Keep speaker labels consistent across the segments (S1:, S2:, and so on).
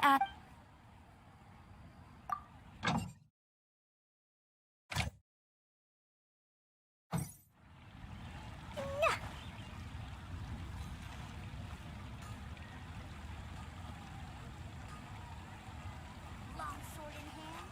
S1: had a long sword in hand.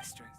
S2: strings.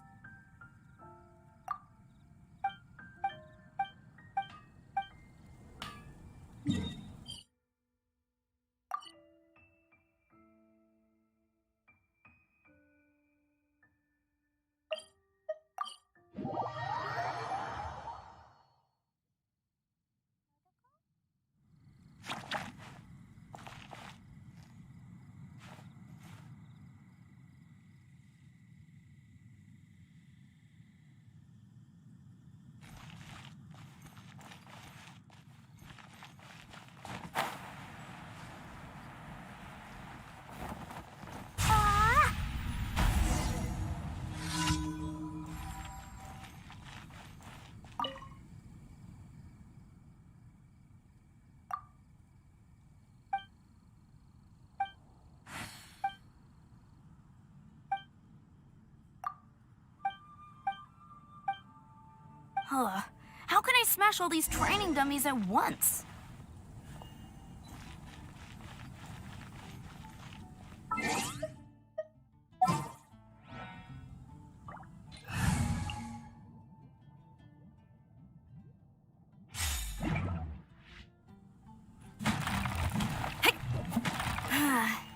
S3: How can I smash all these training dummies at once?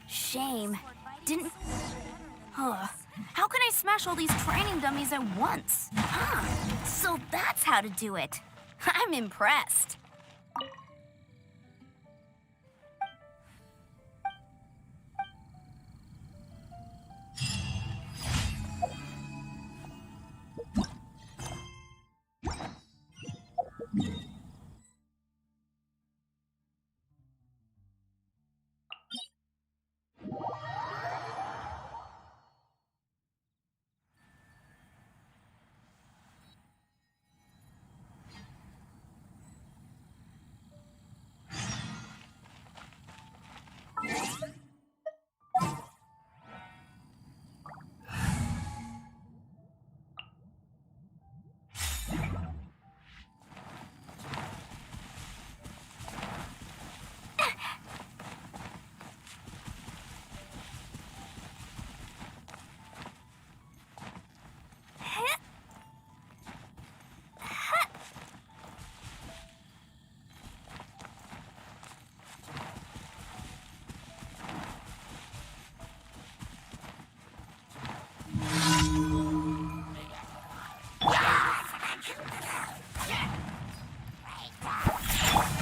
S3: Shame. Didn't... How can I smash all these training dummies at once? So that's how to do it. I'm impressed.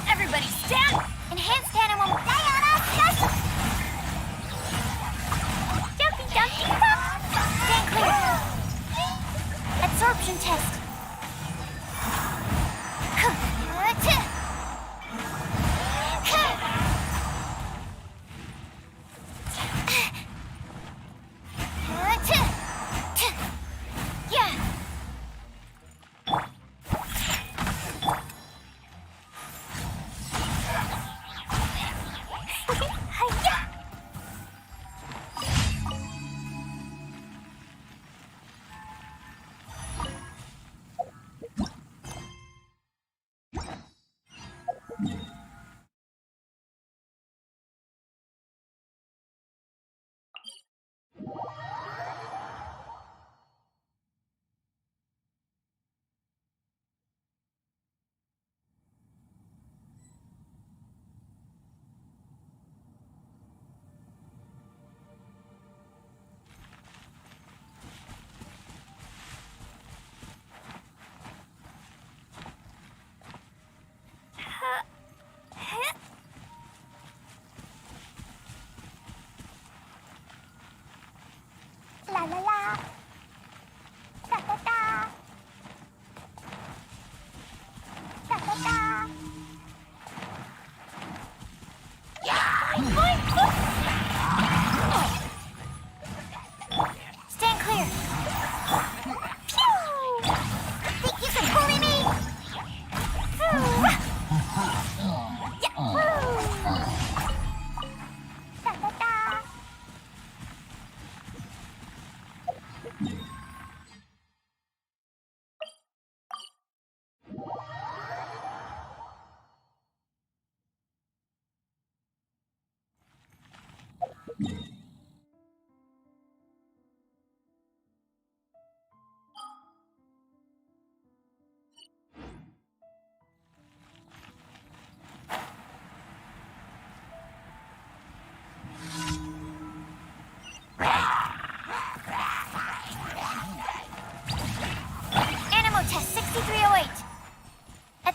S3: Everybody stand! Enhanced animal Diana special! Jumpy Dumpy Pop! Stand clear! Absorption test!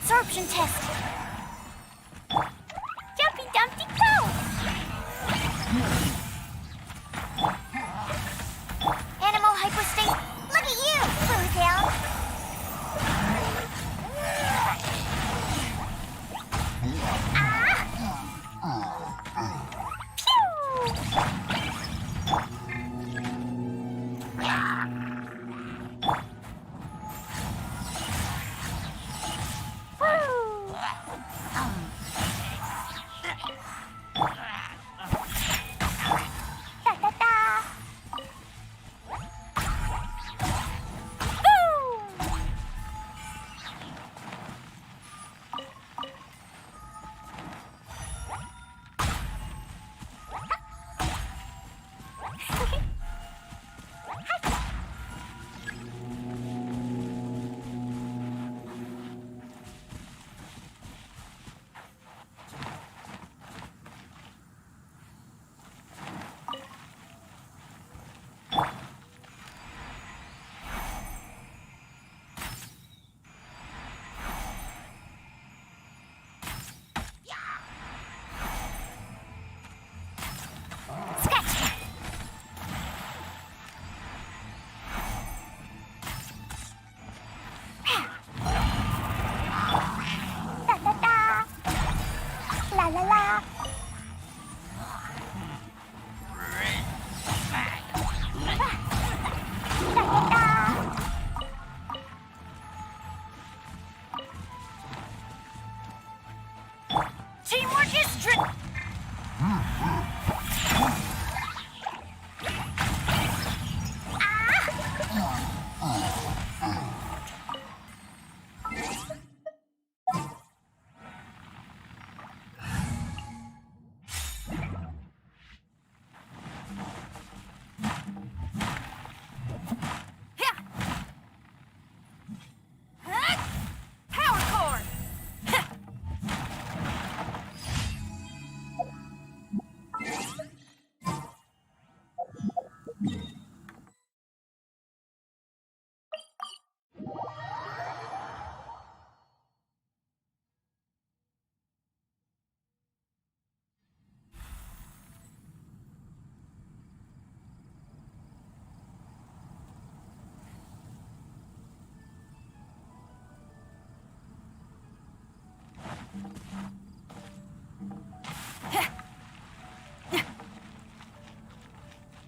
S3: absorption test. Jumpy Dumpty go! Animal hyperstate. Look at you, Flutel. Teamwork is power cord.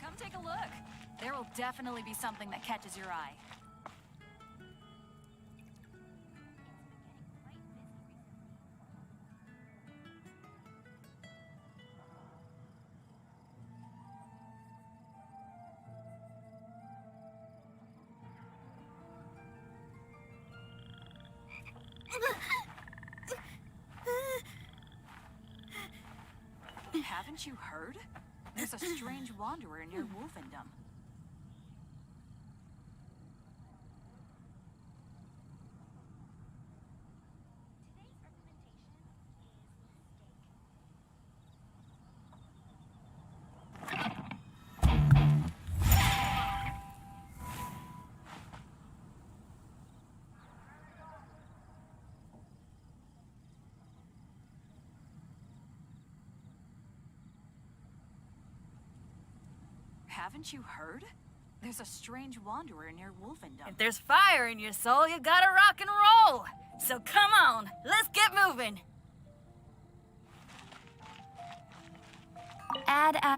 S2: Come take a look. There will definitely be something that catches your eye. Haven't you heard? There's a strange wanderer near Wolfendom. Haven't you heard? There's a strange wanderer near Wolfendom.
S4: If there's fire in your soul, you gotta rock and roll. So come on, let's get moving.
S3: Add a...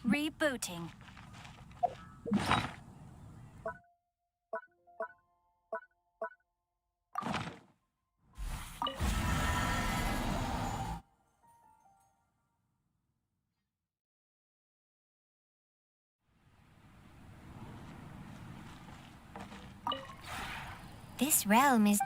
S3: Rebooting. This realm is...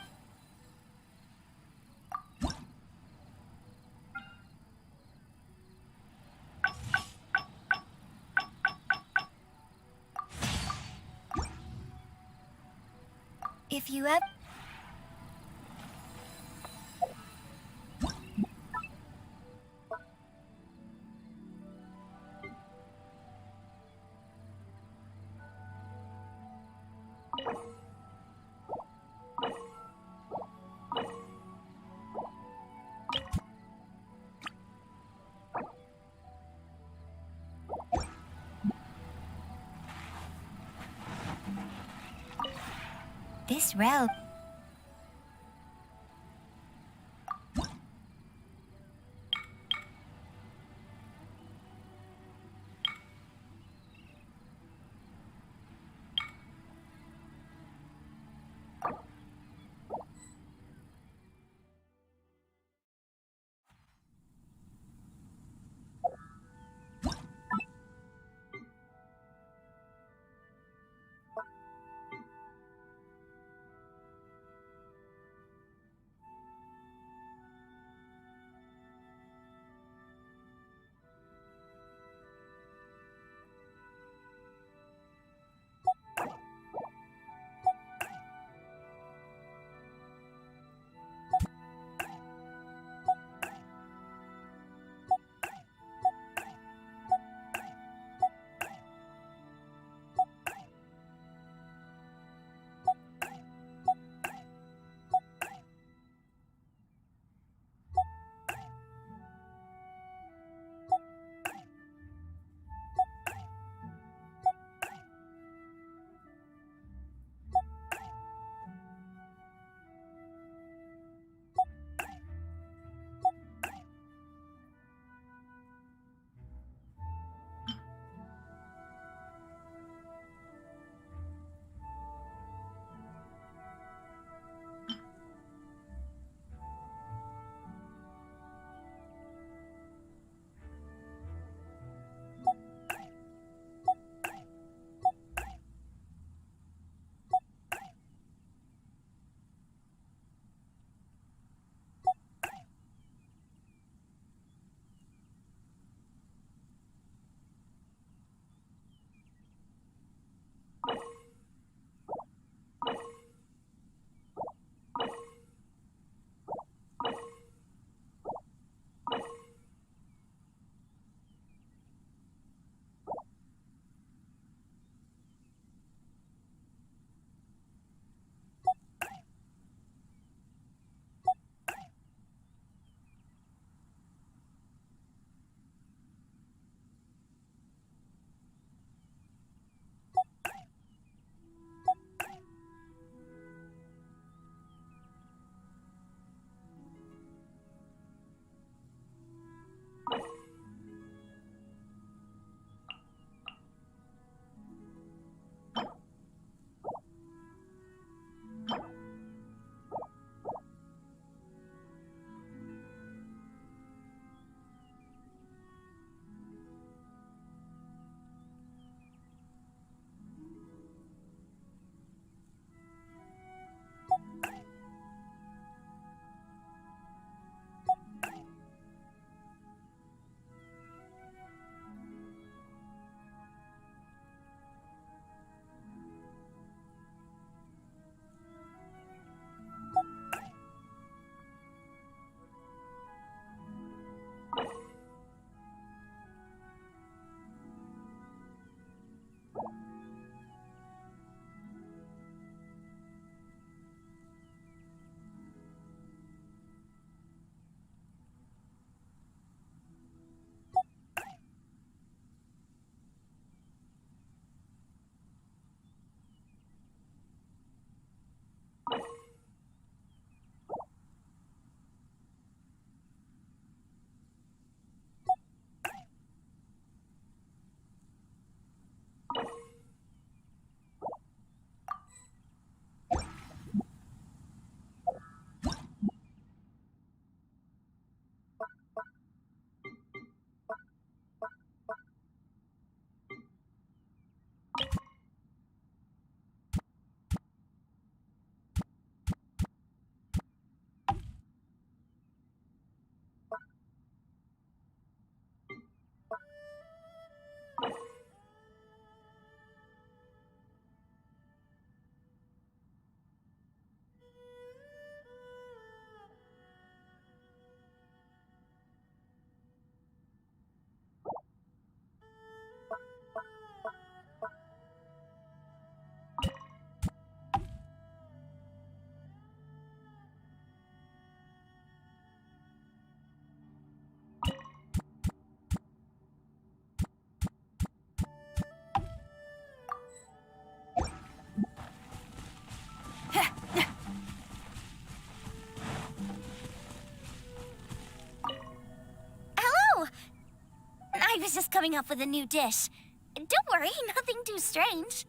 S3: If you ever... This robe. I was just coming up with a new dish. Don't worry, nothing too strange.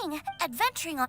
S3: Morning! Adventuring on...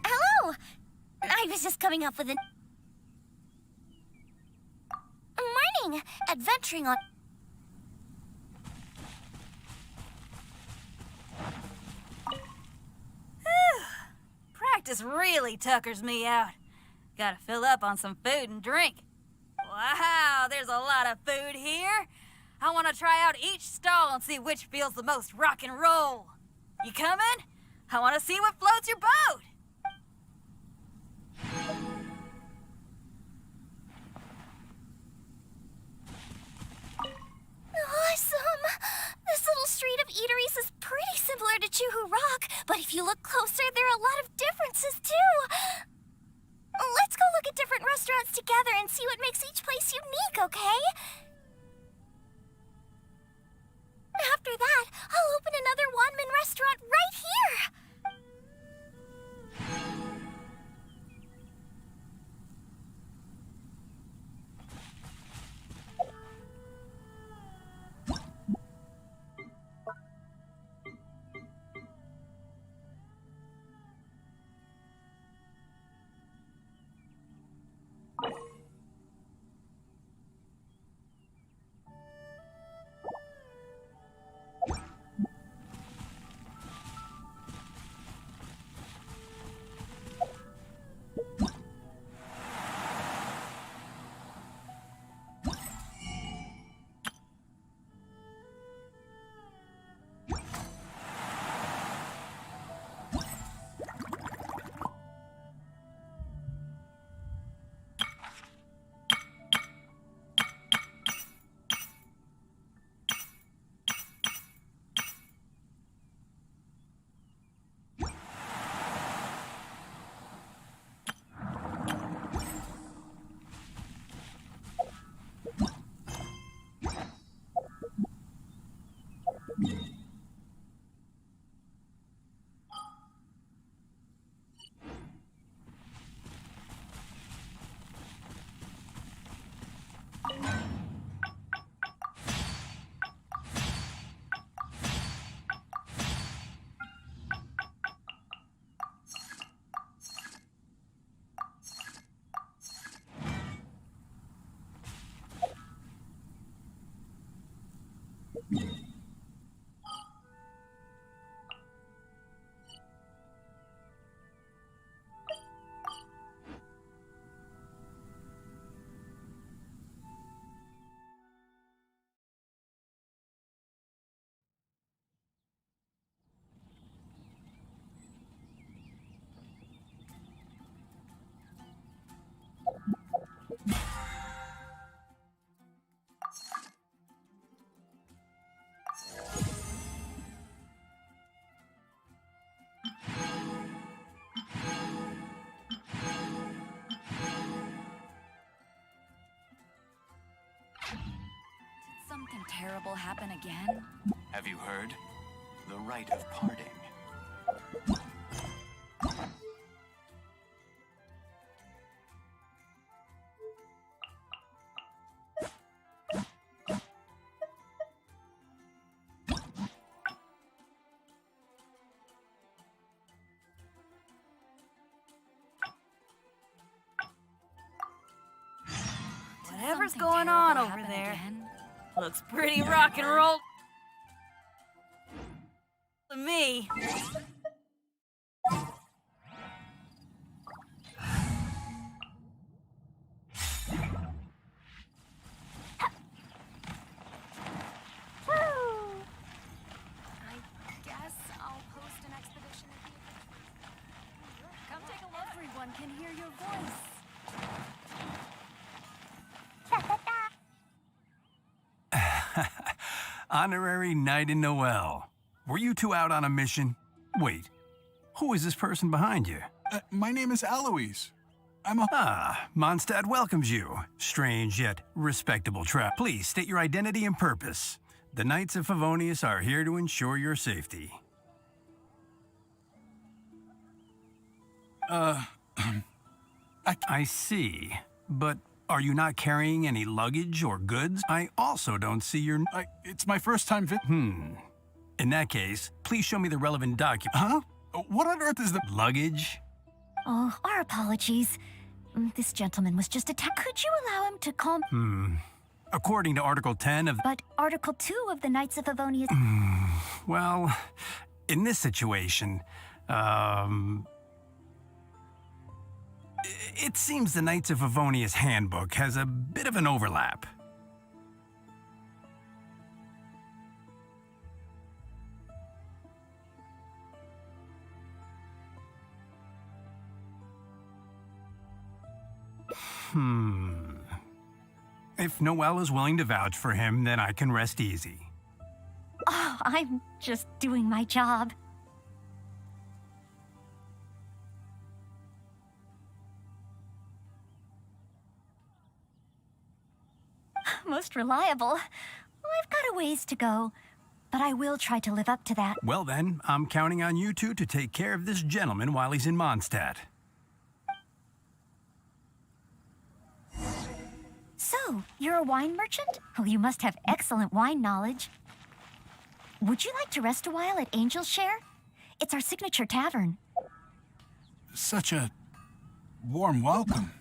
S3: Hello! I was just coming up with a... Morning! Adventuring on...
S4: Practice really tuckers me out. Gotta fill up on some food and drink. Wow, there's a lot of food here. I want to try out each stall and see which feels the most rock and roll. You coming? I want to see what floats your boat.
S3: Awesome! This little street of eateries is pretty similar to Choo-Hoo Rock, but if you look closer, there are a lot of differences, too. Let's go look at different restaurants together and see what makes each place unique, okay? After that, I'll open another Wanman restaurant right here!
S2: something terrible happen again?
S5: Have you heard? The rite of parting.
S4: Whatever's
S2: Something
S4: going on
S2: terrible
S4: over
S2: happen
S4: there
S2: again?
S4: looks pretty rock and roll to me.
S1: I guess I'll post an expedition at the
S2: Come take a look. Everyone can hear your voice.
S6: Honorary Knight in Noel. Were you two out on a mission? Wait, who is this person behind you?
S7: My name is Alois. I'm a...
S6: Ah, Mondstadt welcomes you. Strange yet respectable trap. Please state your identity and purpose. The Knights of Favonius are here to ensure your safety. I see. But are you not carrying any luggage or goods? I also don't see your...
S7: It's my first time
S6: In that case, please show me the relevant document.
S7: Huh? What on earth is the...
S6: Luggage?
S3: Oh, our apologies. This gentleman was just attacked. Could you allow him to calm?
S6: According to Article 10 of...
S3: But Article 2 of the Knights of Favonius...
S6: Well, in this situation, it seems the Knights of Favonius handbook has a bit of an overlap. If Noel is willing to vouch for him, then I can rest easy.
S3: Oh, I'm just doing my job. Most reliable. I've got a ways to go, but I will try to live up to that.
S6: Well then, I'm counting on you two to take care of this gentleman while he's in Mondstadt.
S3: So, you're a wine merchant? Oh, you must have excellent wine knowledge. Would you like to rest a while at Angel's Share? It's our signature tavern.
S7: Such a warm welcome.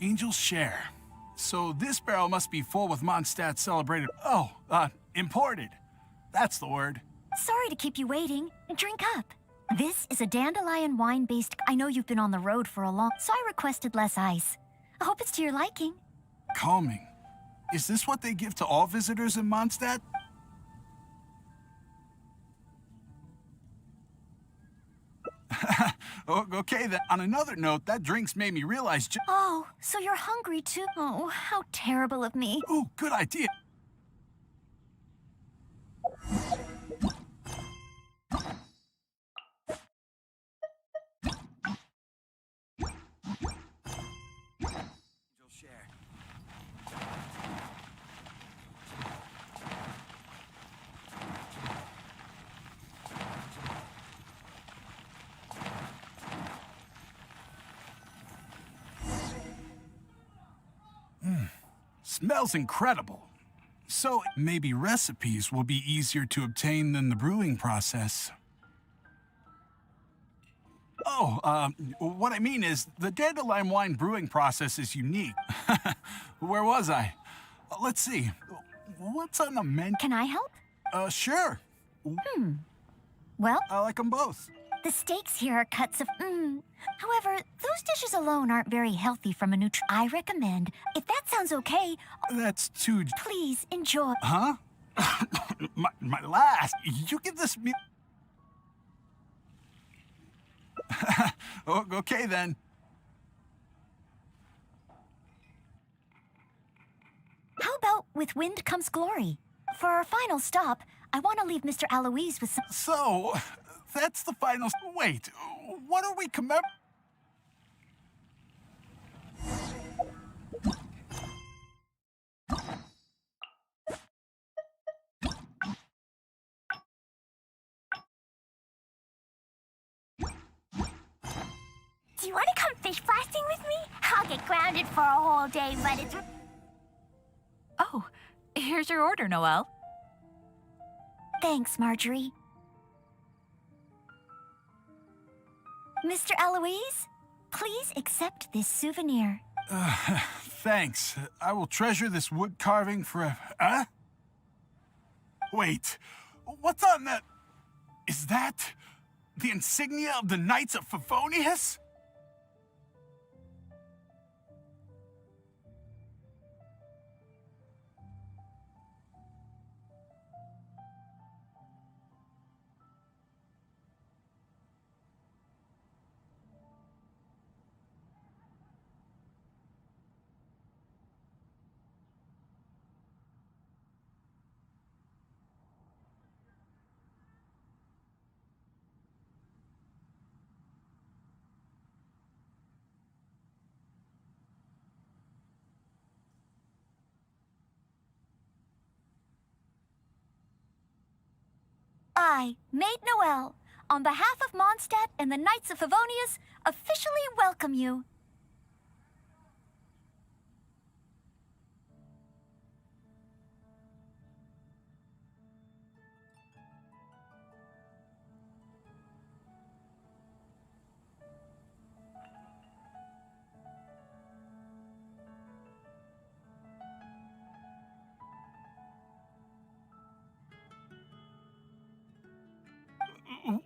S7: Angel's Share. So this barrel must be full with Mondstadt celebrated... imported. That's the word.
S3: Sorry to keep you waiting. Drink up. This is a dandelion wine-based... I know you've been on the road for a long... So I requested less ice. I hope it's to your liking.
S7: Calming. Is this what they give to all visitors in Mondstadt? Okay, then. On another note, that drink's made me realize
S3: Oh, so you're hungry too? Oh, how terrible of me.
S7: Ooh, good idea. Smells incredible. So maybe recipes will be easier to obtain than the brewing process. What I mean is, the dandelion wine brewing process is unique. Where was I? Let's see. What's on the menu?
S3: Can I help?
S7: Sure.
S3: Well,
S7: I like them both.
S3: the steaks here are cuts of However, those dishes alone aren't very healthy from a I recommend, if that sounds okay,
S7: That's too...
S3: please enjoy.
S7: Huh? my last. You give this me... Okay then.
S3: How about with wind comes glory? For our final stop, I want to leave Mr. Aloise with some.
S7: So, that's the final. Wait, what are we
S3: Do you want to come fish blasting with me? I'll get grounded for a whole day, but it's.
S2: Oh, here's your order, Noelle.
S3: Thanks, Marjorie. Mr. Aloise, please accept this souvenir.
S7: Thanks. I will treasure this wood carving forever. Huh? Wait, what's on that? Is that the insignia of the Knights of Favonius?
S3: I, Maid Noelle, on behalf of Mondstadt and the Knights of Favonius, officially welcome you.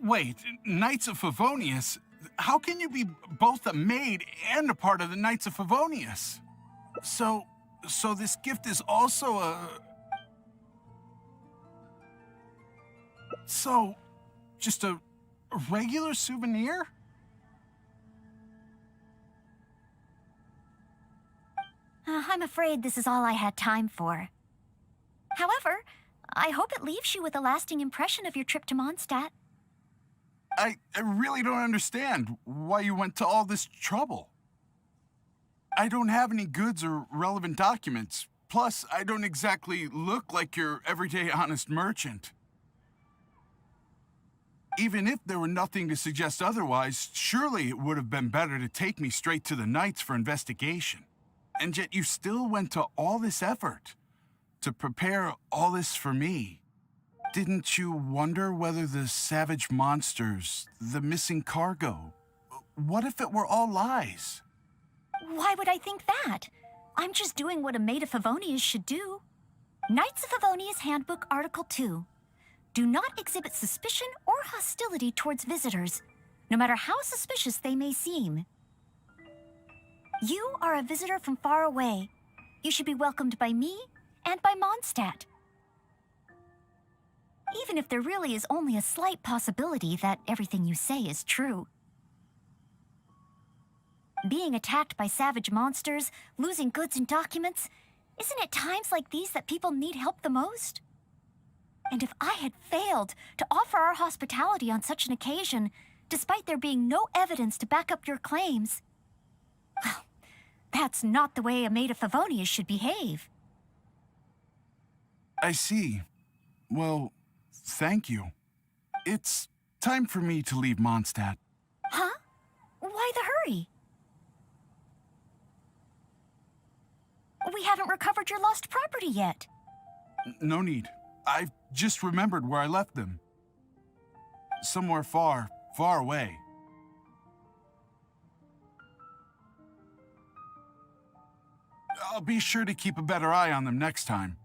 S7: Wait, Knights of Favonius? How can you be both a maid and a part of the Knights of Favonius? So this gift is also a... So, just a regular souvenir?
S3: I'm afraid this is all I had time for. However, I hope it leaves you with a lasting impression of your trip to Mondstadt.
S7: I really don't understand why you went to all this trouble. I don't have any goods or relevant documents. Plus, I don't exactly look like your everyday honest merchant. Even if there were nothing to suggest otherwise, surely it would have been better to take me straight to the Knights for investigation. And yet you still went to all this effort to prepare all this for me. Didn't you wonder whether the savage monsters, the missing cargo, what if it were all lies?
S3: Why would I think that? I'm just doing what a maid of Favonius should do. Knights of Favonius Handbook Article 2. Do not exhibit suspicion or hostility towards visitors, no matter how suspicious they may seem. You are a visitor from far away. You should be welcomed by me and by Mondstadt. Even if there really is only a slight possibility that everything you say is true. Being attacked by savage monsters, losing goods and documents, isn't it times like these that people need help the most? And if I had failed to offer our hospitality on such an occasion, despite there being no evidence to back up your claims, well, that's not the way a maid of Favonius should behave.
S7: I see. Well, thank you. It's time for me to leave Mondstadt.
S3: Huh? Why the hurry? We haven't recovered your lost property yet.
S7: No need. I've just remembered where I left them. Somewhere far, far away. I'll be sure to keep a better eye on them next time.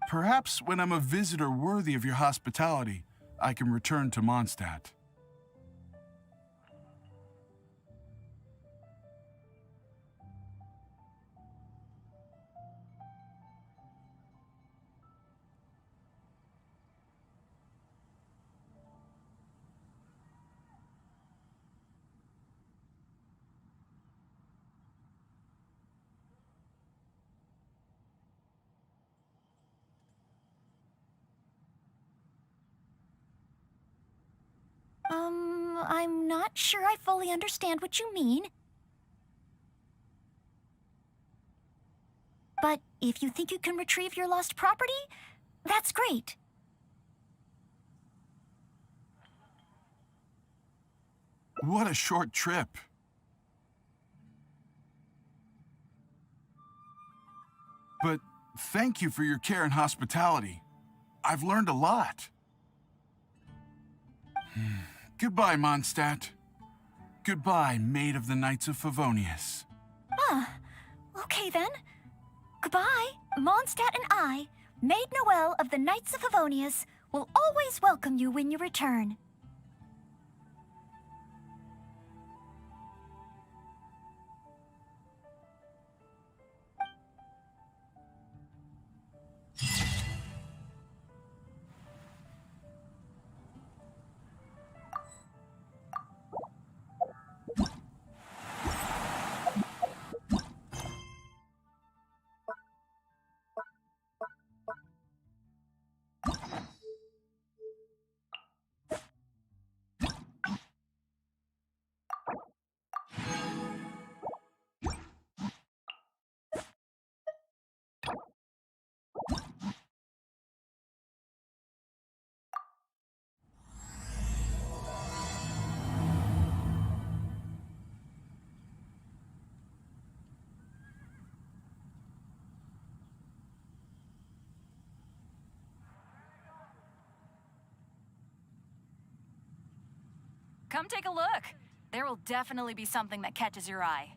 S7: Perhaps when I'm a visitor worthy of your hospitality, I can return to Mondstadt.
S3: I'm not sure I fully understand what you mean. But if you think you can retrieve your lost property, that's great.
S7: What a short trip. But thank you for your care and hospitality. I've learned a lot. Goodbye, Mondstadt. Goodbye, Maid of the Knights of Favonius.
S3: Okay then. Goodbye. Mondstadt and I, Maid Noelle of the Knights of Favonius, will always welcome you when you return.
S2: Come take a look. There will definitely be something that catches your eye.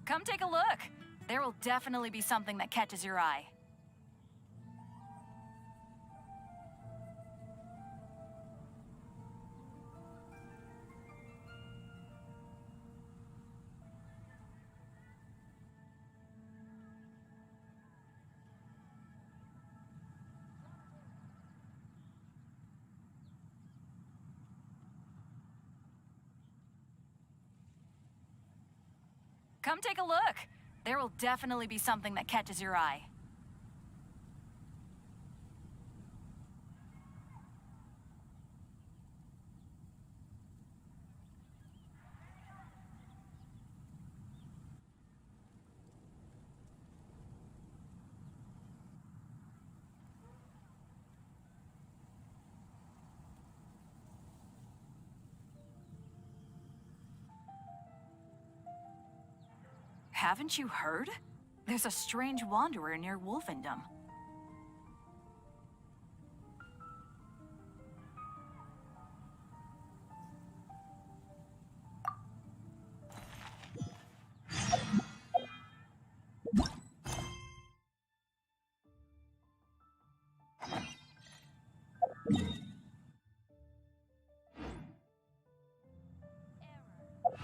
S2: Come take a look. There will definitely be something that catches your eye. Come take a look. There will definitely be something that catches your eye. Haven't you heard? There's a strange wanderer near Wolfendom.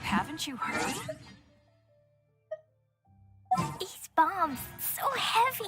S2: Haven't you heard?
S3: These bombs, so heavy.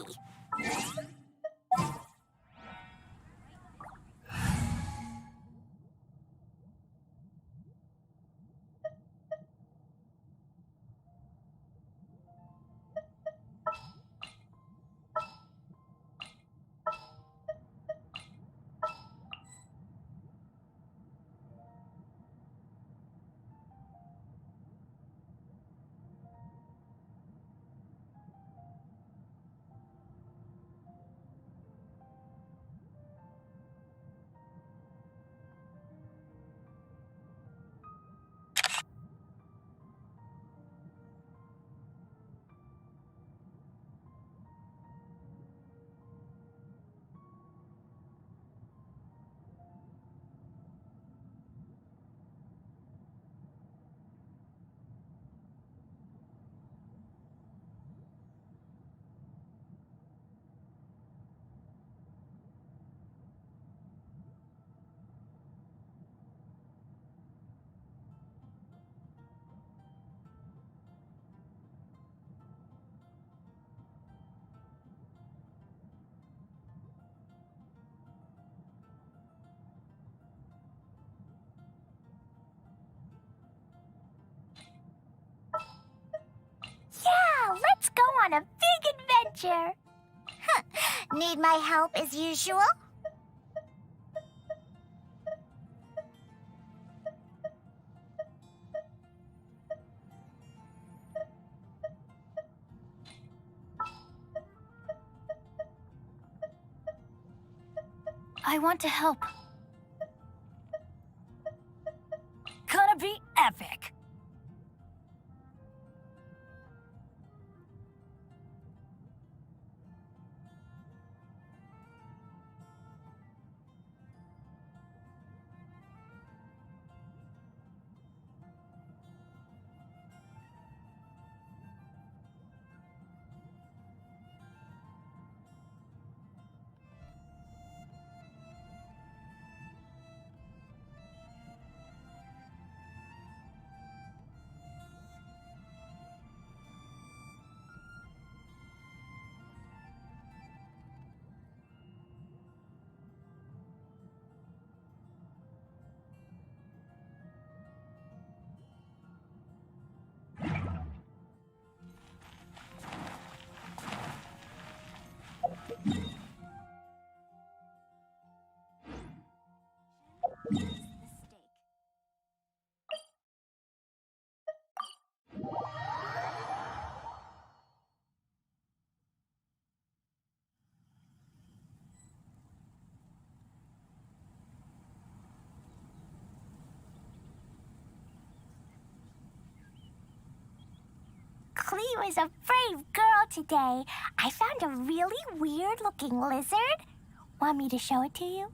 S8: adventure. Need my help as usual?
S3: I want to help.
S4: Gonna be epic.
S8: Clee was a brave girl today. I found a really weird-looking lizard. Want me to show it to you?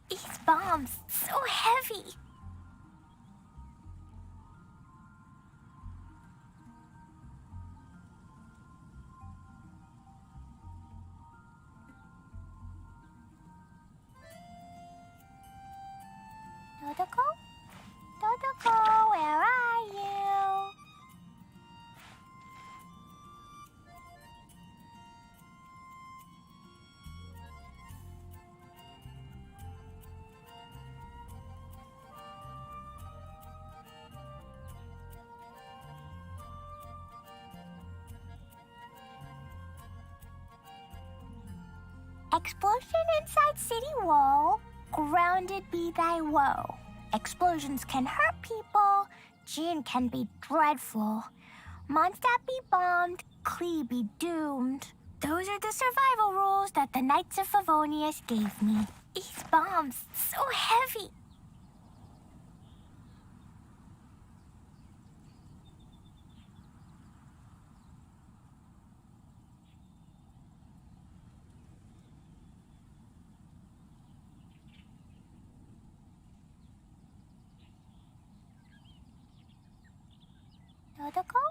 S8: These bombs, so heavy. Dodoko? Dodoko, where are you? Explosion inside city wall. Grounded be thy woe. Explosions can hurt people. Jinn can be dreadful. Mondstadt be bombed. Clee be doomed. Those are the survival rules that the Knights of Favonius gave me. These bombs, so heavy. Dodoko?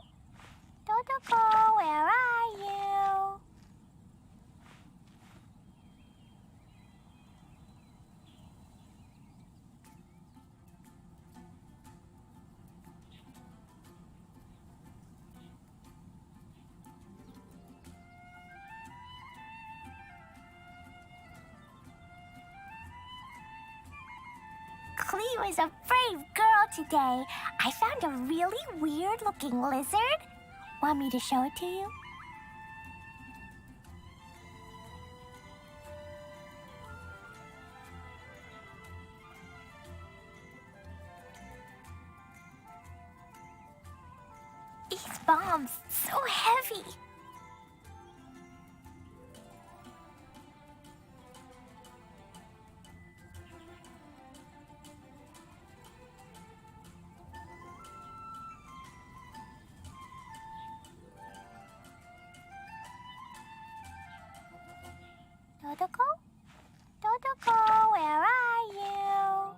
S8: Dodoko, where are you? Clee was a brave girl today. I found a really weird-looking lizard. Want me to show it to you? These bombs, so heavy. Dodoko? Dodoko, where are you?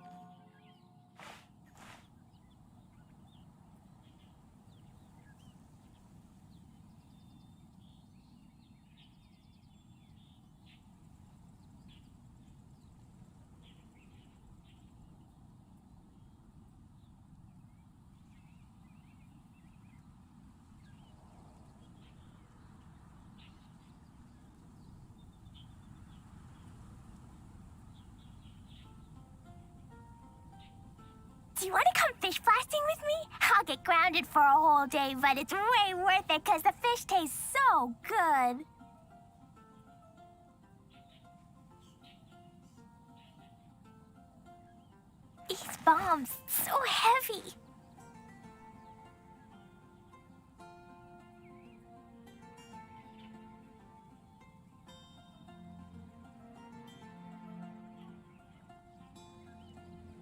S8: tasting with me? I'll get grounded for a whole day, but it's way worth it because the fish tastes so good. These bombs, so heavy.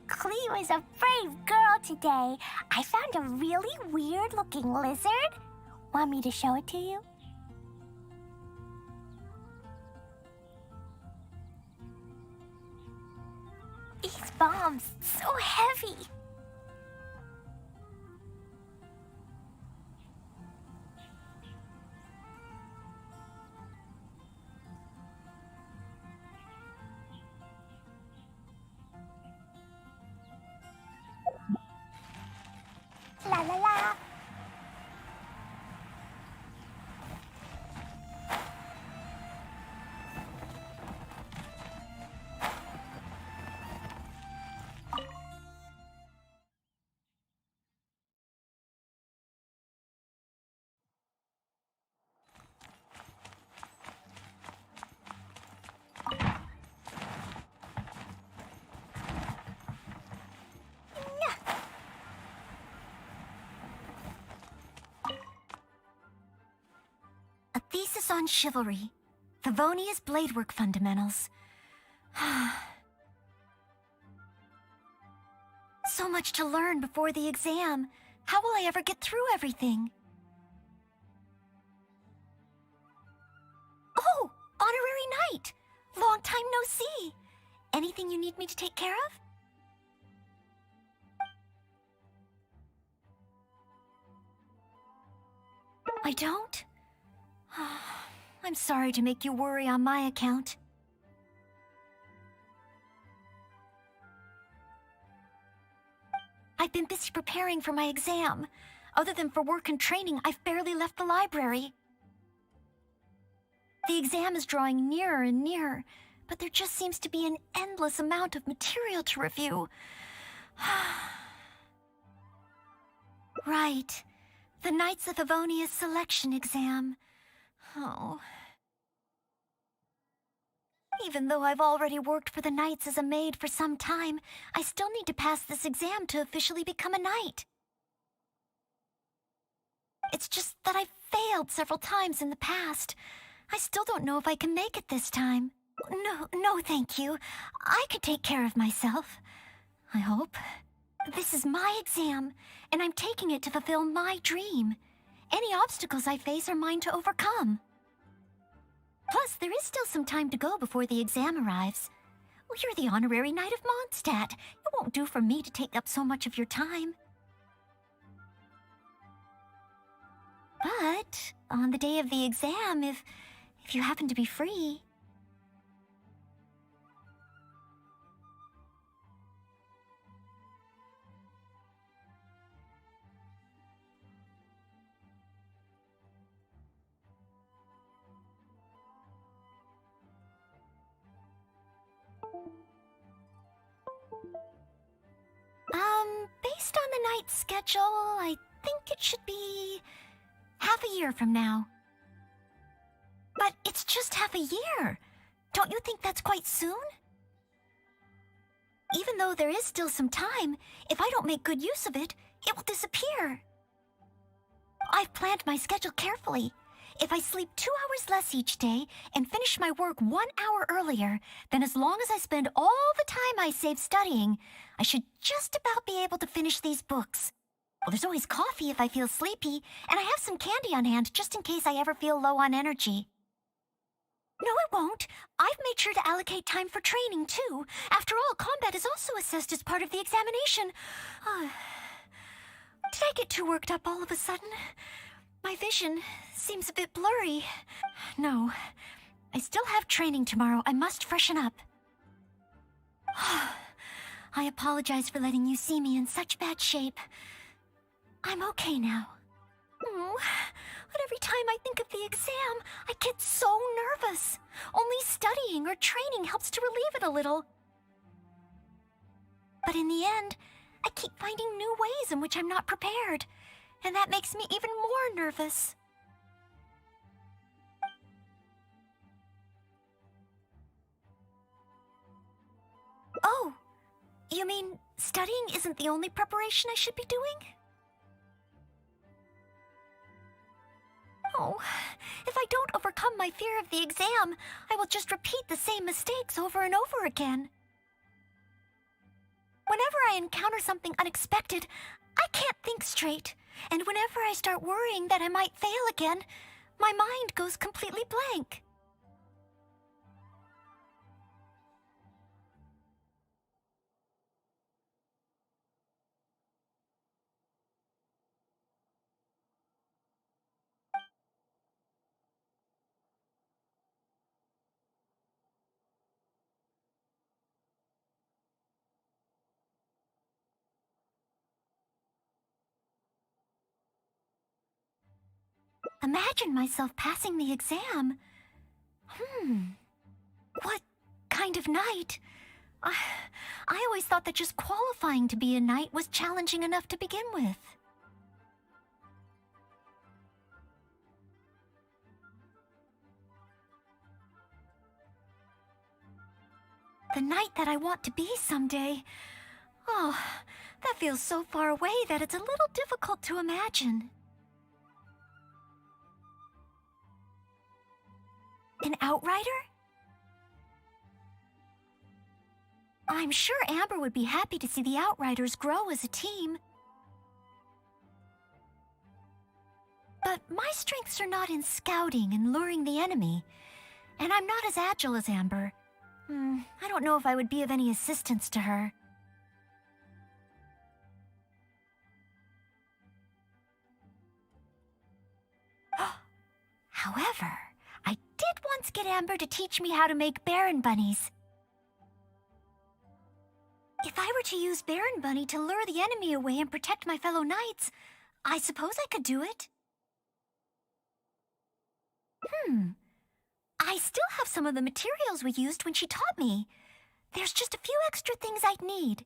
S8: Clee was a brave girl today. I found a really weird-looking lizard. Want me to show it to you? These bombs, so heavy. La la la.
S3: A thesis on chivalry. Favonia's bladework fundamentals. So much to learn before the exam. How will I ever get through everything? Oh, Honorary Knight! Long time no see. Anything you need me to take care of? I don't? I'm sorry to make you worry on my account. I've been busy preparing for my exam. Other than for work and training, I've barely left the library. The exam is drawing nearer and nearer, but there just seems to be an endless amount of material to review. Right. The Knights of Favonia's selection exam. Oh. Even though I've already worked for the Knights as a maid for some time, I still need to pass this exam to officially become a knight. It's just that I've failed several times in the past. I still don't know if I can make it this time. No, thank you. I could take care of myself. I hope. This is my exam, and I'm taking it to fulfill my dream. Any obstacles I face are mine to overcome. Plus, there is still some time to go before the exam arrives. Well, you're the Honorary Knight of Mondstadt. It won't do for me to take up so much of your time. But, on the day of the exam, if you happen to be free... Based on the night's schedule, I think it should be half a year from now. But it's just half a year. Don't you think that's quite soon? Even though there is still some time, if I don't make good use of it, it will disappear. I've planned my schedule carefully. If I sleep 2 hours less each day and finish my work 1 hour earlier, then as long as I spend all the time I save studying, I should just about be able to finish these books. Well, there's always coffee if I feel sleepy, and I have some candy on hand just in case I ever feel low on energy. No, it won't. I've made sure to allocate time for training, too. After all, combat is also assessed as part of the examination. Did I get too worked up all of a sudden? My vision seems a bit blurry. No, I still have training tomorrow. I must freshen up. I apologize for letting you see me in such bad shape. I'm okay now. But every time I think of the exam, I get so nervous. Only studying or training helps to relieve it a little. But in the end,
S8: I keep finding new ways in which I'm not prepared, and that makes me even more nervous. Oh, you mean studying isn't the only preparation I should be doing? Oh, if I don't overcome my fear of the exam, I will just repeat the same mistakes over and over again. Whenever I encounter something unexpected, I can't think straight, and whenever I start worrying that I might fail again, my mind goes completely blank. Imagine myself passing the exam. What kind of knight? I always thought that just qualifying to be a knight was challenging enough to begin with. The knight that I want to be someday. Oh, that feels so far away that it's a little difficult to imagine. An outrider? I'm sure Amber would be happy to see the Outriders grow as a team. But my strengths are not in scouting and luring the enemy, and I'm not as agile as Amber. I don't know if I would be of any assistance to her. However, I did once get Amber to teach me how to make Baron Bunnies. If I were to use Baron Bunny to lure the enemy away and protect my fellow knights, I suppose I could do it. I still have some of the materials we used when she taught me. There's just a few extra things I'd need.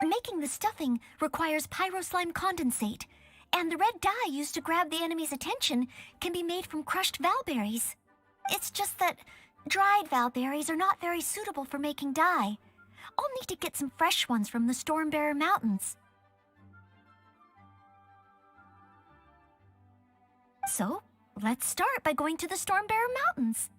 S8: Making the stuffing requires pyroslime condensate, and the red dye used to grab the enemy's attention can be made from crushed valberries. It's just that dried valberries are not very suitable for making dye. I'll need to get some fresh ones from the Stormbearer Mountains. So, let's start by going to the Stormbearer Mountains.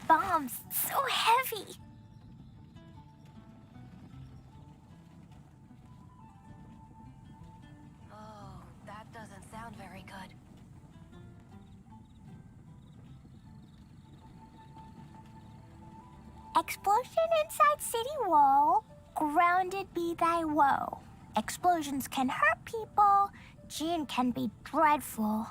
S8: bombs so heavy.
S1: Oh, that doesn't sound very good.
S8: Explosion inside city wall. Grounded be thy woe. Explosions can hurt people. Jinn can be dreadful.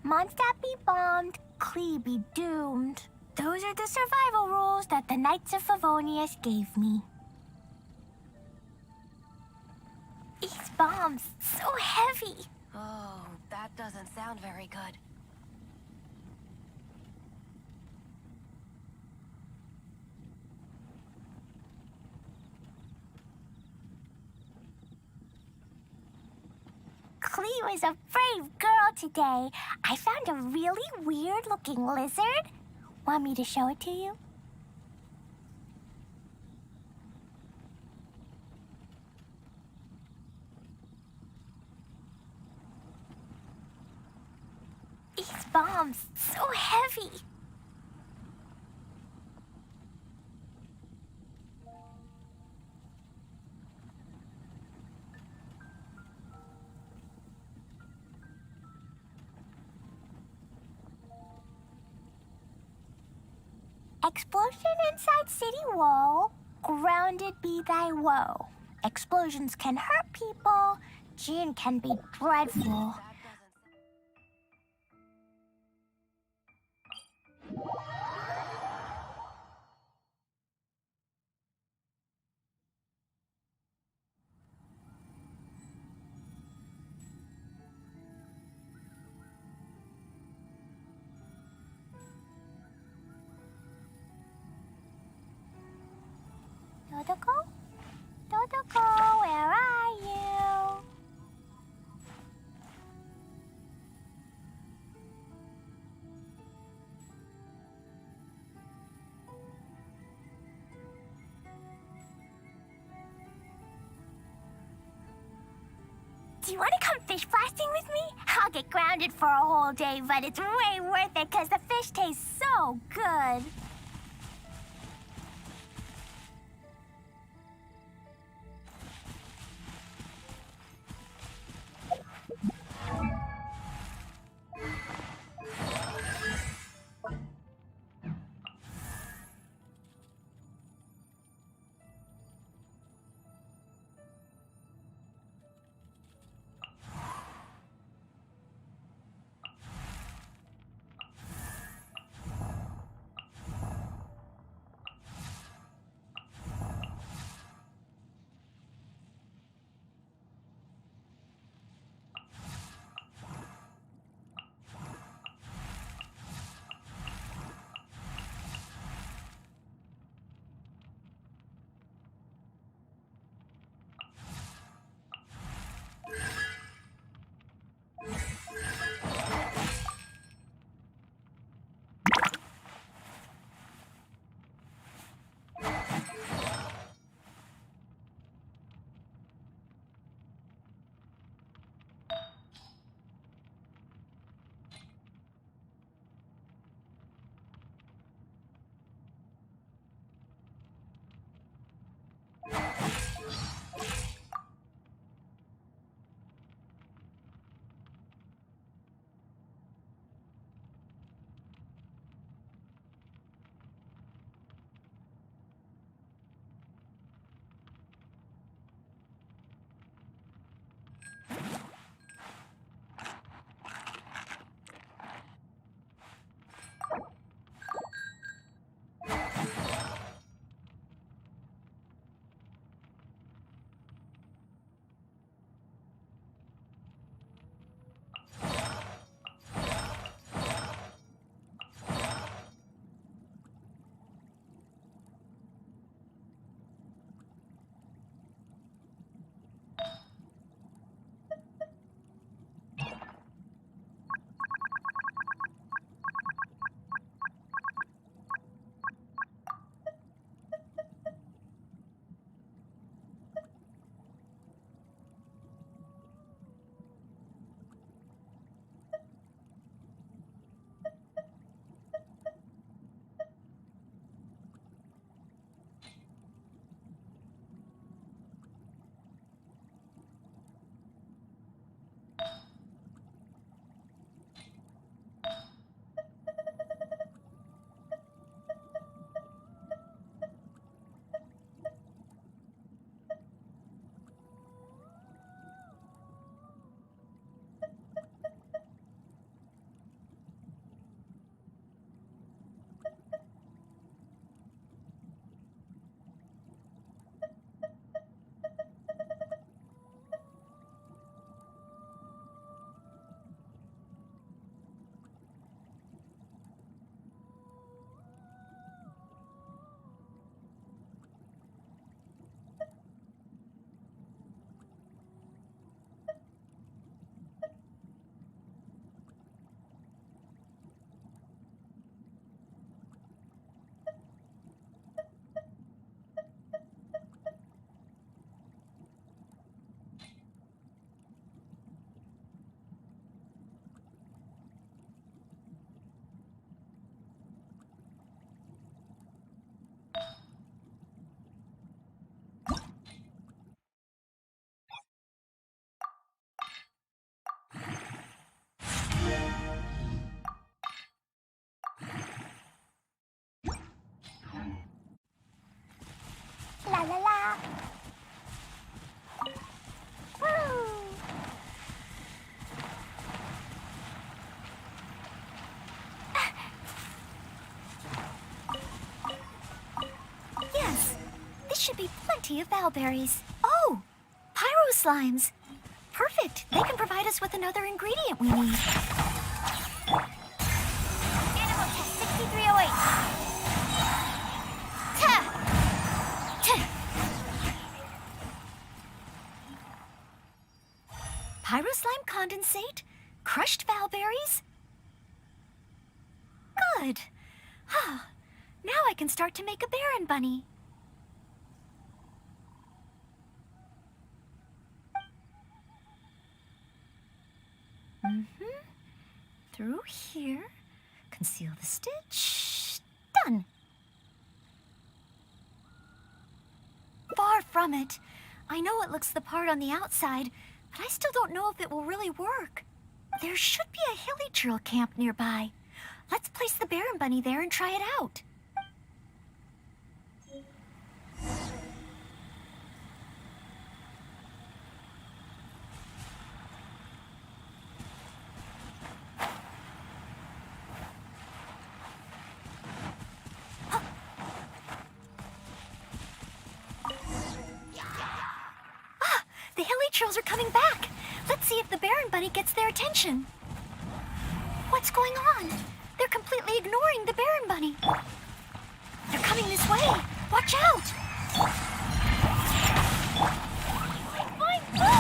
S8: Mondstadt be bombed. Klee be doomed. Those are the survival rules that the Knights of Favonius gave me. These bombs so heavy.
S1: Oh, that doesn't sound very good.
S8: Klee was a brave girl today. I found a really weird-looking lizard. Want me to show it to you? These bombs so heavy. Explosion inside city wall. Grounded be thy woe. Explosions can hurt people. Jinn can be dreadful.
S1: That doesn't.
S8: Dodoko? Dodoko, where are you? Do you want to come fish blasting with me? I'll get grounded for a whole day, but it's way worth it because the fish tastes so good.
S3: be plenty of Valberries. Oh, pyro slimes. Perfect. They can provide us with another ingredient we need. Animal test 6308. Ta! Pyro slime condensate, crushed Valberries. Good. Now I can start to make a Baron Bunny. Through here. Conceal the stitch. Done. Far from it. I know it looks the part on the outside, but I still don't know if it will really work. There should be a Hilichurl camp nearby. Let's place the Baron Bunny there and try it out. The Hilichurls are coming back. Let's see if the Baron Bunny gets their attention. What's going on? They're completely ignoring the Baron Bunny. They're coming this way. Watch out! Fine, boo!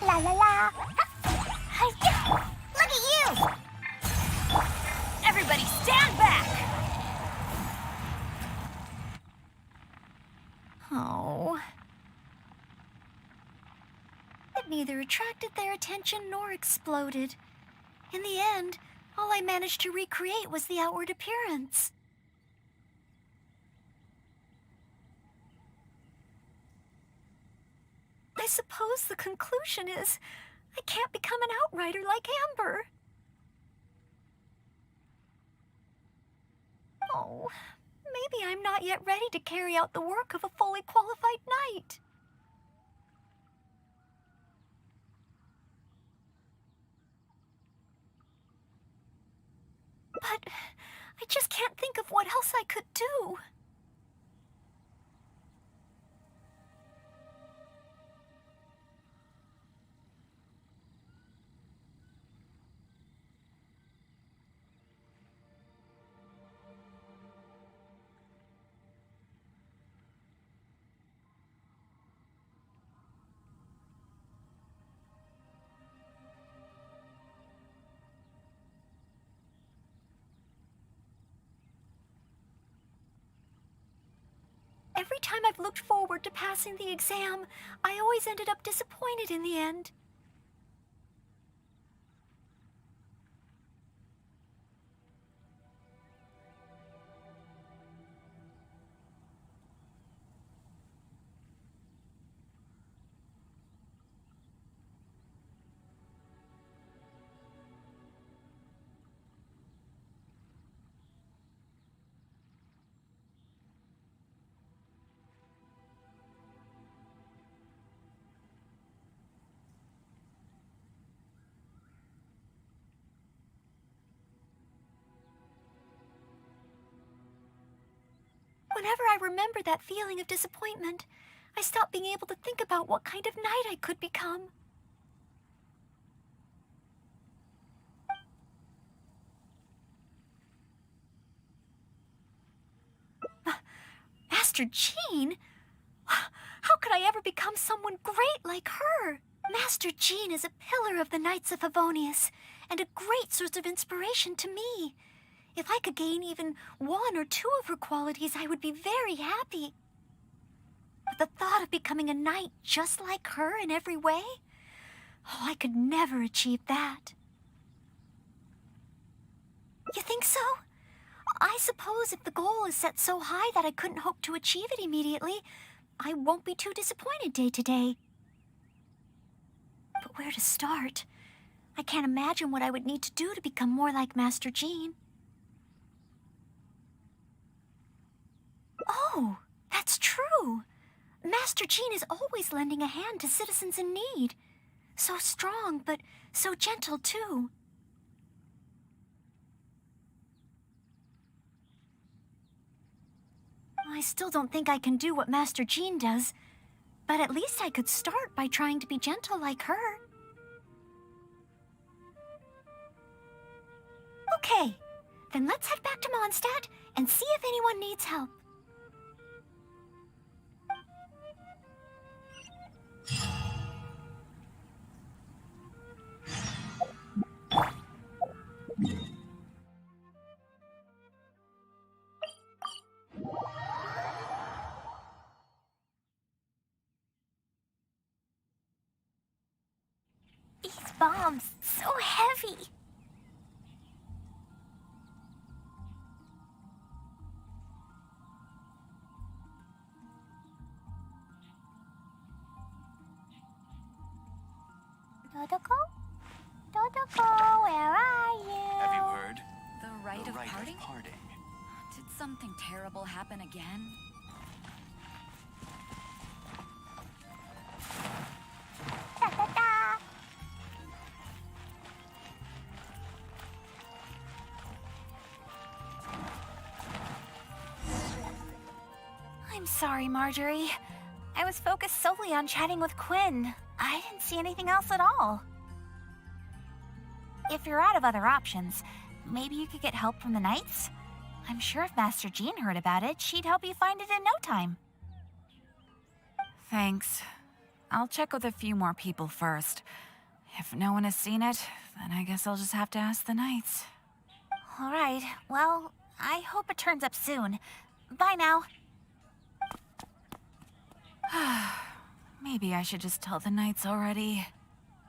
S8: La la la. Hi-ya! Look at you!
S4: Everybody stand back!
S3: Oh. It neither attracted their attention nor exploded. In the end, all I managed to recreate was the outward appearance. I suppose the conclusion is I can't become an outrider like Amber. Oh, maybe I'm not yet ready to carry out the work of a fully qualified knight. But I just can't think of what else I could do. Every time I've looked forward to passing the exam, I always ended up disappointed in the end. Whenever I remember that feeling of disappointment, I stop being able to think about what kind of knight I could become. Master Jean? How could I ever become someone great like her? Master Jean is a pillar of the Knights of Favonius, and a great source of inspiration to me. If I could gain even one or two of her qualities, I would be very happy. But the thought of becoming a knight just like her in every way? Oh, I could never achieve that. You think so? I suppose if the goal is set so high that I couldn't hope to achieve it immediately, I won't be too disappointed day to day. But where to start? I can't imagine what I would need to do to become more like Master Jean. Oh, that's true. Master Jean is always lending a hand to citizens in need. So strong, but so gentle, too. I still don't think I can do what Master Jean does, but at least I could start by trying to be gentle like her. Okay, then let's head back to Mondstadt and see if anyone needs help.
S8: These bombs, so heavy. Dodoko? Dodoko, where are you?
S5: Have you heard?
S2: The rite
S5: The
S2: of
S5: rite
S2: parting?
S5: of parting.
S2: Did something terrible happen again?
S8: Da da da.
S3: I'm sorry, Marjorie. I was focused solely on chatting with Quinn. I didn't see anything else at all. If you're out of other options, maybe you could get help from the Knights? I'm sure if Master Jean heard about it, she'd help you find it in no time.
S2: Thanks. I'll check with a few more people first. If no one has seen it, then I guess I'll just have to ask the Knights.
S3: All right, well, I hope it turns up soon. Bye now.
S2: Maybe I should just tell the Knights already.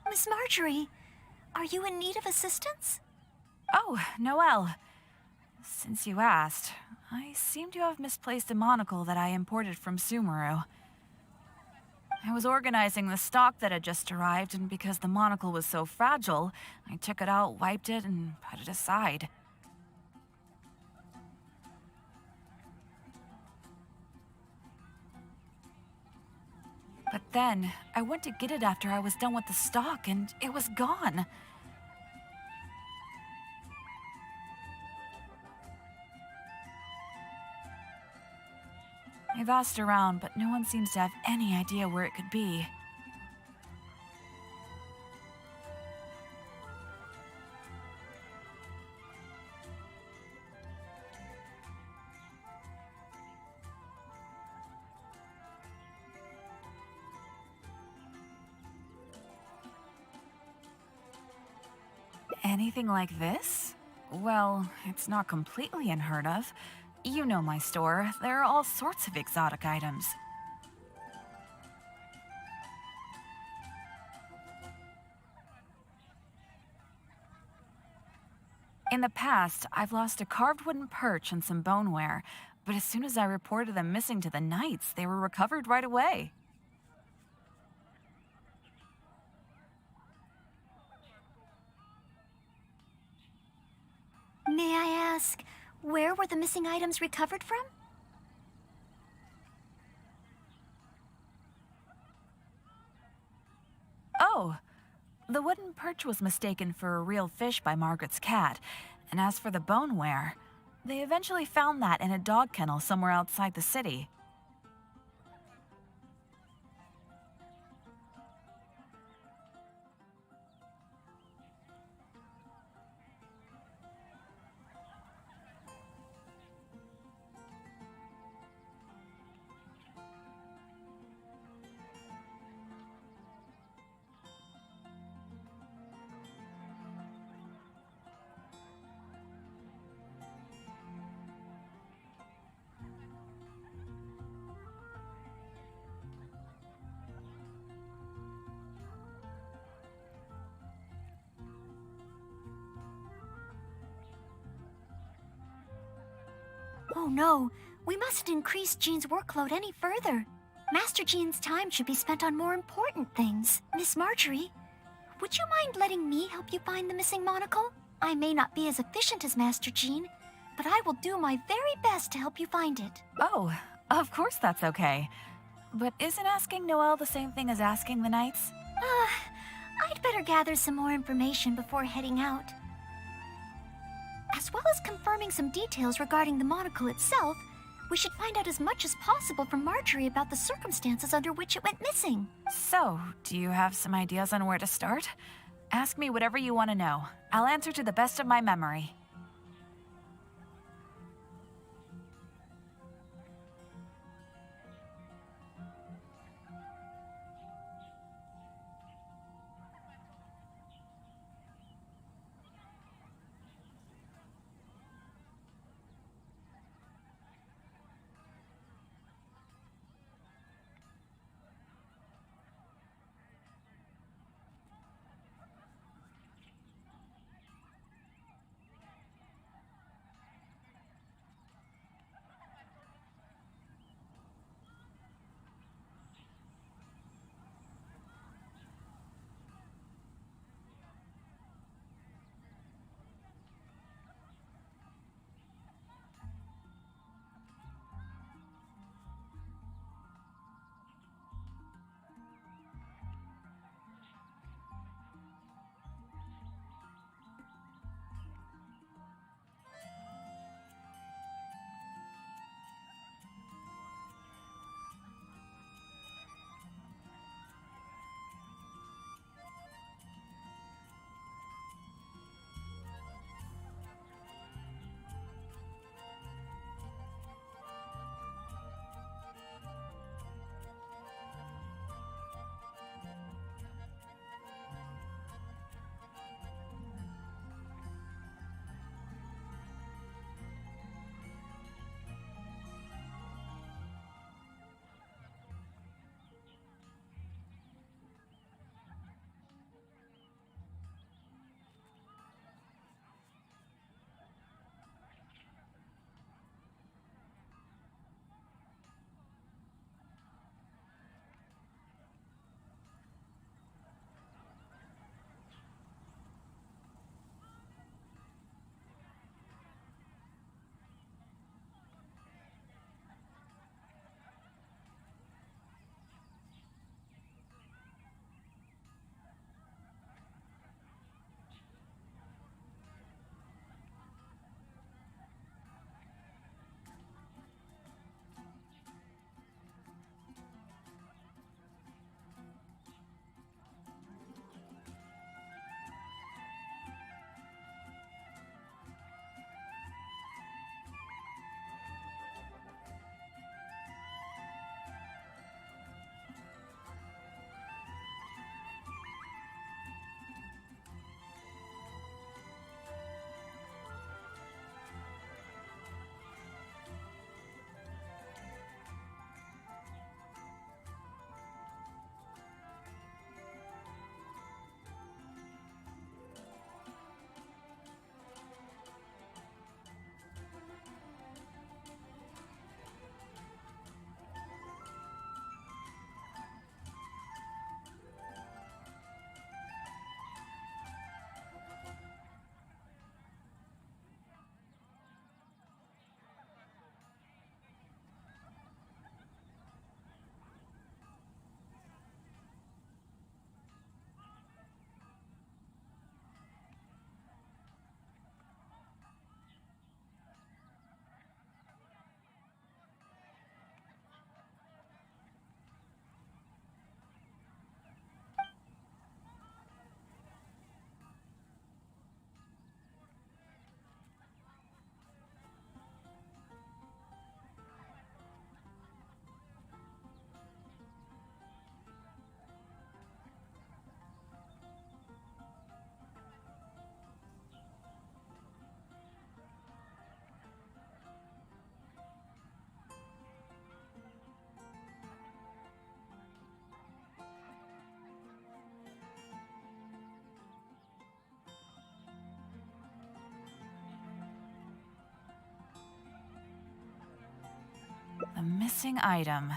S3: Miss Marjorie, are you in need of assistance?
S2: Oh, Noelle. Since you asked, I seem to have misplaced a monocle that I imported from Sumeru. I was organizing the stock that had just arrived, and because the monocle was so fragile, I took it out, wiped it, and put it aside. But then, I went to get it after I was done with the stock, and it was gone. I've asked around, but no one seems to have any idea where it could be. Anything like this? Well, it's not completely unheard of. You know my store. There are all sorts of exotic items. In the past, I've lost a carved wooden perch and some boneware, but as soon as I reported them missing to the Knights, they were recovered right away.
S3: May I ask, where were the missing items recovered from?
S2: Oh, the wooden perch was mistaken for a real fish by Margaret's cat, and as for the boneware, they eventually found that in a dog kennel somewhere outside the city.
S3: Oh no, we mustn't increase Jean's workload any further. Master Jean's time should be spent on more important things. Miss Marjorie, would you mind letting me help you find the missing monocle? I may not be as efficient as Master Jean, but I will do my very best to help you find it.
S2: Oh, of course that's okay. But isn't asking Noelle the same thing as asking the Knights?
S8: better gather some more information before heading out. As well as confirming some details regarding the monocle itself, we should find out as much as possible from Marjorie about the circumstances under which it went missing.
S2: So, do you have some ideas on where to start? Ask me whatever you want to know. I'll answer to the best of my memory. A missing item.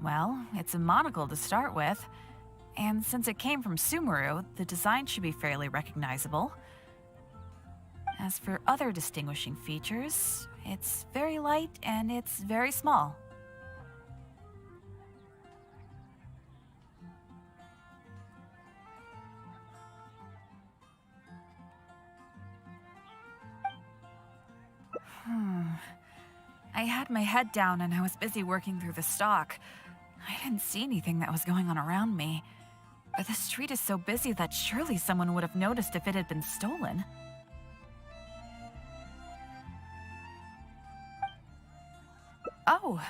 S2: Well, it's a monocle to start with. And since it came from Sumeru, the design should be fairly recognizable. As for other distinguishing features, it's very light and it's very small. I had my head down and I was busy working through the stock. I didn't see anything that was going on around me. But the street is so busy that surely someone would have noticed if it had been stolen. Oh,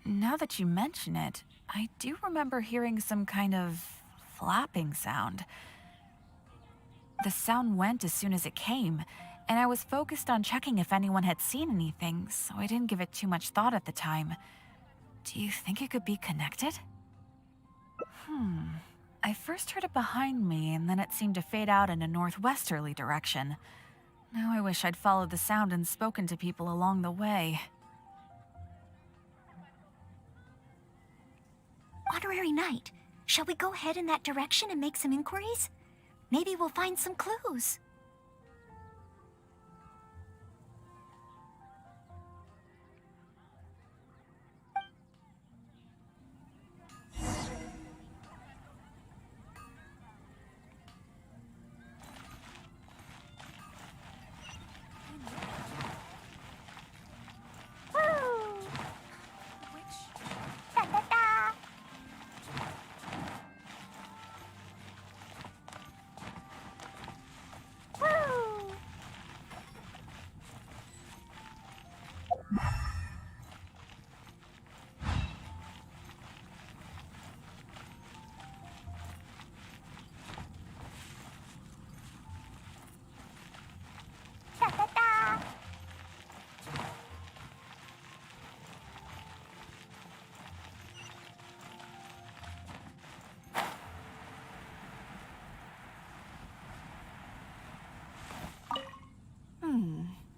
S2: now that you mention it, I do remember hearing some kind of flapping sound. The sound went as soon as it came, and I was focused on checking if anyone had seen anything, so I didn't give it too much thought at the time. Do you think it could be connected? I first heard it behind me, and then it seemed to fade out in a northwesterly direction. Now I wish I'd followed the sound and spoken to people along the way.
S8: Honorary Knight, shall we go ahead in that direction and make some inquiries? Maybe we'll find some clues.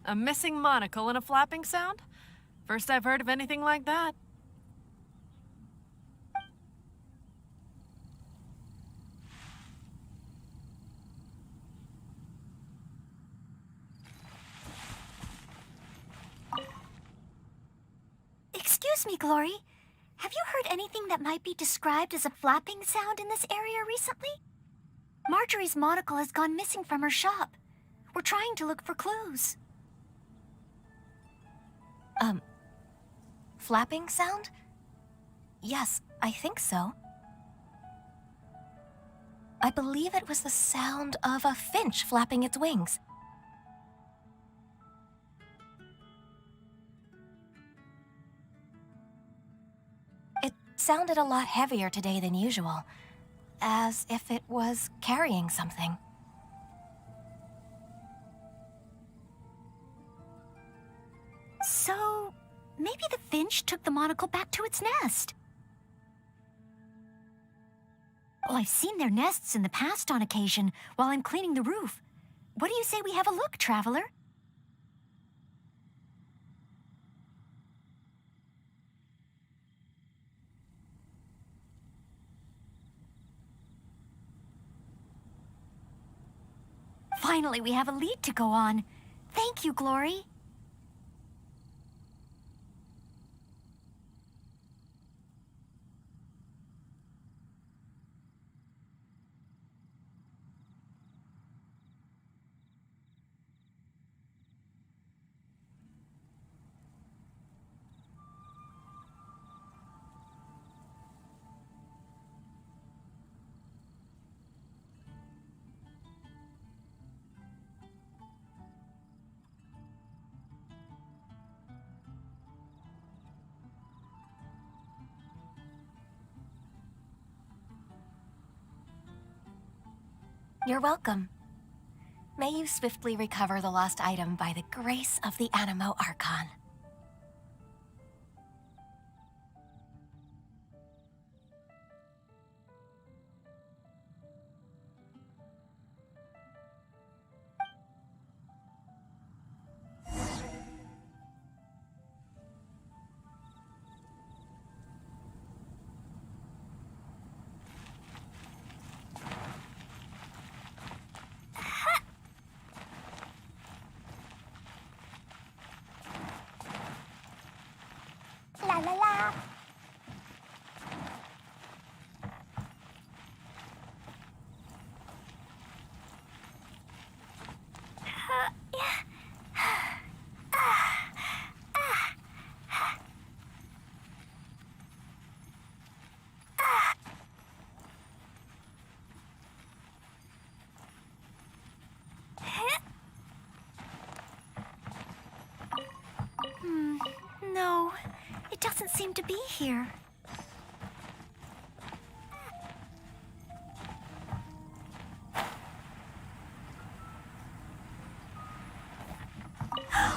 S9: A missing monocle and a flapping sound? First I've heard of anything like that.
S8: Excuse me, Glory. Have you heard anything that might be described as a flapping sound in this area recently? Marjorie's monocle has gone missing from her shop. We're trying to look for clues.
S1: Flapping sound? Yes, I think so. I believe it was the sound of a finch flapping its wings. It sounded a lot heavier today than usual, as if it was carrying something.
S8: So, maybe the finch took the monocle back to its nest. Well, I've seen their nests in the past on occasion while I'm cleaning the roof. What do you say we have a look, Traveler? Finally, we have a lead to go on. Thank you, Glory.
S1: You're welcome. May you swiftly recover the lost item by the grace of the Animo Archon. It doesn't seem to be here.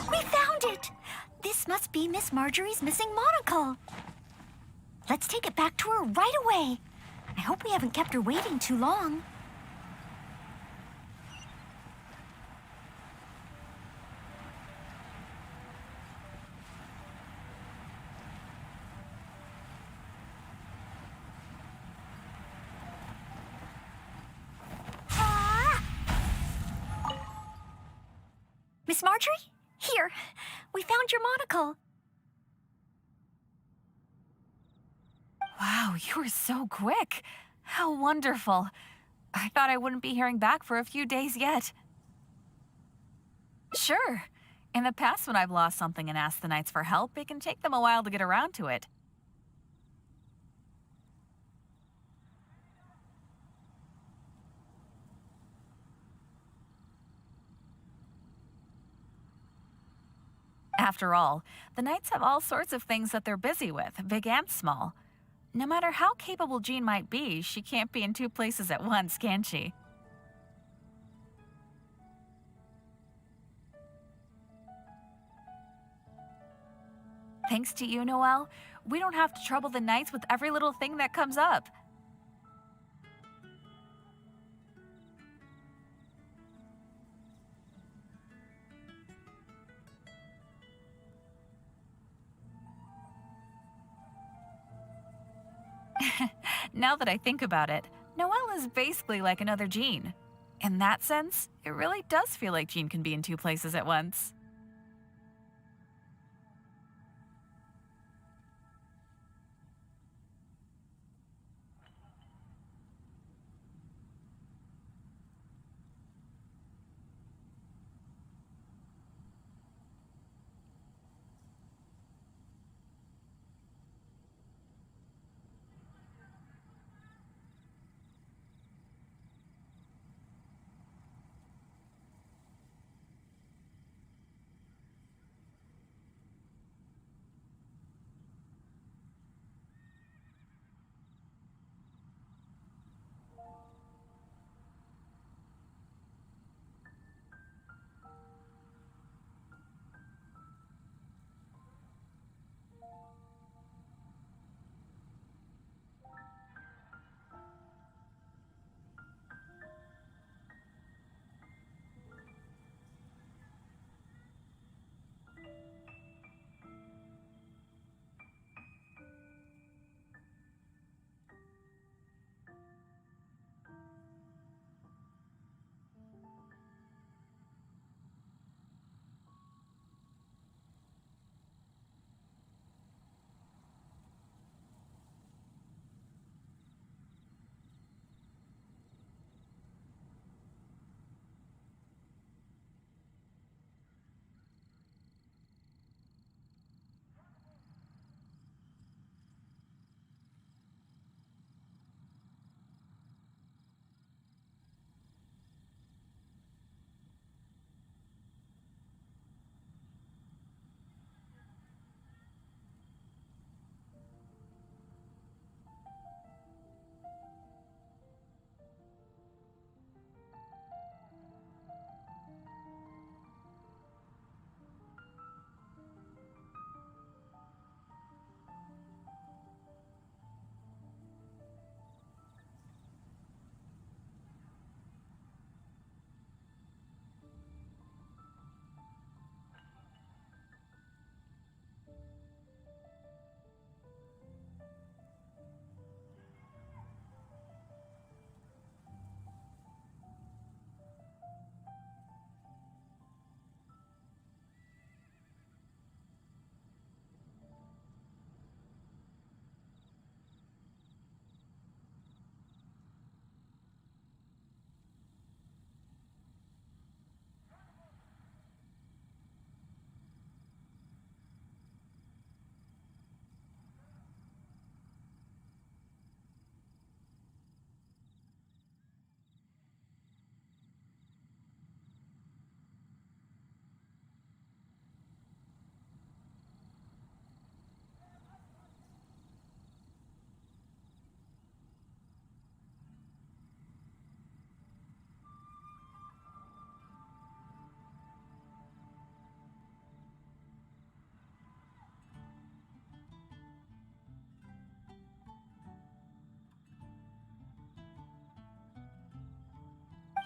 S1: We found it! This must be Miss Marjorie's missing monocle. Let's take it back to her right away. I hope we haven't kept her waiting too long. Miss Marjorie? Here, we found your monocle.
S2: Wow, you were so quick. How wonderful. I thought I wouldn't be hearing back for a few days yet. Sure. In the past, when I've lost something and asked the Knights for help, it can take them a while to get around to it. After all, the Knights have all sorts of things that they're busy with, big and small. No matter how capable Jean might be, she can't be in two places at once, can she? Thanks to you, Noelle, we don't have to trouble the Knights with every little thing that comes up. Now that I think about it, Noelle is basically like another Jean. In that sense, it really does feel like Jean can be in two places at once.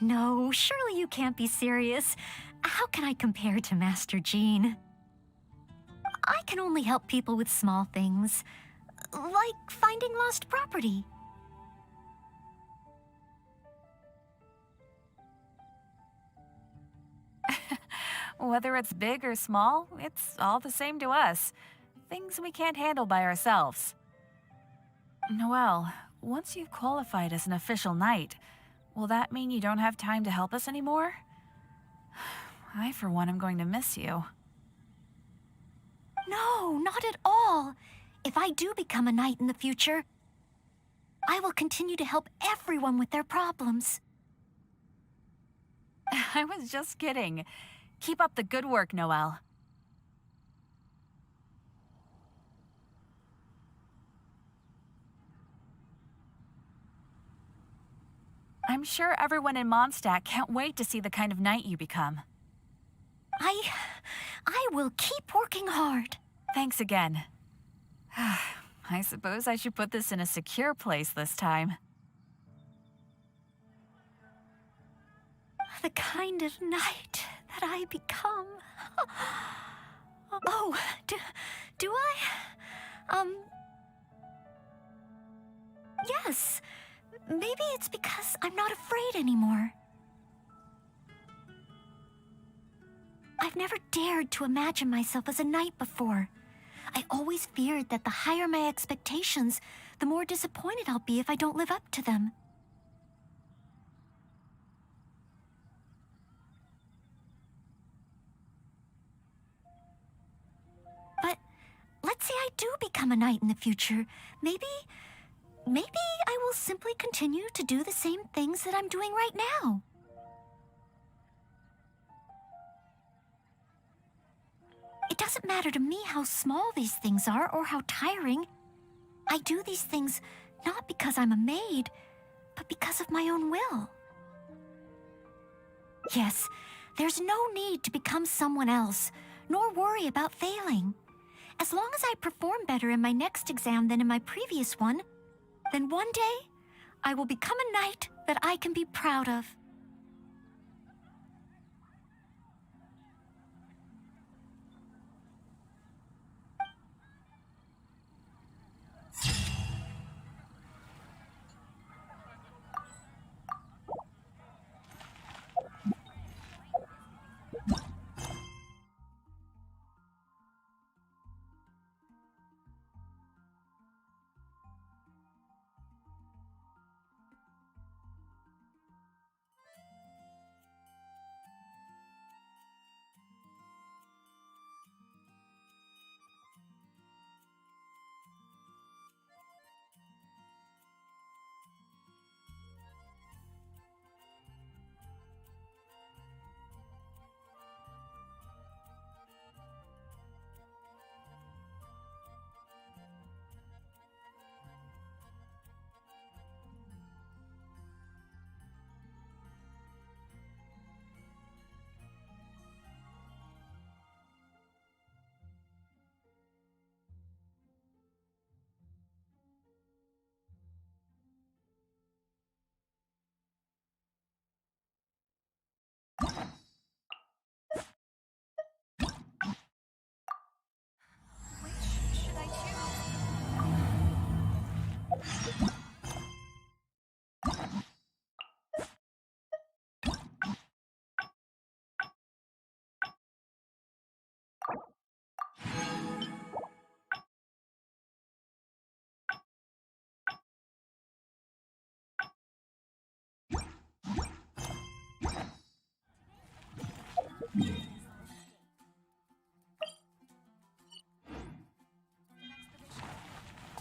S1: no, surely you can't be serious. How can I compare to Master Jean? I can only help people with small things, like finding lost property.
S2: Whether it's big or small, it's all the same to us. Things we can't handle by ourselves. Noelle, once you've qualified as an official knight, will that mean you don't have time to help us anymore? I, for one, am going to miss you.
S1: No, not at all. If I do become a knight in the future, I will continue to help everyone with their problems.
S2: I was just kidding. Keep up the good work, Noelle. I'm sure everyone in Mondstadt can't wait to see the kind of knight you become.
S1: I will keep working hard.
S2: Thanks again. I suppose I should put this in a secure place this time.
S1: The kind of knight that I become. Oh, do I? Yes. Maybe it's because I'm not afraid anymore. I've never dared to imagine myself as a knight before. I always feared that the higher my expectations, the more disappointed I'll be if I don't live up to them. But let's say I do become a knight in the future. Maybe I will simply continue to do the same things that I'm doing right now. It doesn't matter to me how small these things are or how tiring. I do these things not because I'm a maid, but because of my own will. Yes, there's no need to become someone else, nor worry about failing. As long as I perform better in my next exam than in my previous one, then one day, I will become a knight that I can be proud of.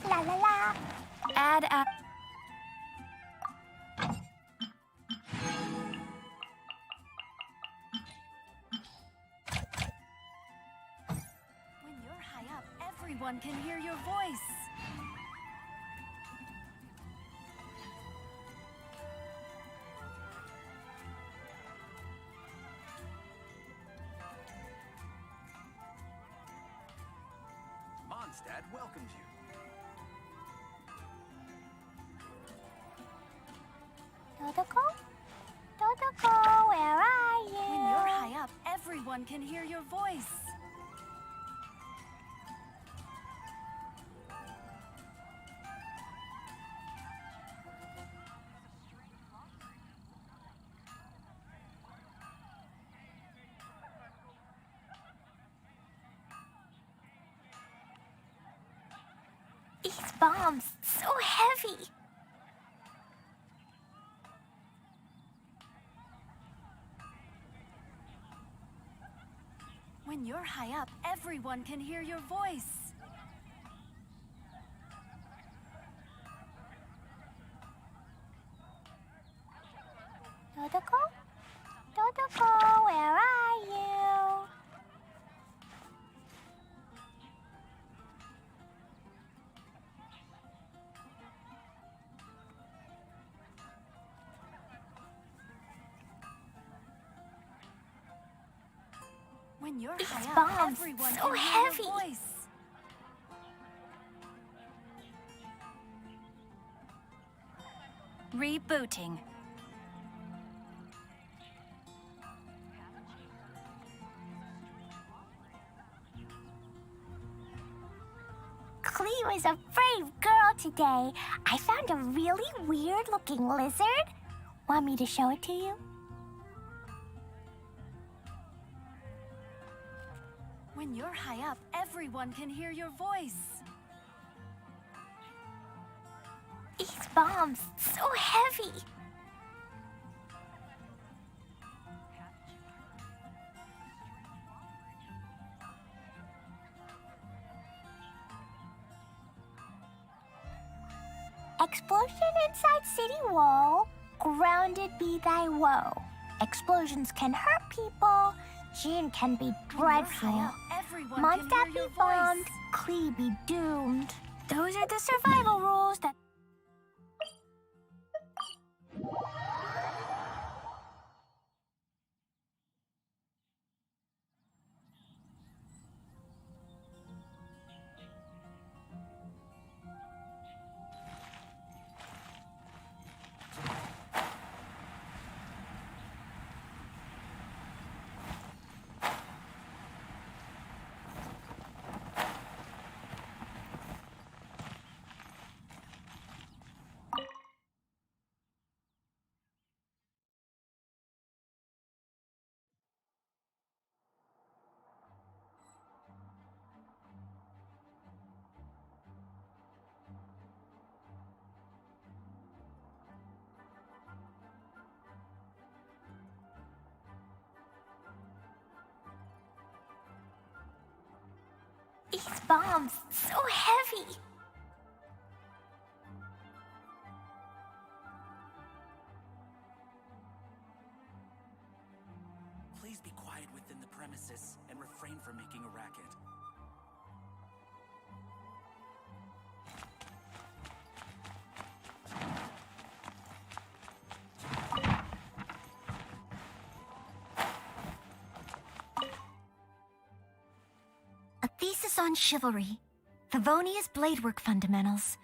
S8: La la la.
S2: Add.
S1: When you're high up, everyone can hear your voice.
S5: Mondstadt welcomes you.
S8: Dodoko? Dodoko?
S2: everyone can hear your voice.
S8: These bombs, so heavy.
S2: When you're high up, everyone can hear your voice.
S8: Dodoko? Dodoko, where are you?
S2: When you're
S8: These
S2: high up,
S8: bombs,
S2: everyone
S8: so
S2: can hear
S8: heavy.
S2: your voice.
S3: Rebooting.
S8: Clee was a brave girl today. I found a really weird-looking lizard. Want me to show it to you?
S2: When you're high up, everyone can hear your voice.
S8: These bombs, so heavy. Explosion inside city wall. Grounded be thy woe. Explosions can hurt people. Jean can be
S2: When you're
S8: dreadful.
S2: high up, everyone
S8: Mondstadt
S2: can
S8: be
S2: hear your
S8: bombed.
S2: voice.
S8: Clee be doomed. Those are the survival rules that. These bombs, so heavy.
S10: Please be quiet within the premises and refrain from making a racket.
S1: A thesis on chivalry. Favonia's Bladework Fundamentals.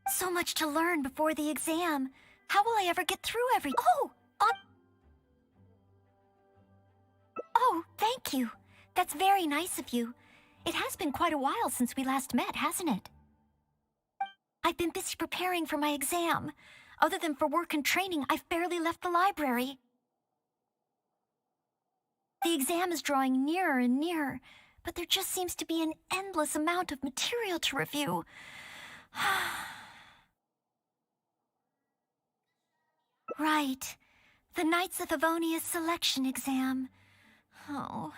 S1: So much to learn before the exam. How will I ever get through every— Oh, thank you. That's very nice of you. It has been quite a while since we last met, hasn't it? I've been busy preparing for my exam. Other than for work and training, I've barely left the library. The exam is drawing nearer and nearer, but there just seems to be an endless amount of material to review. Right. The Knights of Favonia's selection exam. Oh.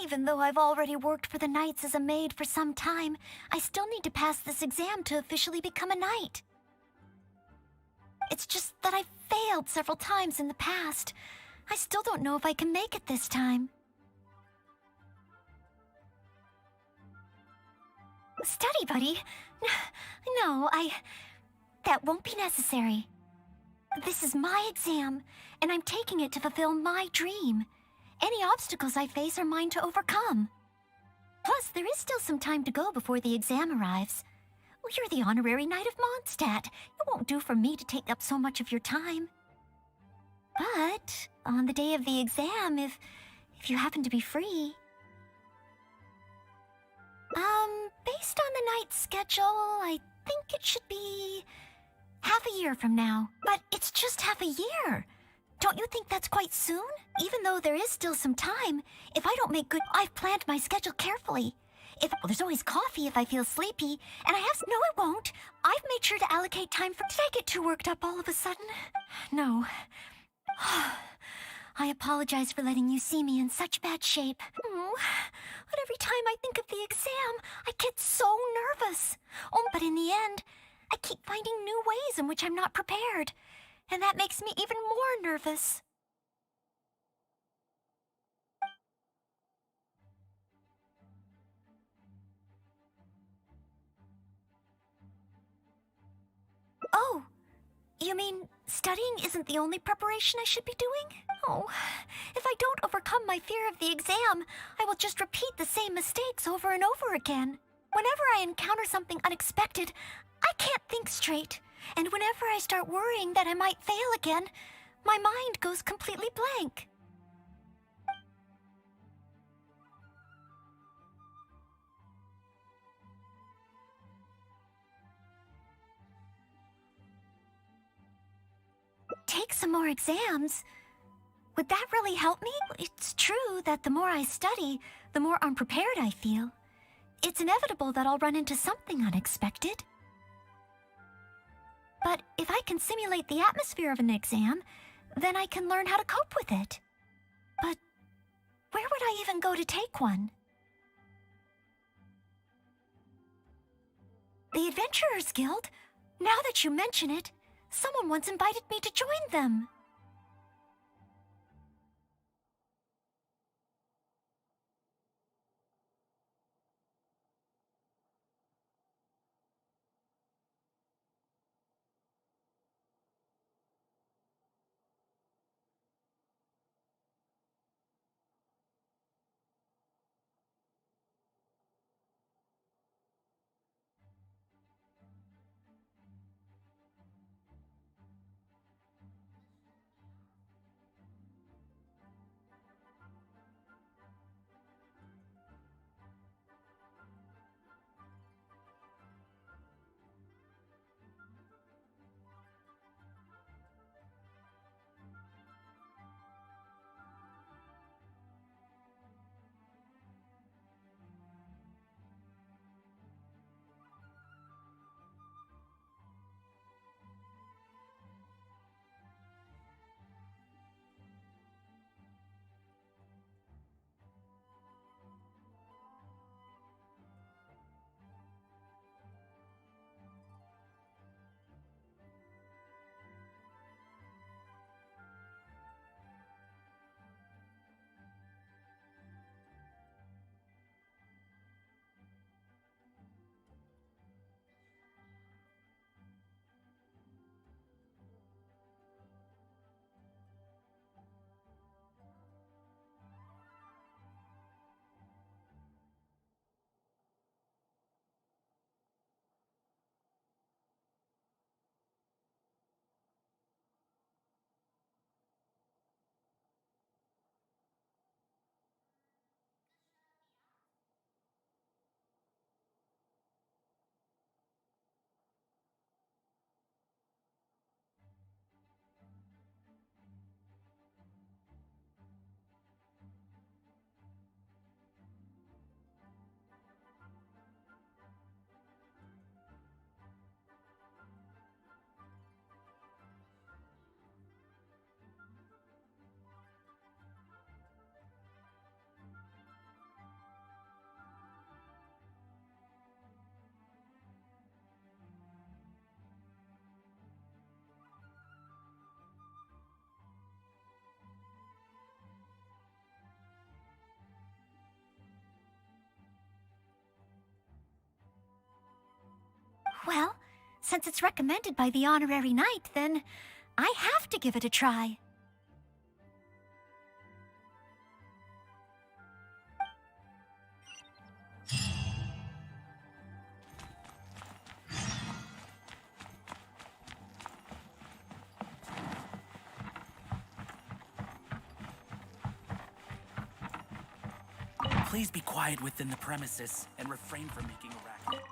S1: Even though I've already worked for the Knights as a maid for some time, I still need to pass this exam to officially become a knight. It's just that I've failed several times in the past. I still don't know if I can make it this time. Study buddy? No, that won't be necessary. This is my exam, and I'm taking it to fulfill my dream. Any obstacles I face are mine to overcome. Plus, there is still some time to go before the exam arrives. Well, you're the honorary knight of Mondstadt. It won't do for me to take up so much of your time. But on the day of the exam, if you happen to be free... Based on the knight's schedule, I think it should be half a year from now. But it's just half a year. Don't you think that's quite soon? Even though there is still some time, if I don't make good... I've planned my schedule carefully. Well, there's always coffee if I feel sleepy, and I have... No, it won't. I've made sure to allocate time for... Did I get too worked up all of a sudden? No. I apologize for letting you see me in such bad shape. Oh, but every time I think of the exam, I get so nervous. Oh, but in the end, I keep finding new ways in which I'm not prepared, and that makes me even more nervous. Oh, you mean studying isn't the only preparation I should be doing? Oh, if I don't overcome my fear of the exam, I will just repeat the same mistakes over and over again. Whenever I encounter something unexpected, I can't think straight. And whenever I start worrying that I might fail again, my mind goes completely blank. Take some more exams? Would that really help me? It's true that the more I study, the more unprepared I feel. It's inevitable that I'll run into something unexpected. But if I can simulate the atmosphere of an exam, then I can learn how to cope with it. But where would I even go to take one? The Adventurers Guild? Now that you mention it, someone once invited me to join them. Well, since it's recommended by the honorary knight, then I have to give it a try.
S10: Please be quiet within the premises and refrain from making a racket.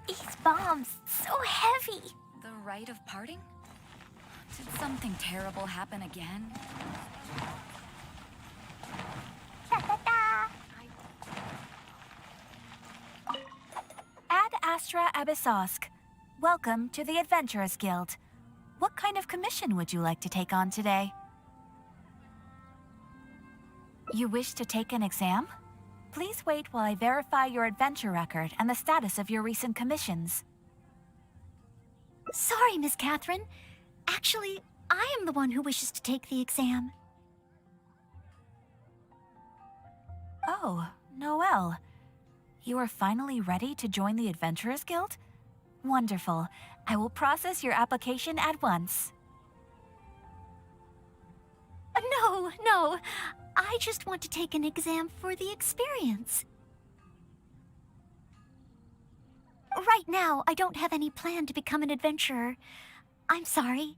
S8: These bombs, so heavy.
S2: The rite of parting? Did something terrible happen again?
S8: Ta-ta-ta.
S2: Ad Astra Abyssosk. Welcome to the Adventurers Guild. What kind of commission would you like to take on today? You wish to take an exam? Please wait while I verify your adventure record and the status of your recent commissions.
S1: Sorry, Miss Catherine. Actually, I am the one who wishes to take the exam.
S2: Oh, Noelle. You are finally ready to join the Adventurers Guild? Wonderful. I will process your application at once.
S1: No. I just want to take an exam for the experience. Right now, I don't have any plan to become an adventurer. I'm sorry.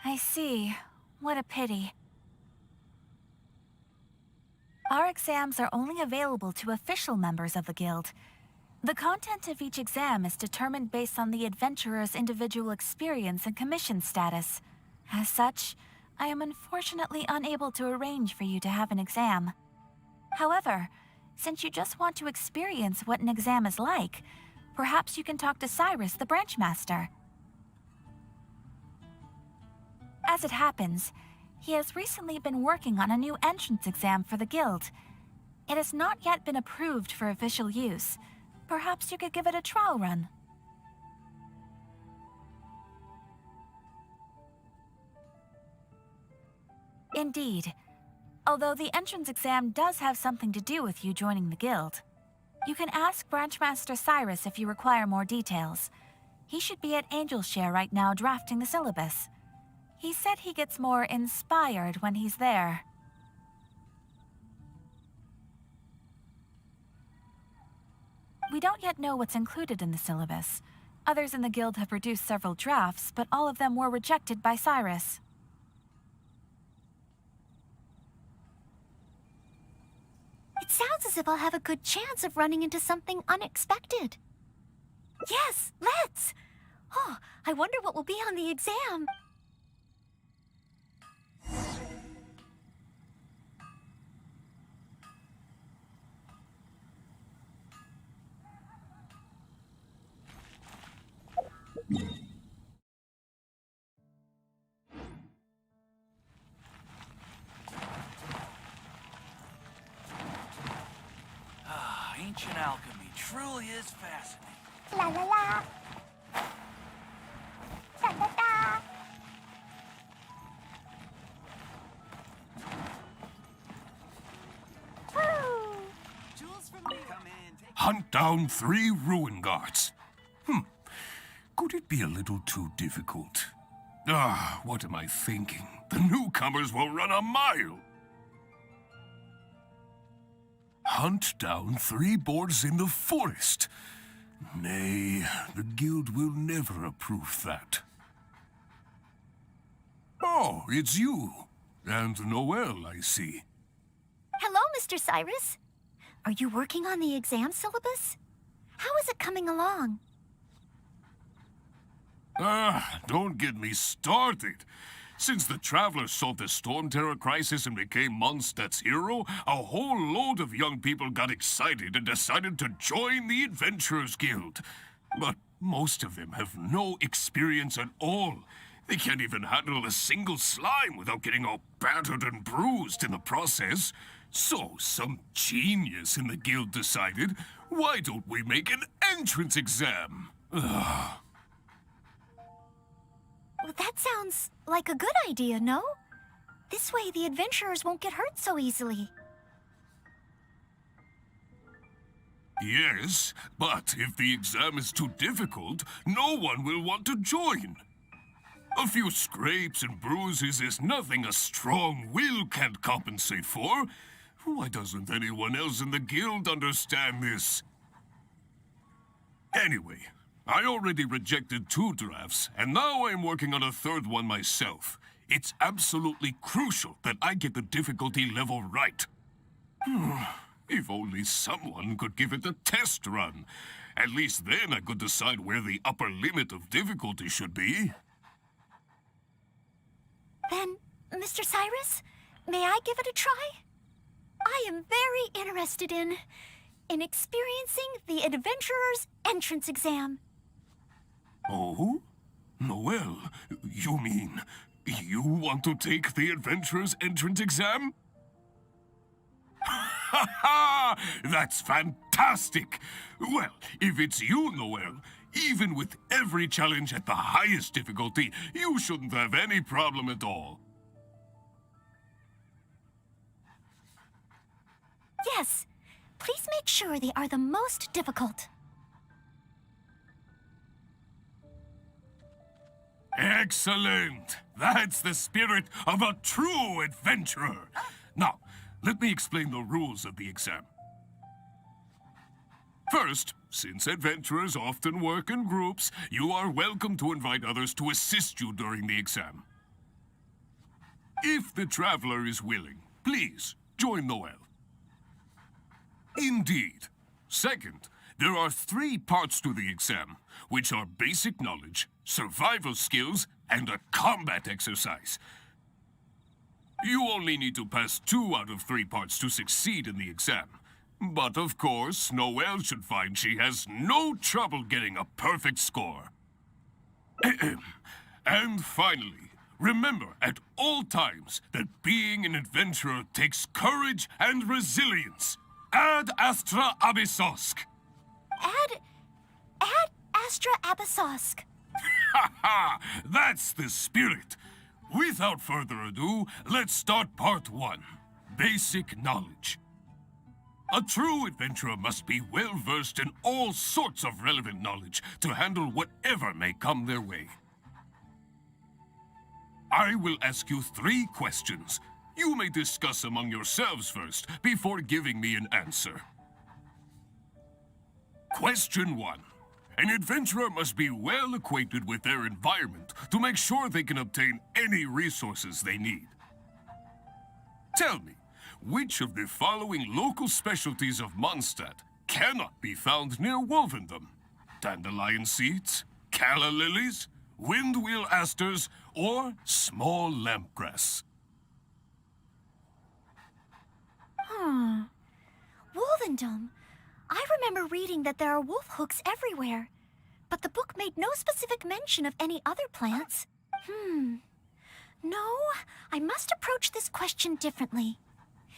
S2: I see. What a pity. Our exams are only available to official members of the Guild. The content of each exam is determined based on the adventurer's individual experience and commission status. As such, I am unfortunately unable to arrange for you to have an exam. However, since you just want to experience what an exam is like, perhaps you can talk to Cyrus, the branch master. As it happens, he has recently been working on a new entrance exam for the guild. It has not yet been approved for official use. Perhaps you could give it a trial run. Indeed. Although the entrance exam does have something to do with you joining the guild. You can ask Branchmaster Cyrus if you require more details. He should be at Angelshare right now drafting the syllabus. He said he gets more inspired when he's there. We don't yet know what's included in the syllabus. Others in the guild have produced several drafts, but all of them were rejected by Cyrus.
S1: It sounds as if I'll have a good chance of running into something unexpected. Yes, let's! Oh, I wonder what will be on the exam.
S10: Ancient alchemy truly is fascinating.
S8: La la la. Da da da. Woo.
S11: Hunt down 3 ruin guards. Could it be a little too difficult? What am I thinking? The newcomers will run a mile. Hunt down 3 boars in the forest. Nay, the guild will never approve that. Oh, it's you. And Noelle, I see.
S1: Hello, Mr. Cyrus. Are you working on the exam syllabus? How is it coming along?
S11: Don't get me started. Since the Travelers solved the Storm Terror crisis and became Mondstadt's hero, a whole load of young people got excited and decided to join the Adventurers Guild. But most of them have no experience at all. They can't even handle a single slime without getting all battered and bruised in the process. So some genius in the guild decided, why don't we make an entrance exam?
S1: Well, that sounds like a good idea, no? This way the adventurers won't get hurt so easily.
S11: Yes, but if the exam is too difficult, no one will want to join. A few scrapes and bruises is nothing a strong will can't compensate for. Why doesn't anyone else in the guild understand this? Anyway, I already rejected 2 drafts, and now I'm working on a 3rd one myself. It's absolutely crucial that I get the difficulty level right. If only someone could give it a test run. At least then I could decide where the upper limit of difficulty should be.
S1: Then, Mr. Cyrus, may I give it a try? I am very interested in experiencing the Adventurer's entrance exam.
S11: Oh? Noelle, you mean you want to take the Adventurer's entrance exam? Ha ha! That's fantastic! Well, if it's you, Noelle, even with every challenge at the highest difficulty, you shouldn't have any problem at all.
S1: Yes. Please make sure they are the most difficult.
S11: Excellent! That's the spirit of a true adventurer. Now, let me explain the rules of the exam. First, since adventurers often work in groups, you are welcome to invite others to assist you during the exam. If the traveler is willing, please join Noelle. Indeed. Second, there are 3 parts to the exam, which are basic knowledge, survival skills, and a combat exercise. You only need to pass 2 out of 3 parts to succeed in the exam. But of course, Noelle should find she has no trouble getting a perfect score. And finally, remember at all times that being an adventurer takes courage and resilience. Ad Astra Abyssosque.
S1: Ad Astra Abyssosque.
S11: Ha ha! That's the spirit. Without further ado, let's start part 1. Basic knowledge. A true adventurer must be well versed in all sorts of relevant knowledge to handle whatever may come their way. I will ask you 3 questions. You may discuss among yourselves first before giving me an answer. Question 1. An adventurer must be well acquainted with their environment to make sure they can obtain any resources they need. Tell me, which of the following local specialties of Mondstadt cannot be found near Wolvendom? Dandelion seeds, calla lilies, windwheel asters, or small lampgrass?
S1: Wolvendom. I remember reading that there are wolf hooks everywhere, but the book made no specific mention of any other plants. No, I must approach this question differently.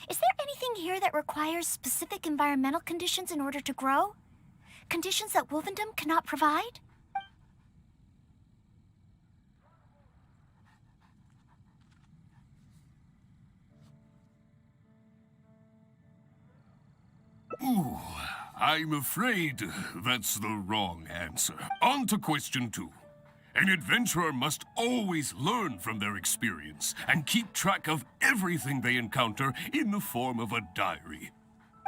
S1: Is there anything here that requires specific environmental conditions in order to grow? Conditions that Wolvendom cannot provide?
S11: Ooh, I'm afraid that's the wrong answer. On to question 2. An adventurer must always learn from their experience and keep track of everything they encounter in the form of a diary.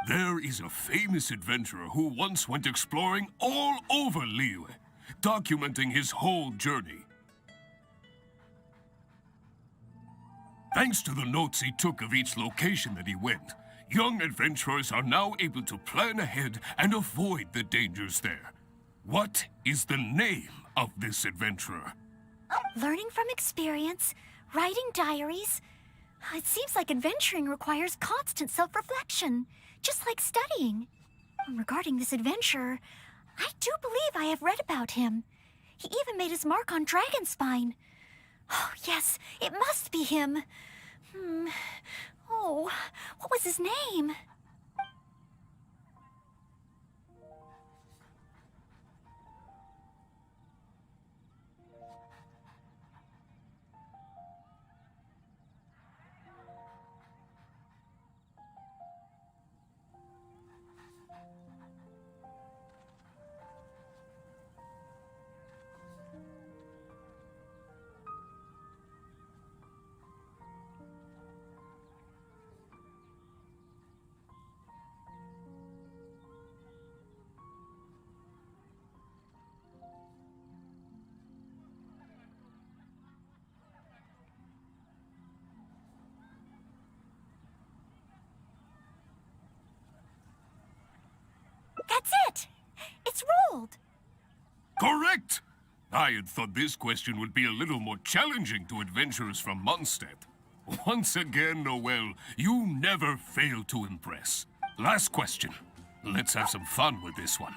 S11: There is a famous adventurer who once went exploring all over Liyue, documenting his whole journey. Thanks to the notes he took of each location that he went, young adventurers are now able to plan ahead and avoid the dangers there. What is the name of this adventurer?
S1: Learning from experience, writing diaries. It seems like adventuring requires constant self-reflection, just like studying. Regarding this adventurer, I do believe I have read about him. He even made his mark on Dragonspine. Oh, yes, it must be him. Oh, what was his name? That's it! It's rolled!
S11: Correct! I had thought this question would be a little more challenging to adventurers from Mondstadt. Once again, Noelle, you never fail to impress. Last question. Let's have some fun with this one.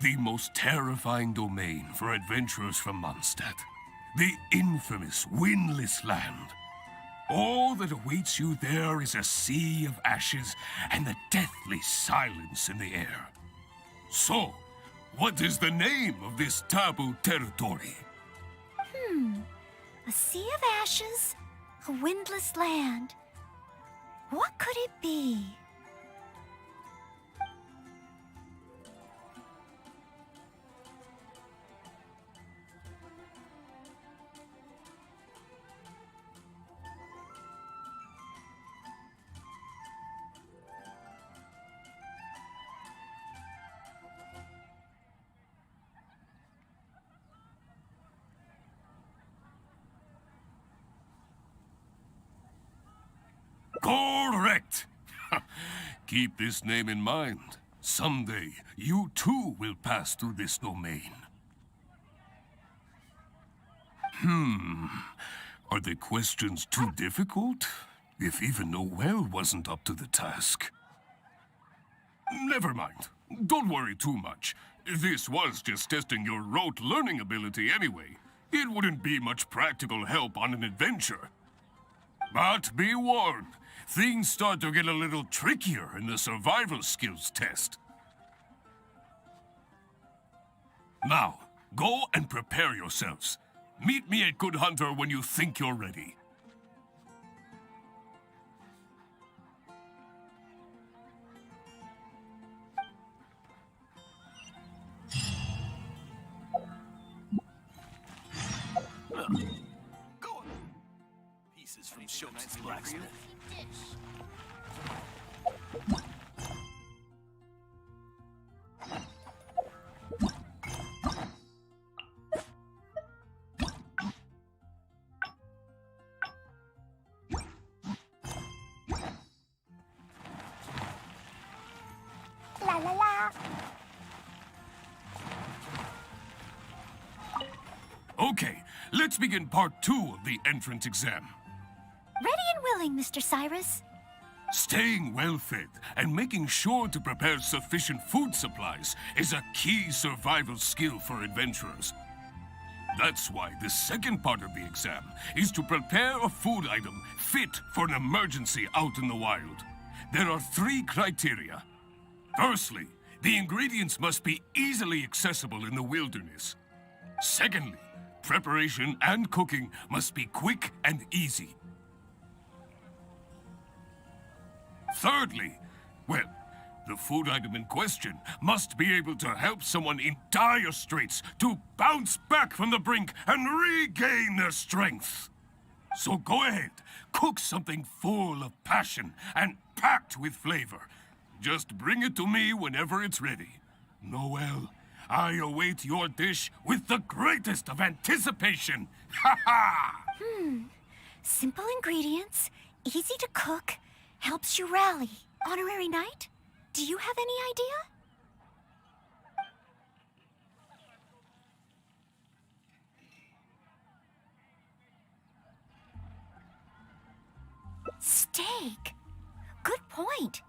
S11: The most terrifying domain for adventurers from Mondstadt. The infamous Windless Land. All that awaits you there is a sea of ashes and the deathly silence in the air. So, what is the name of this taboo territory?
S1: A sea of ashes, a windless land. What could it be?
S11: Correct! Keep this name in mind. Someday, you too will pass through this domain. Are the questions too difficult? If even Noel wasn't up to the task. Never mind. Don't worry too much. This was just testing your rote learning ability anyway. It wouldn't be much practical help on an adventure. But be warned, things start to get a little trickier in the survival skills test. Now, go and prepare yourselves. Meet me at Good Hunter when you think you're ready.
S10: Go on. Pieces from Schultz's blacksmith.
S8: La la la.
S11: Okay, let's begin part 2 of the entrance exam.
S1: Ready and willing, Mr. Cyrus.
S11: Staying well-fed and making sure to prepare sufficient food supplies is a key survival skill for adventurers. That's why the second part of the exam is to prepare a food item fit for an emergency out in the wild. There are 3 criteria. Firstly, the ingredients must be easily accessible in the wilderness. Secondly, preparation and cooking must be quick and easy. Thirdly, well, the food item in question must be able to help someone in dire straits to bounce back from the brink and regain their strength. So go ahead, cook something full of passion and packed with flavor. Just bring it to me whenever it's ready. Noel, I await your dish with the greatest of anticipation. Ha ha!
S1: Simple ingredients, easy to cook, helps you rally. Honorary Knight, do you have any idea? Steak. Good point.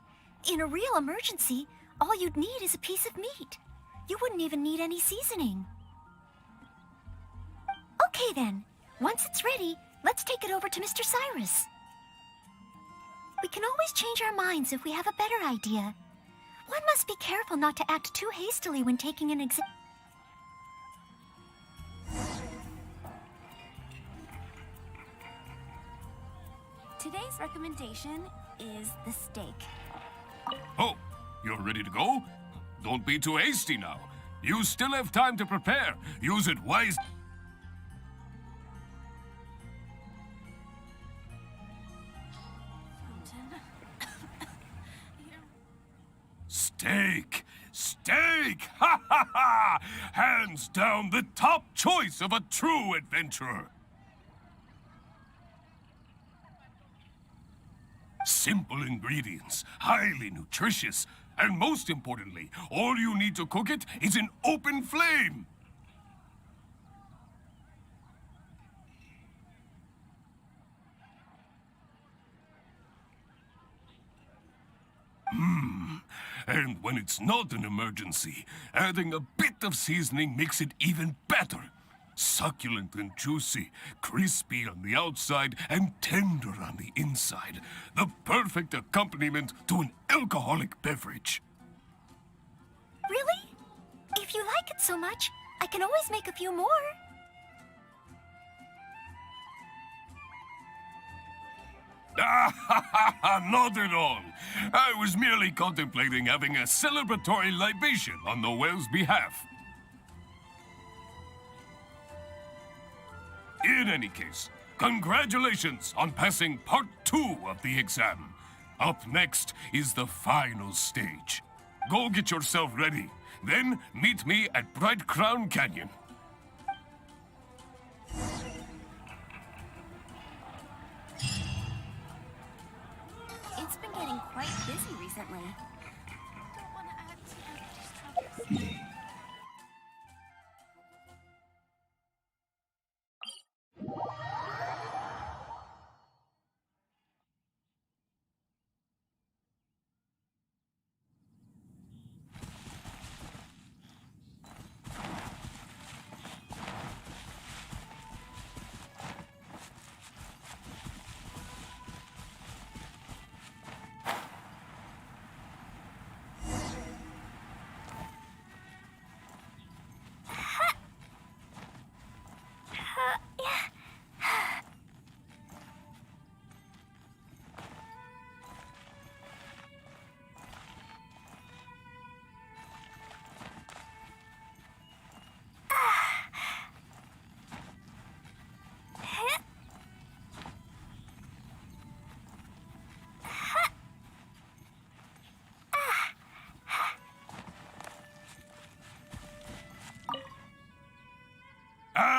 S1: In a real emergency, all you'd need is a piece of meat. You wouldn't even need any seasoning. Okay then, once it's ready, let's take it over to Mr. Cyrus. We can always change our minds if we have a better idea. One must be careful not to act too hastily when taking an exam.
S3: Today's recommendation is the steak.
S11: Oh, you're ready to go? Don't be too hasty now. You still have time to prepare. Use it wisely. Steak! Steak! Ha ha ha! Hands down the top choice of a true adventurer. Simple ingredients, highly nutritious, and most importantly, all you need to cook it is an open flame. And when it's not an emergency, adding a bit of seasoning makes it even better. Succulent and juicy, crispy on the outside and tender on the inside. The perfect accompaniment to an alcoholic beverage.
S1: Really? If you like it so much, I can always make a few more.
S11: Not at all. I was merely contemplating having a celebratory libation on Noel's behalf. In any case, congratulations on passing part 2 of the exam. Up next is the final stage. Go get yourself ready. Then meet me at Bright Crown Canyon.
S3: It's been getting quite busy recently.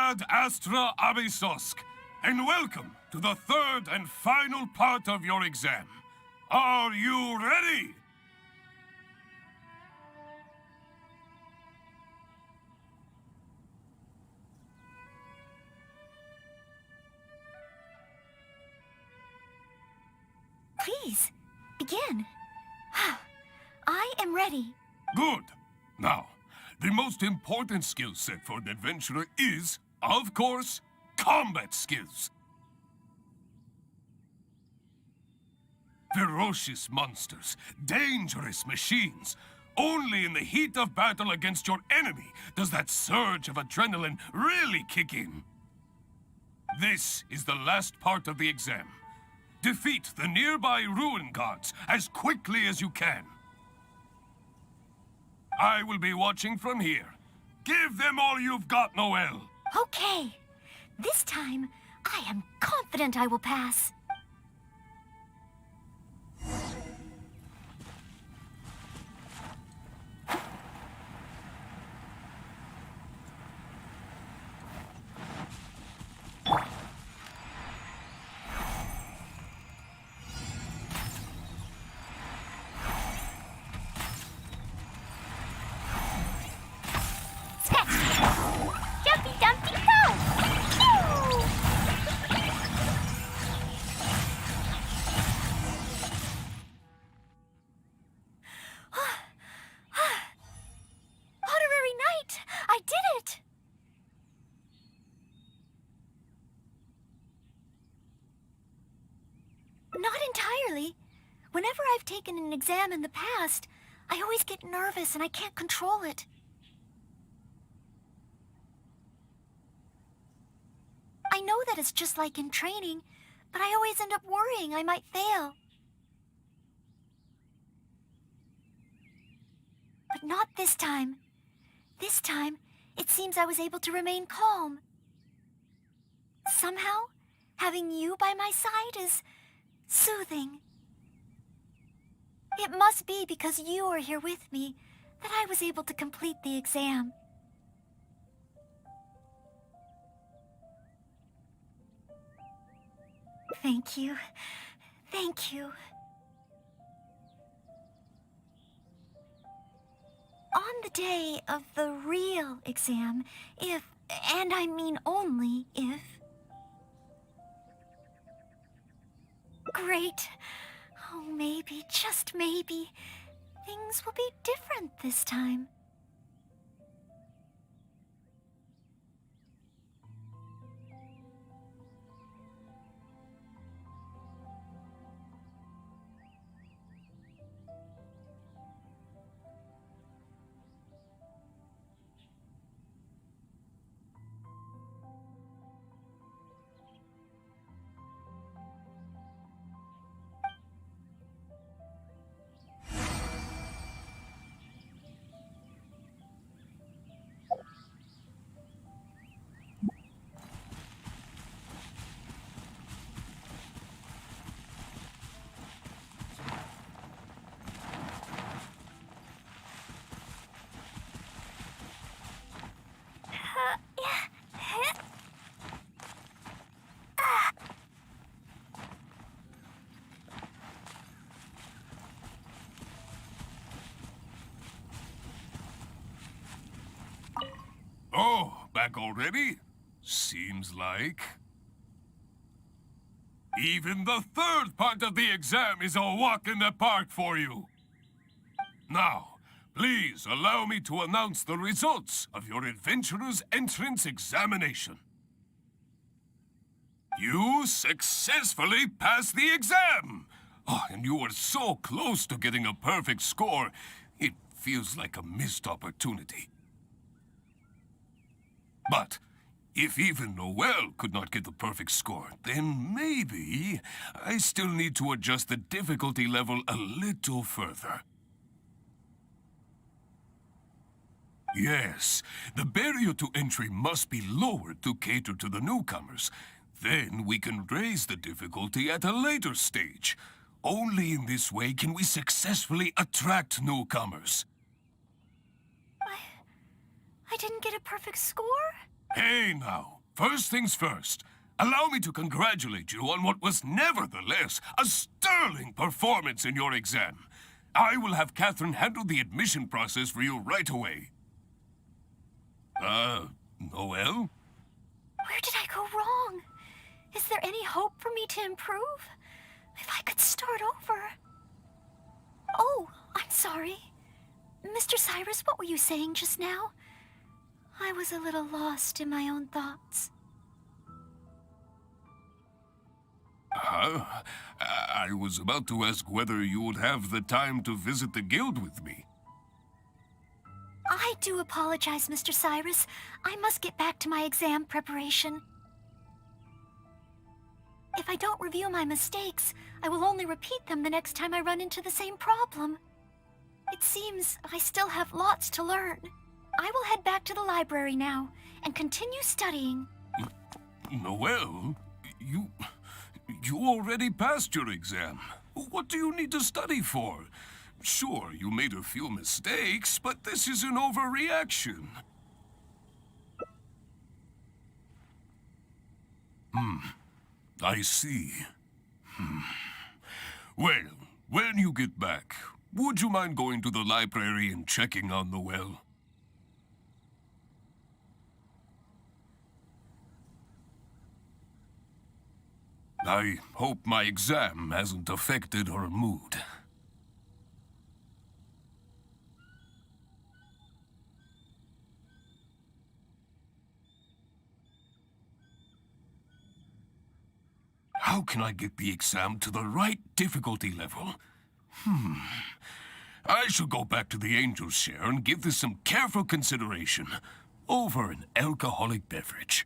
S11: Ad Astra Abysosk, and welcome to the third and final part of your exam. Are you ready?
S1: Please, begin. I am ready.
S11: Good. Now, the most important skill set for an adventurer is, of course, combat skills. Ferocious monsters, dangerous machines. Only in the heat of battle against your enemy does that surge of adrenaline really kick in. This is the last part of the exam. Defeat the nearby ruin gods as quickly as you can. I will be watching from here. Give them all you've got, Noel.
S1: Okay. This time, I am confident I will pass.
S8: Jumpy Dumpty Go! Phew!
S1: Honorary Knight! I did it! Not entirely. Whenever I've taken an exam in the past, I always get nervous and I can't control it. I know that it's just like in training, but I always end up worrying I might fail. But not this time. This time, it seems I was able to remain calm. Somehow, having you by my side is soothing. It must be because you are here with me that I was able to complete the exam. Thank you. Thank you. On the day of the real exam, if, and I mean only if... Great. Oh, maybe, just maybe, things will be different this time.
S11: Oh, back already? Seems like. Even the third part of the exam is a walk in the park for you. Now, please allow me to announce the results of your adventurer's entrance examination. You successfully passed the exam! Oh, and you were so close to getting a perfect score, it feels like a missed opportunity. But if even Noel could not get the perfect score, then maybe I still need to adjust the difficulty level a little further. Yes, the barrier to entry must be lowered to cater to the newcomers. Then we can raise the difficulty at a later stage. Only in this way can we successfully attract newcomers.
S1: I didn't get a perfect score?
S11: Hey now, First things first, allow me to congratulate you on what was nevertheless a sterling performance in your exam. I will have Catherine handle the admission process for you right away. Noelle?
S1: Where did I go wrong? Is there any hope for me to improve? If I could start over. Oh, I'm sorry. Mr. Cyrus, what were you saying just now? I was a little lost in my own thoughts.
S11: I was about to ask whether you would have the time to visit the guild with me.
S1: I do apologize, Mr. Cyrus. I must get back to my exam preparation. If I don't review my mistakes, I will only repeat them the next time I run into the same problem. It seems I still have lots to learn. I will head back to the library now and continue studying.
S11: Noelle, you already passed your exam. What do you need to study for? Sure, you made a few mistakes, but this is an overreaction. I see. Well, when you get back, would you mind going to the library and checking on Noelle? I hope my exam hasn't affected her mood. How can I get the exam to the right difficulty level? I should go back to the Angel's Share and give this some careful consideration over an alcoholic beverage.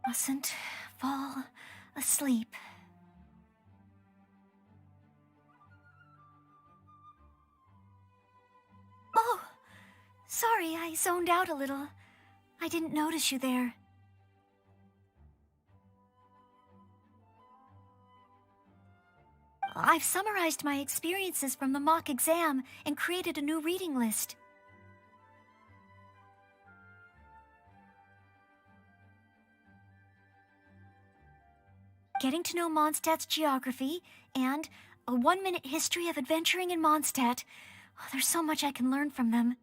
S1: Mustn't fall asleep. Oh, sorry, I zoned out a little. I didn't notice you there. I've summarized my experiences from the mock exam and created a new reading list. Getting to know Mondstadt's geography, and a 1-minute history of adventuring in Mondstadt. Oh, there's so much I can learn from them.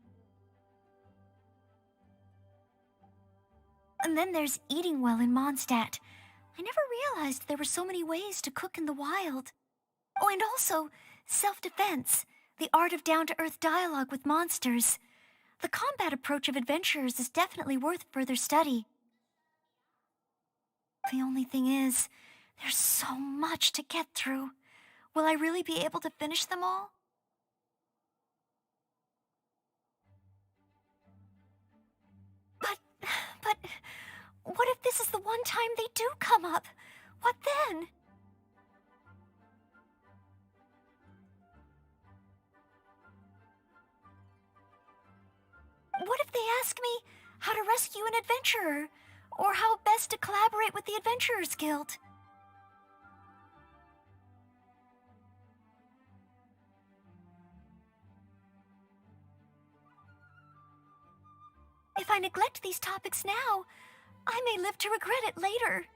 S1: And then there's eating well in Mondstadt. I never realized there were so many ways to cook in the wild. Oh, and also, self-defense, the art of down-to-earth dialogue with monsters. The combat approach of adventurers is definitely worth further study. The only thing is, there's so much to get through. Will I really be able to finish them all? But, what if this is the one time they do come up? What then? What if they ask me how to rescue an adventurer? Or how best to collaborate with the Adventurers Guild? I neglect these topics now, I may live to regret it later.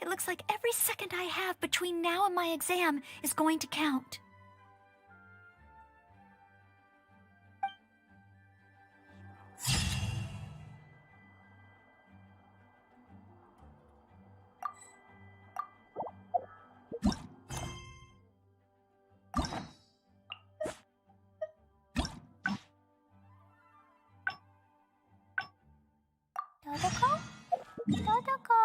S1: It looks like every second I have between now and my exam is going to count.
S8: Dodoko? Dodoko.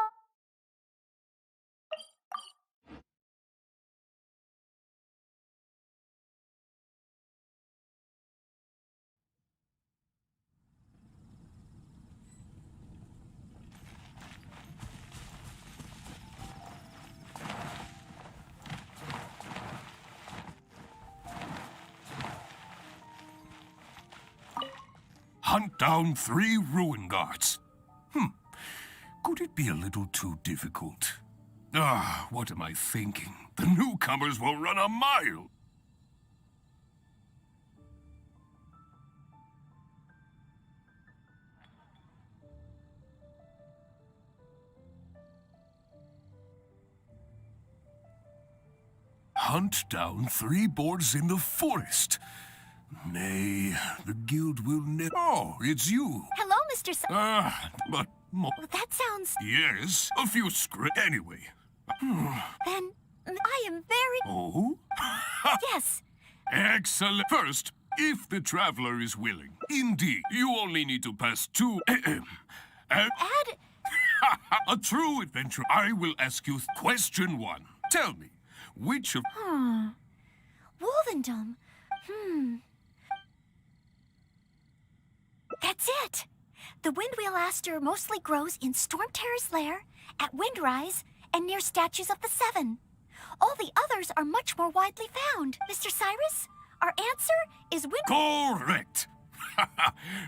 S11: Hunt down 3 ruin guards. Could it be a little too difficult? What am I thinking? The newcomers will run a mile. Hunt down 3 boars in the forest. Nay, the guild will never. Oh, it's you.
S1: Hello, Mr.
S11: But
S1: Well, that sounds...
S11: yes, a few Anyway.
S1: Then, I am very...
S11: Oh?
S1: Yes.
S11: Excellent. First, if the traveler is willing, indeed, you only need to pass 2
S1: Add...
S11: a true adventure. I will ask you question 1. Tell me, which of...
S1: Wolvendom. That's it. The Windwheel Aster mostly grows in Storm Terror's lair, at Windrise, and near Statues of the Seven. All the others are much more widely found. Mr. Cyrus, our answer is
S11: Correct.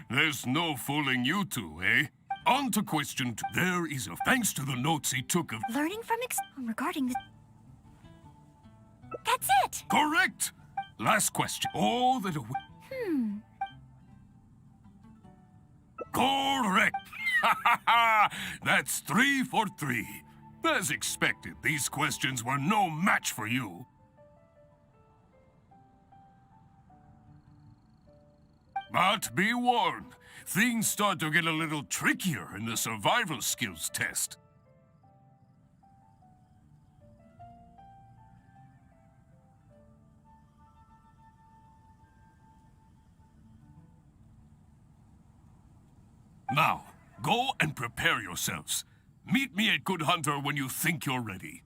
S11: There's no fooling you two, eh? On to question 2. There is a... Thanks to the notes he took of...
S1: Learning from regarding the... That's it!
S11: Correct! Last question. All that a... Correct! That's 3 for 3. As expected, these questions were no match for you. But be warned, things start to get a little trickier in the survival skills test. Now, go and prepare yourselves. Meet me at Good Hunter when you think you're ready.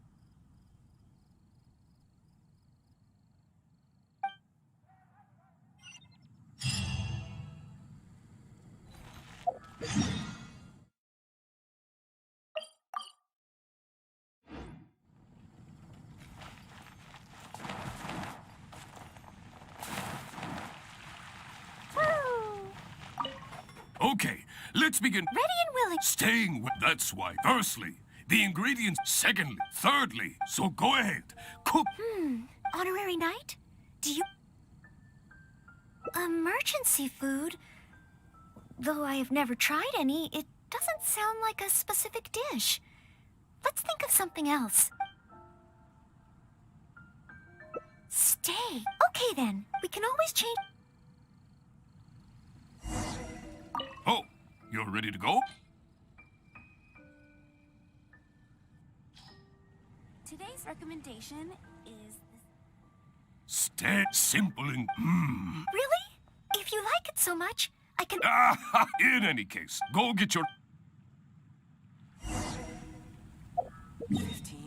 S11: Okay, let's begin.
S1: Ready and willing.
S11: Staying with... That's why. Firstly, the ingredients. Secondly, thirdly. So go ahead. Cook.
S1: Honorary Knight? Do you... Emergency food? Though I have never tried any, it doesn't sound like a specific dish. Let's think of something else. Steak. Okay then, we can always change...
S11: Oh, you're ready to go?
S3: Today's recommendation is...
S11: Stay simple and...
S1: Really? If you like it so much, I can...
S11: In any case, go get your...
S10: 15.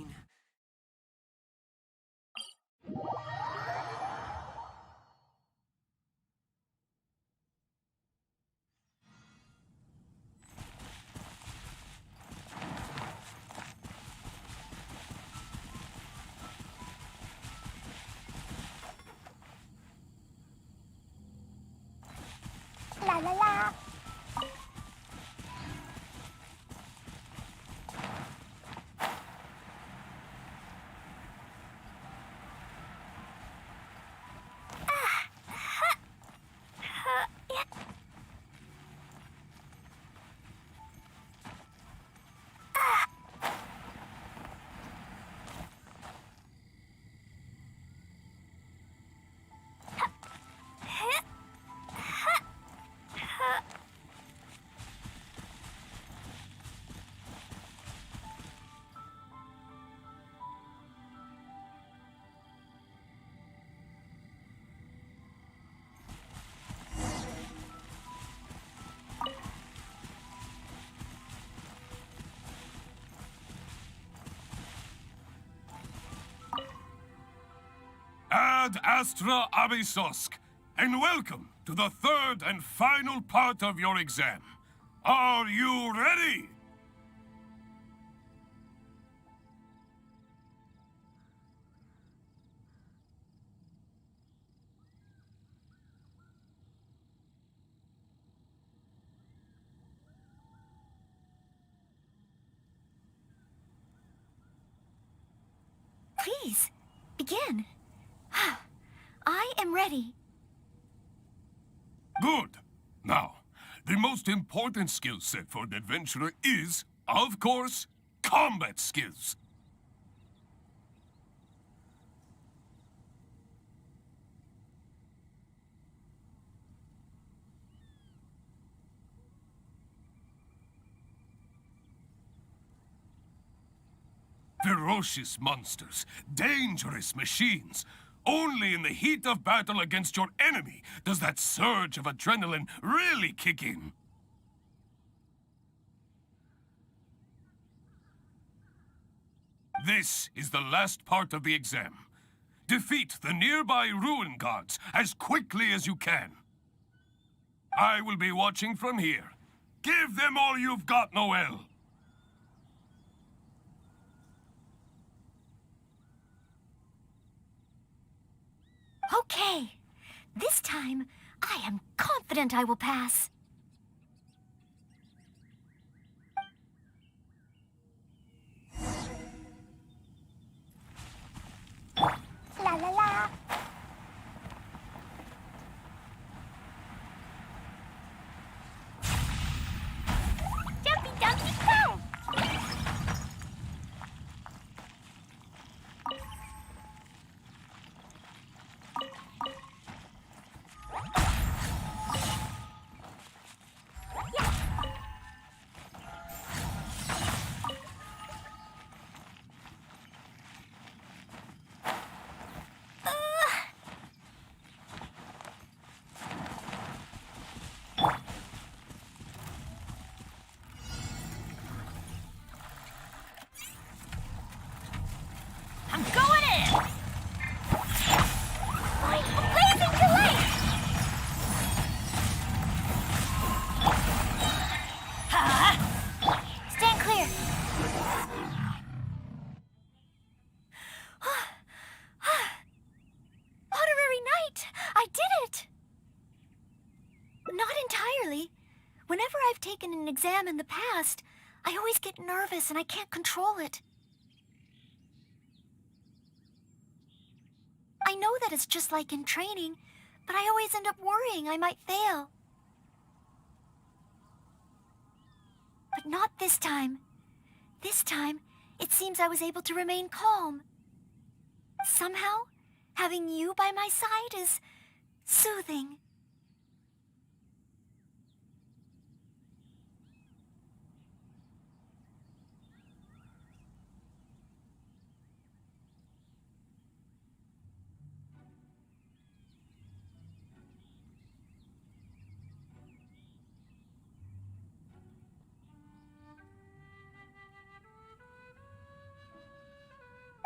S8: La la la.
S11: Ad Astra Abysosk, and welcome to the third and final part of your exam. Are you ready?
S1: Please, begin. I am ready.
S11: Good. Now, the most important skill set for an adventurer is, of course, combat skills. Ferocious monsters, dangerous machines. Only in the heat of battle against your enemy does that surge of adrenaline really kick in. This is the last part of the exam. Defeat the nearby ruin gods as quickly as you can. I will be watching from here. Give them all you've got, Noel.
S1: Okay. This time, I am confident I will pass.
S8: La la la. Jumpy dumpy go!
S3: I'm going in!
S8: Blazing to light!
S1: Stand clear. Honorary Knight! I did it! Not entirely. Whenever I've taken an exam in the past, I always get nervous and I can't control it. I know that it's just like in training, but I always end up worrying I might fail. But not this time. This time, it seems I was able to remain calm. Somehow, having you by my side is soothing.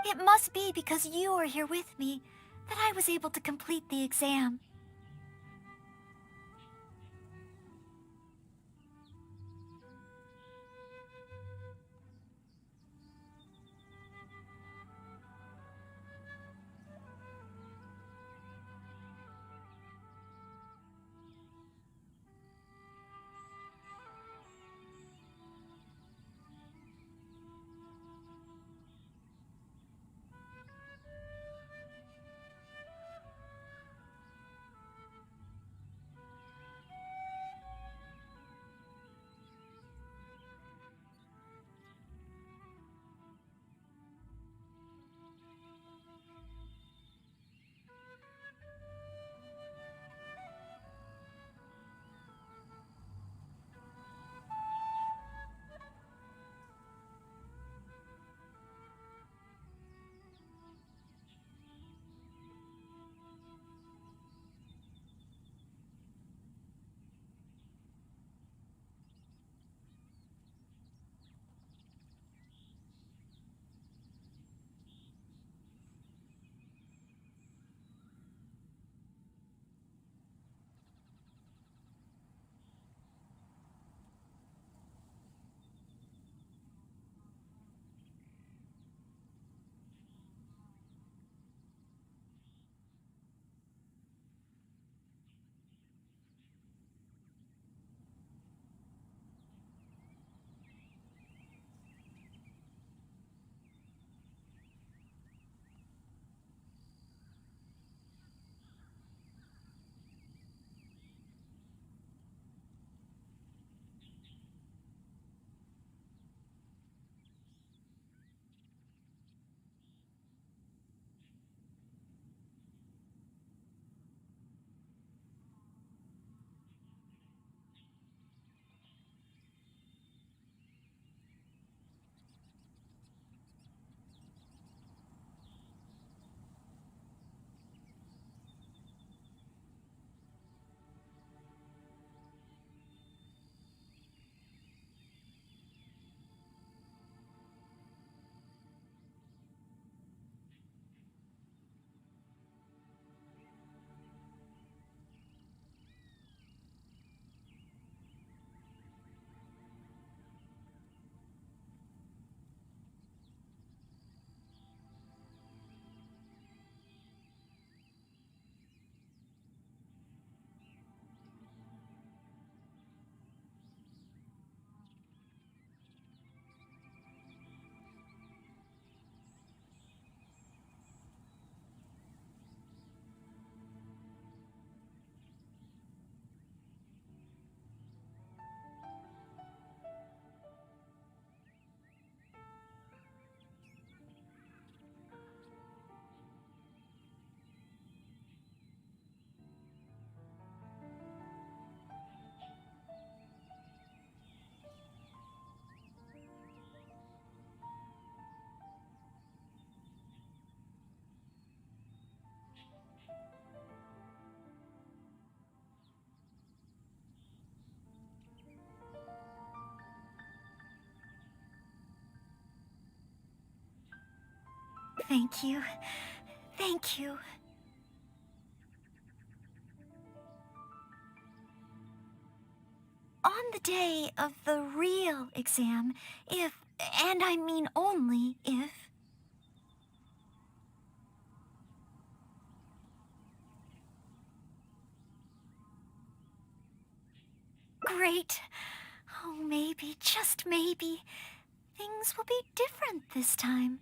S1: It must be because you are here with me that I was able to complete the exam. Thank you. Thank you. On the day of the real exam, if, and I mean only if, great. Oh, maybe, just maybe, things will be different this time.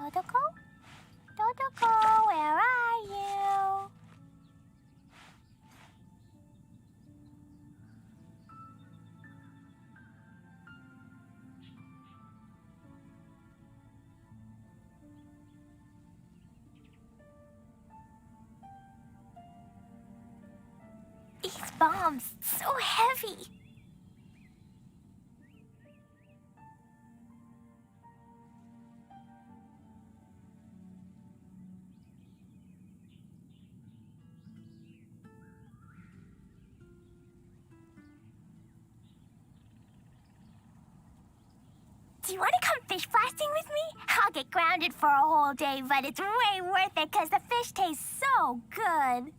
S8: Dodoko? Dodoko, where are you? These bombs, so heavy. Do you want to come fish blasting with me? I'll get grounded for a whole day, but it's way worth it because the fish tastes so good.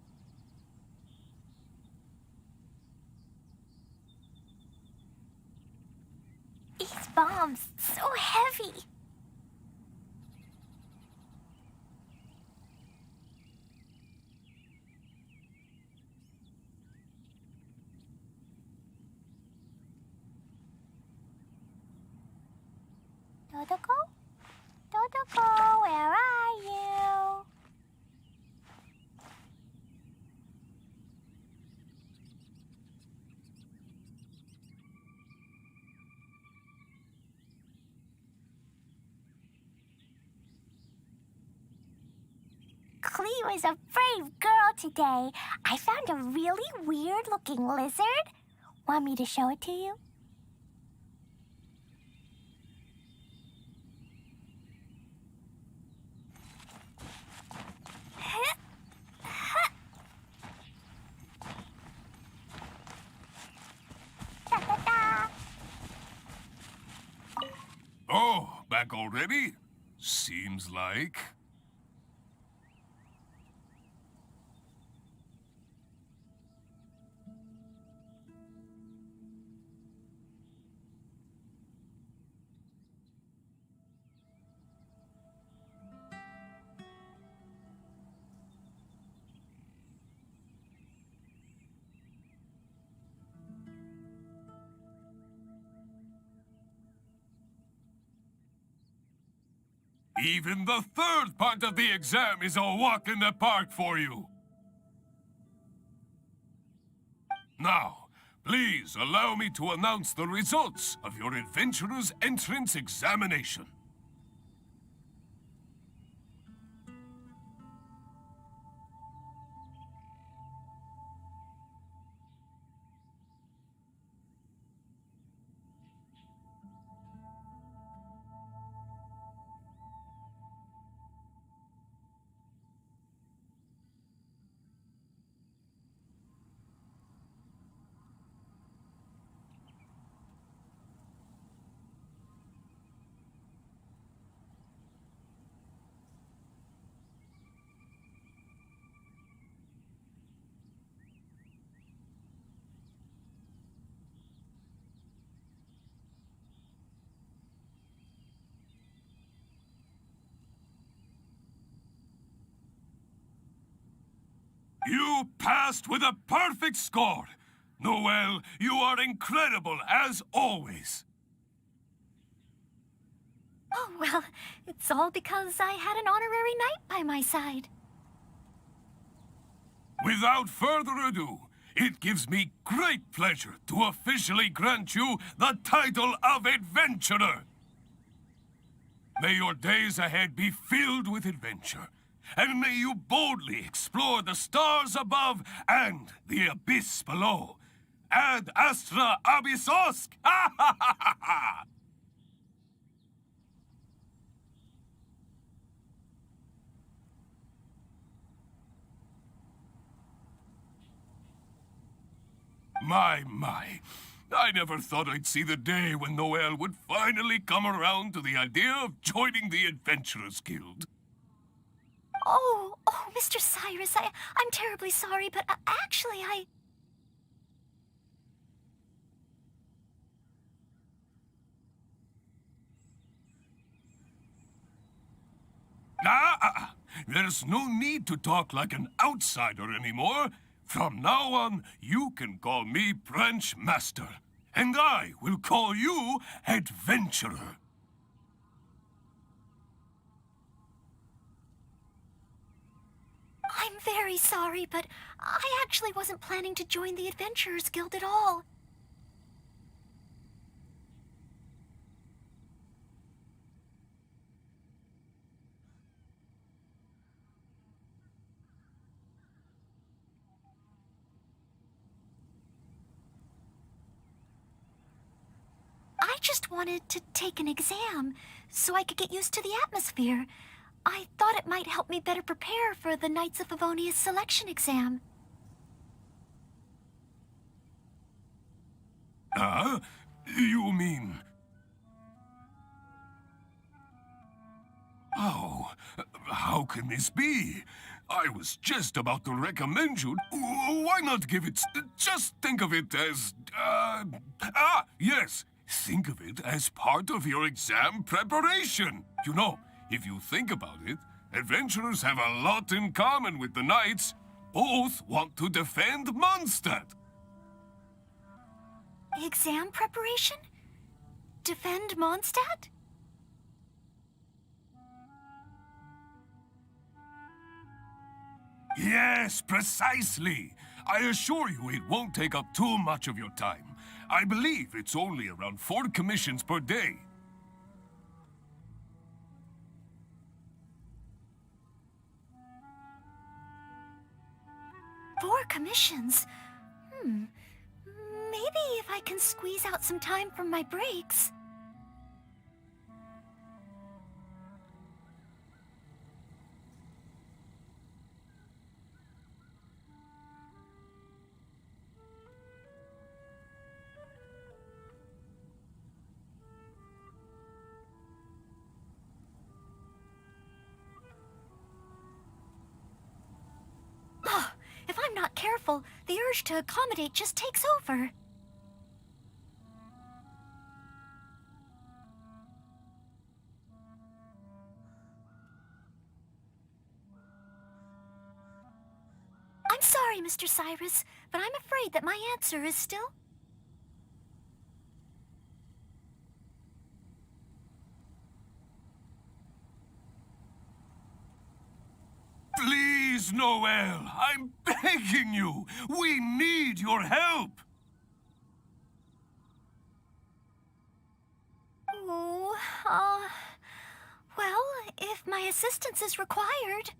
S8: These bombs, so heavy. Dodoko? Dodoko, where are you? Clee was a brave girl today. I found a really weird-looking lizard. Want me to show it to you? Da-da-da.
S11: Oh, back already? Seems like. Even the third part of the exam is a walk in the park for you. Now, please allow me to announce the results of your adventurer's entrance examination. You passed with a perfect score. Noelle, you are incredible as always.
S1: Oh, well, it's all because I had an honorary knight by my side.
S11: Without further ado, it gives me great pleasure to officially grant you the title of Adventurer. May your days ahead be filled with adventure, and may you boldly explore the stars above and the abyss below. Ad Astra Abyssosk! Ha ha ha ha ha! My. I never thought I'd see the day when Noelle would finally come around to the idea of joining the Adventurers Guild.
S1: Oh, Mr. Cyrus, I'm terribly sorry, but actually,
S11: There's no need to talk like an outsider anymore. From now on, you can call me Branch Master, and I will call you Adventurer.
S1: I'm very sorry, but I actually wasn't planning to join the Adventurers Guild at all. I just wanted to take an exam so I could get used to the atmosphere. I thought it might help me better prepare for the Knights of Favonius selection exam.
S11: You mean... Oh, how can this be? I was just about to recommend you. Why not give it... Just think of it as... yes. Think of it as part of your exam preparation. You know, if you think about it, adventurers have a lot in common with the knights. Both want to defend Mondstadt.
S1: Exam preparation? Defend Mondstadt?
S11: Yes, precisely. I assure you it won't take up too much of your time. I believe it's only around 4 commissions per day.
S1: Four commissions? Maybe if I can squeeze out some time from my breaks. If I'm not careful, the urge to accommodate just takes over. I'm sorry, Mr. Cyrus, but I'm afraid that my answer is still...
S11: Please, Noelle, I'm begging you. We need your help.
S1: Oh, well, if my assistance is required...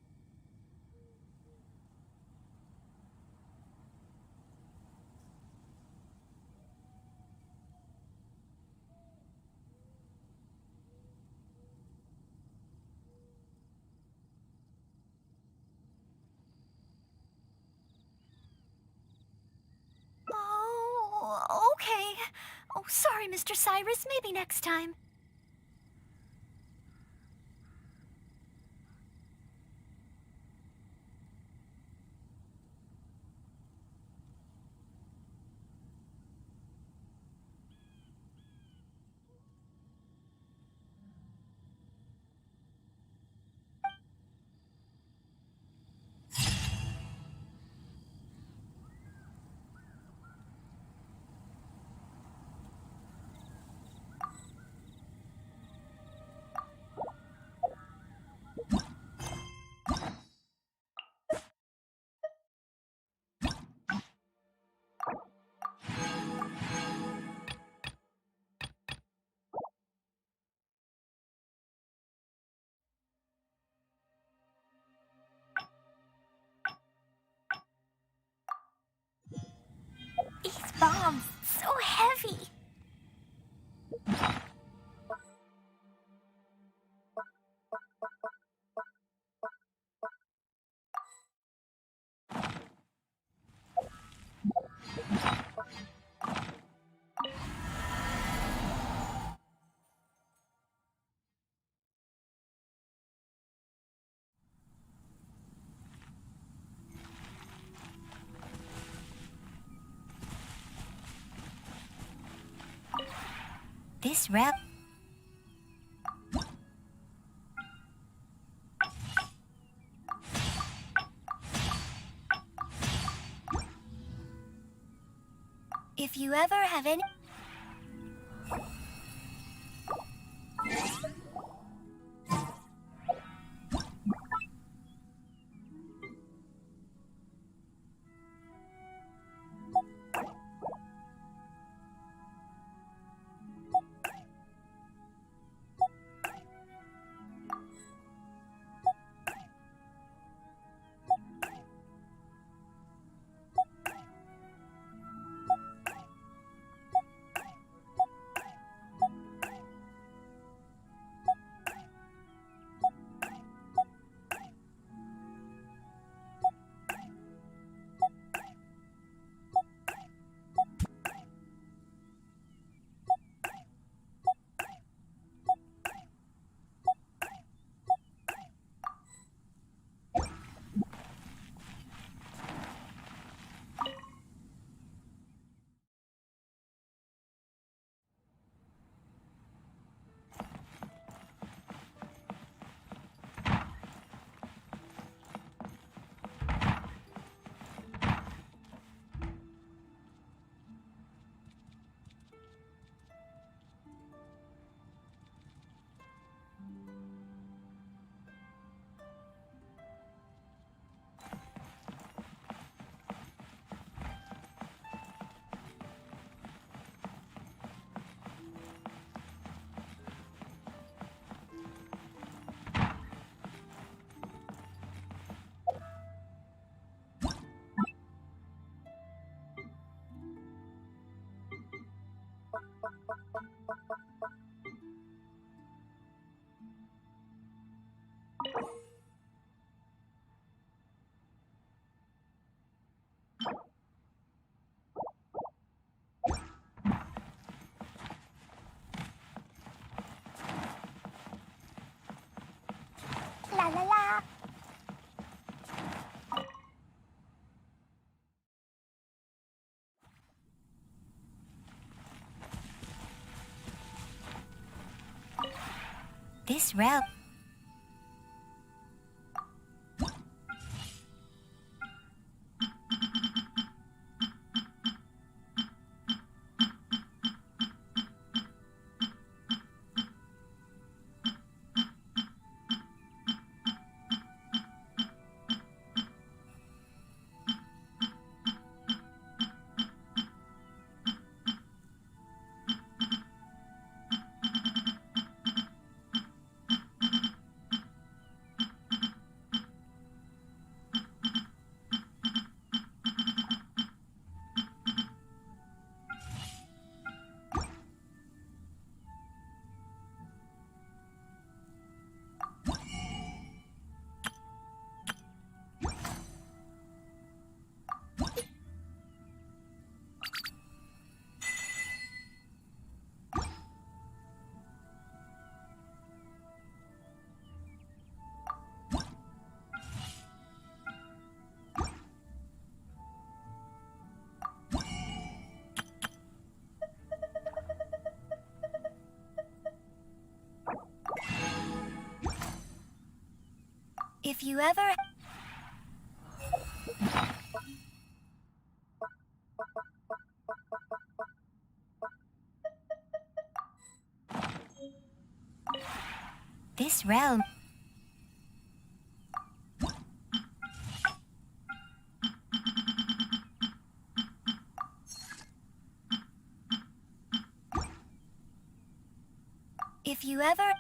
S1: Oh, okay. Oh, sorry, Mr. Cyrus. Maybe next time.
S8: bombs, so heavy.
S1: This rep. If you ever have any.
S8: La la la.
S1: This route. If you ever. This realm. If you ever.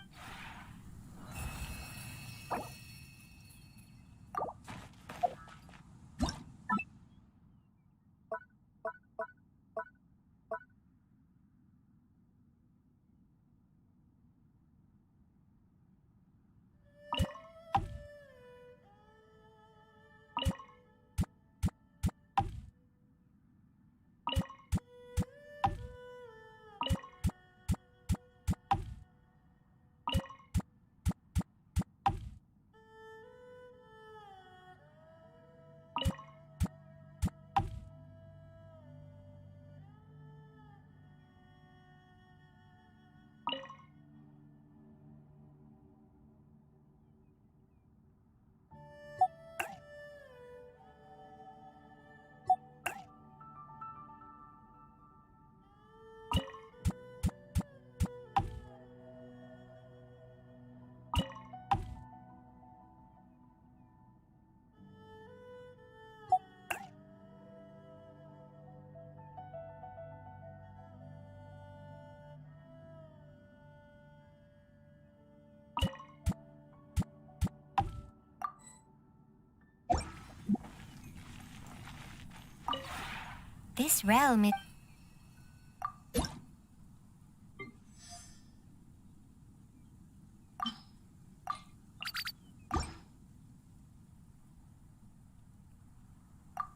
S1: This realm is...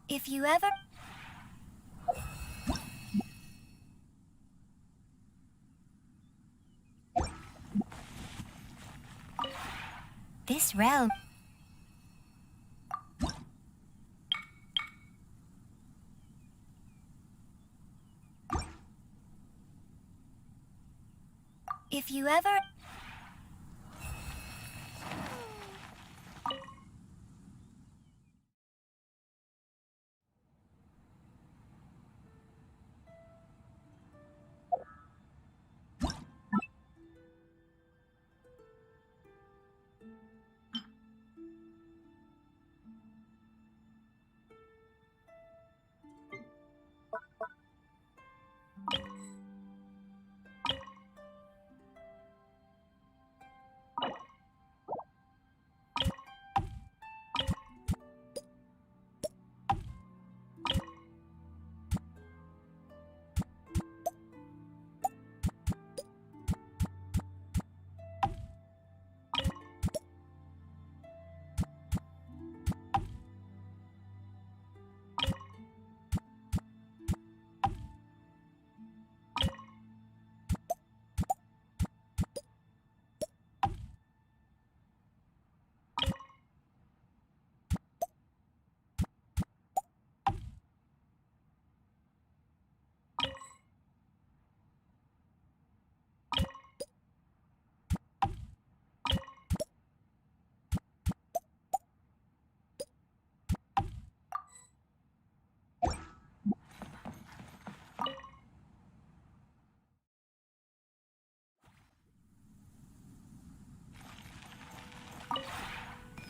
S1: If you ever... This realm... If you ever...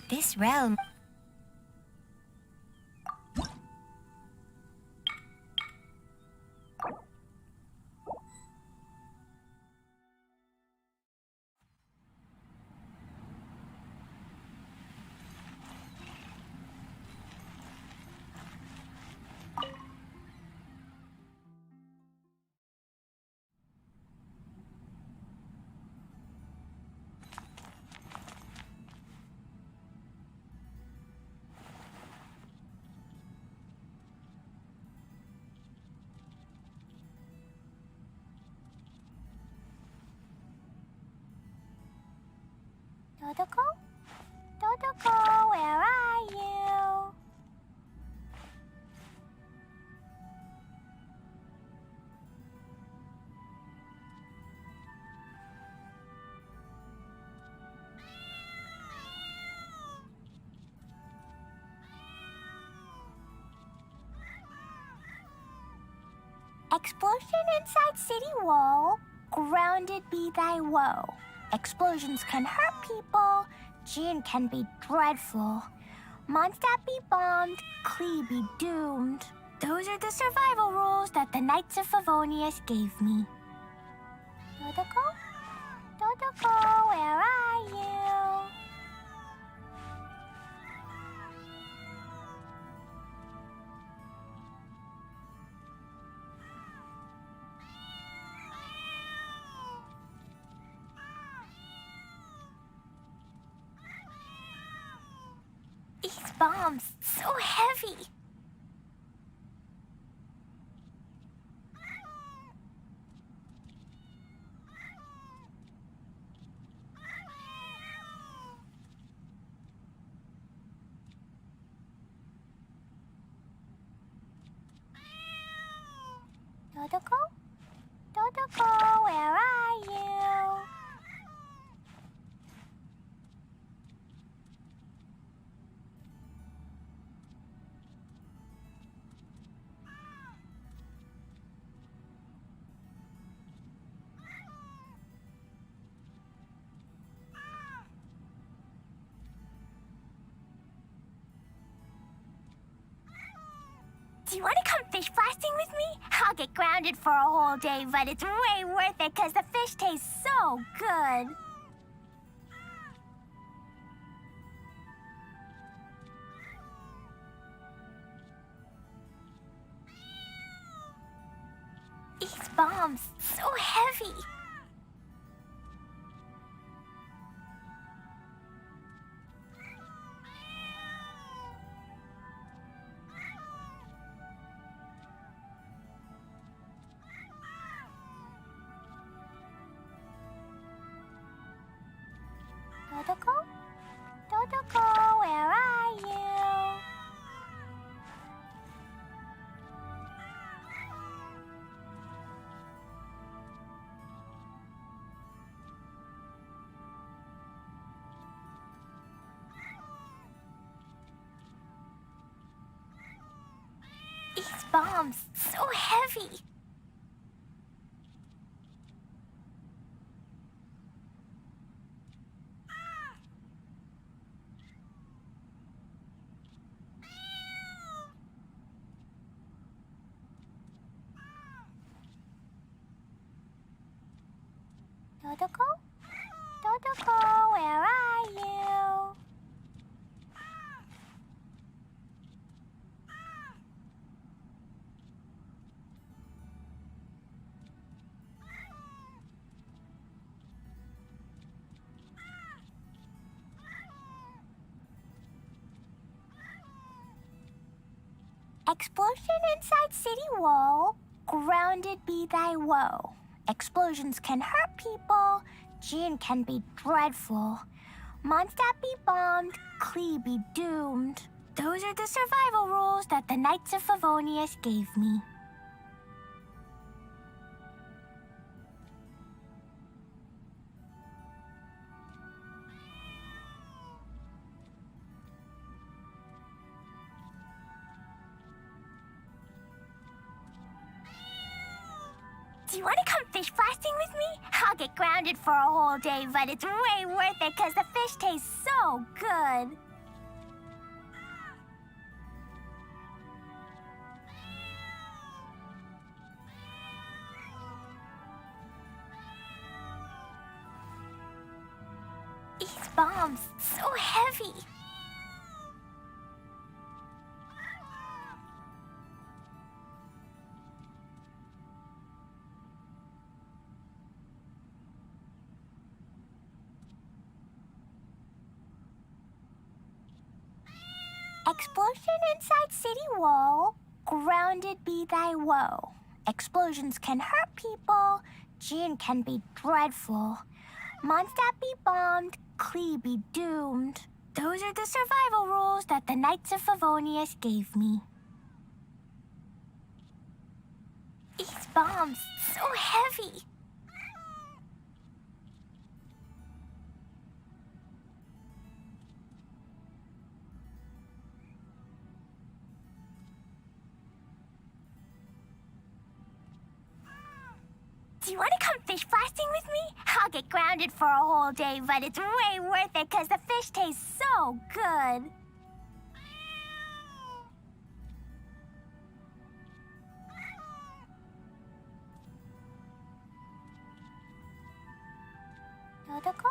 S1: This realm... Dodoko? Dodoko, where are you? Explosion inside city wall. Grounded be thy woe. Explosions can hurt people. Jean can be dreadful. Mondstadt be bombed. Klee be doomed. Those are the survival rules that the Knights of Favonius gave me. Dodoko? Dodoko, where are you? These bombs, so heavy. Dodoko? Dodoko, where are you? Do you want to come fish blasting with me? I'll get grounded for a whole day, but it's way worth it because the fish tastes so good.
S8: bombs so heavy. Dodoko? Dodoko, where are you? These bombs so heavy. Dodoko? Dodoko, where are you? Explosion inside city wall. Grounded be thy woe. Explosions can hurt people. Jin can be dreadful. Mondstadt be bombed. Klee be doomed. Those are the survival rules that the Knights of Favonius gave me. Do you want to come fish blasting with me? I'll get grounded for a whole day, but it's way worth it because the fish tastes so good. These bombs so heavy. Explosion inside city wall. Grounded be thy woe. Explosions can hurt people. Jin can be dreadful. Mondstadt be bombed. Klee be doomed. Those are the survival rules that the Knights of Favonius gave me. These bombs so heavy. Do you want to come fish blasting with me? I'll get grounded for a whole day, but it's way worth it because the fish tastes so good. Dodoko?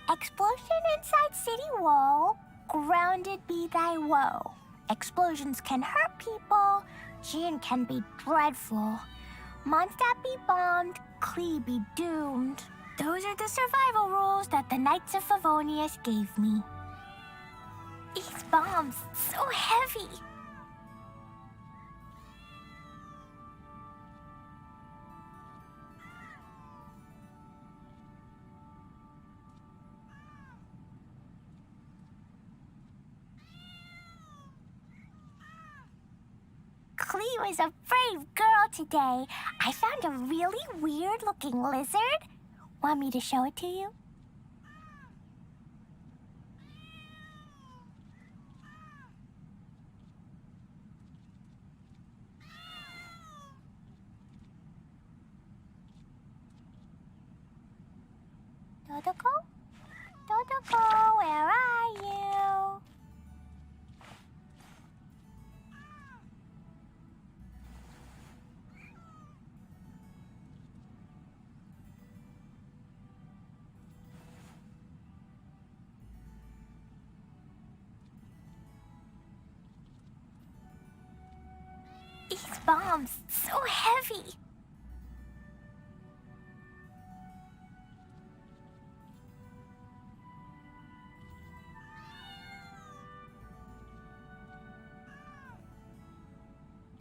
S8: Explosion inside city wall. Grounded be thy woe. Explosions can hurt people. Jin can be dreadful. Mondstadt be bombed. Klee be doomed. Those are the survival rules that the Knights of Favonius gave me. These bombs so heavy. Klee was a brave girl today. I found a really weird-looking lizard. Want me to show it to you? Dodoko? Dodoko, where are you? bombs so heavy.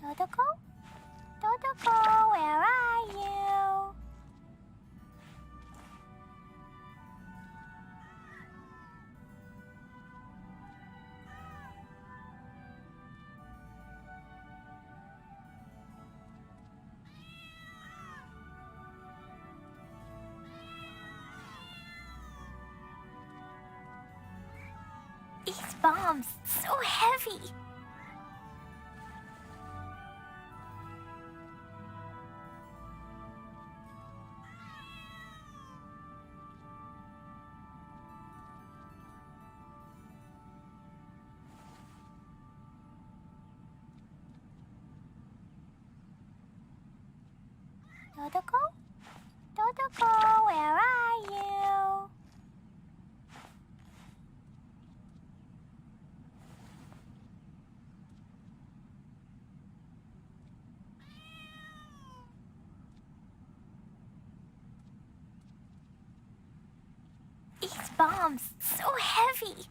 S8: Dodoko? Dodoko, where are you? These bombs so heavy. Dodoko? Dodoko, where are you? These bombs so heavy.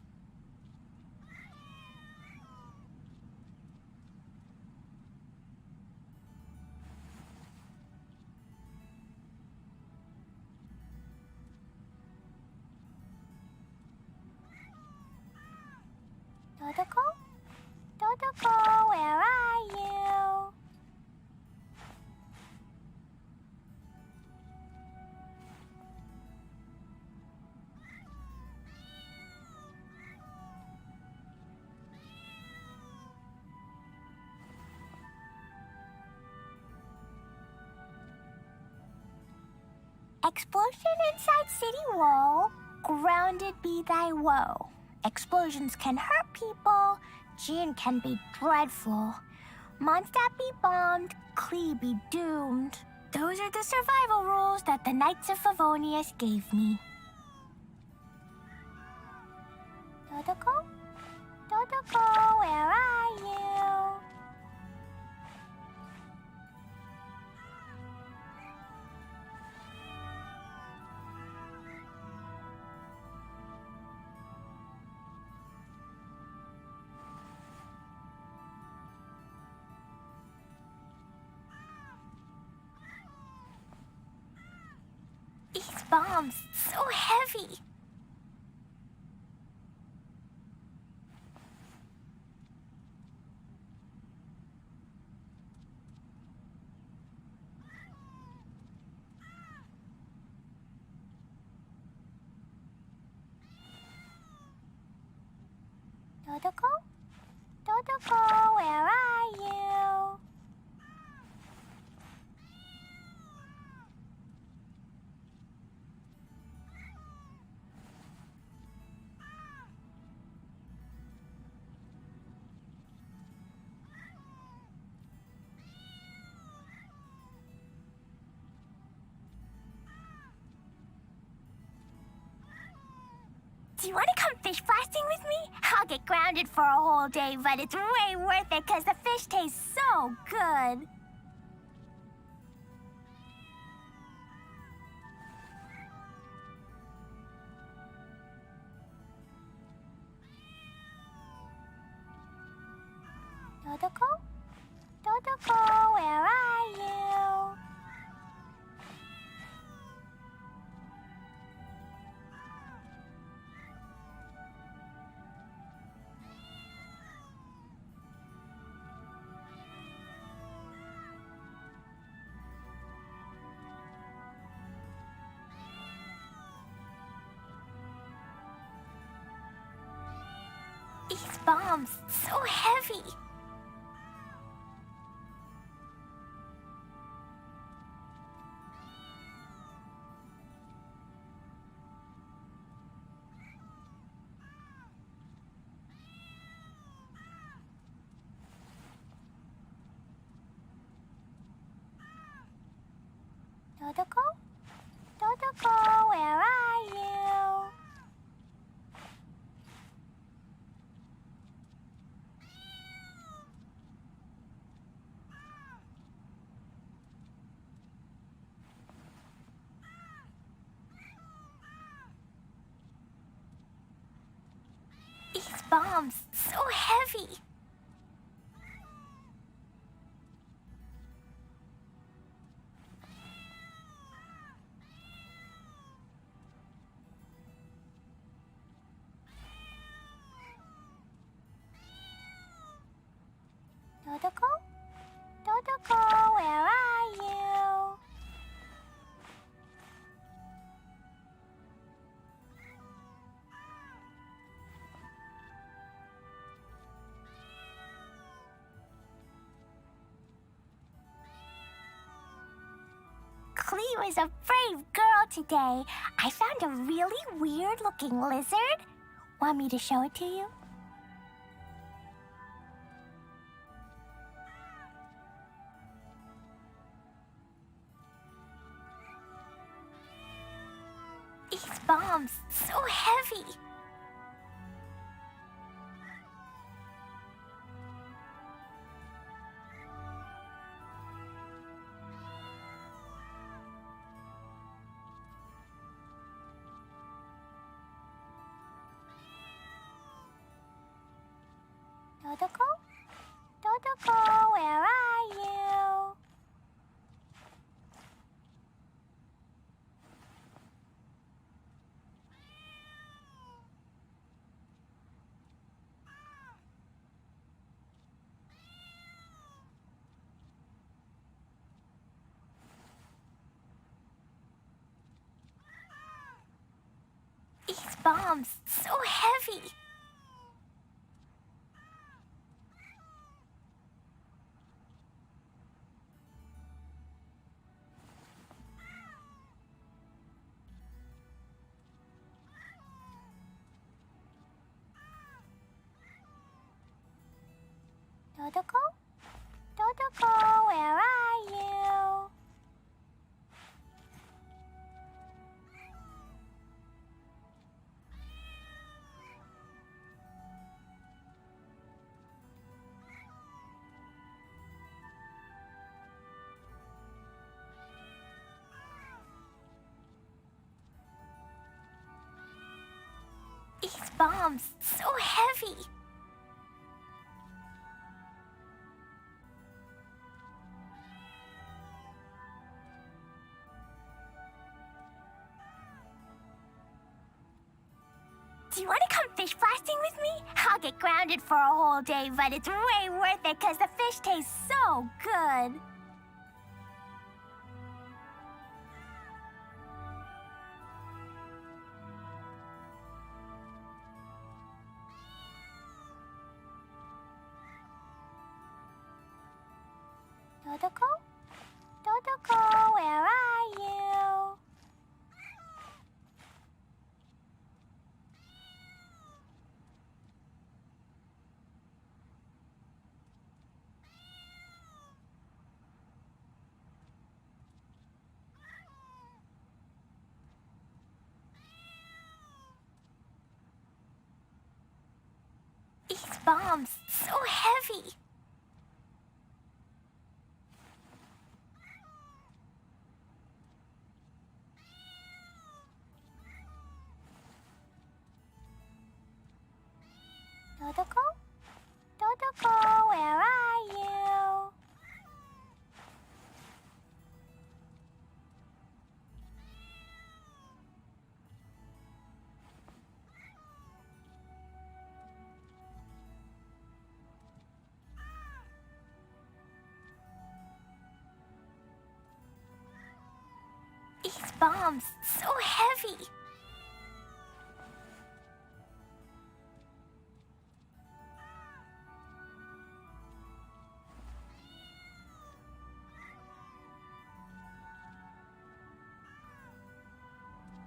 S8: Dodoko? Dodoko, where are you? Explosion inside city wall. Grounded be thy woe. Explosions can hurt people. Jin can be dreadful. Mondstadt be bombed. Klee be doomed. Those are the survival rules that the Knights of Favonius gave me. Dodoko? Dodoko, where are you? These bombs so heavy. Dodoko? Dodoko, where are you? Do you want to come fish blasting with me? I'll get grounded for a whole day, but it's way worth it because the fish tastes so good. Dodoko? Dodoko, where are you? These bombs so heavy. Dodoko? Dodoko, where are you? bombs so heavy. Dodoko? Dodoko, where are you? Clee was a brave girl today. I found a really weird-looking lizard. Want me to show it to you? These bombs, so heavy. Dodoko? Dodoko, where are you? These bombs, so heavy. Dodoko? Dodoko, where are you? These bombs, so heavy. Do you want to come fish blasting with me? I'll get grounded for a whole day, but it's way worth it because the fish taste so good. Dodoko? Dodoko, where are you? These bombs, so heavy. Dodoko? Dodoko, where are you? These bombs, so heavy.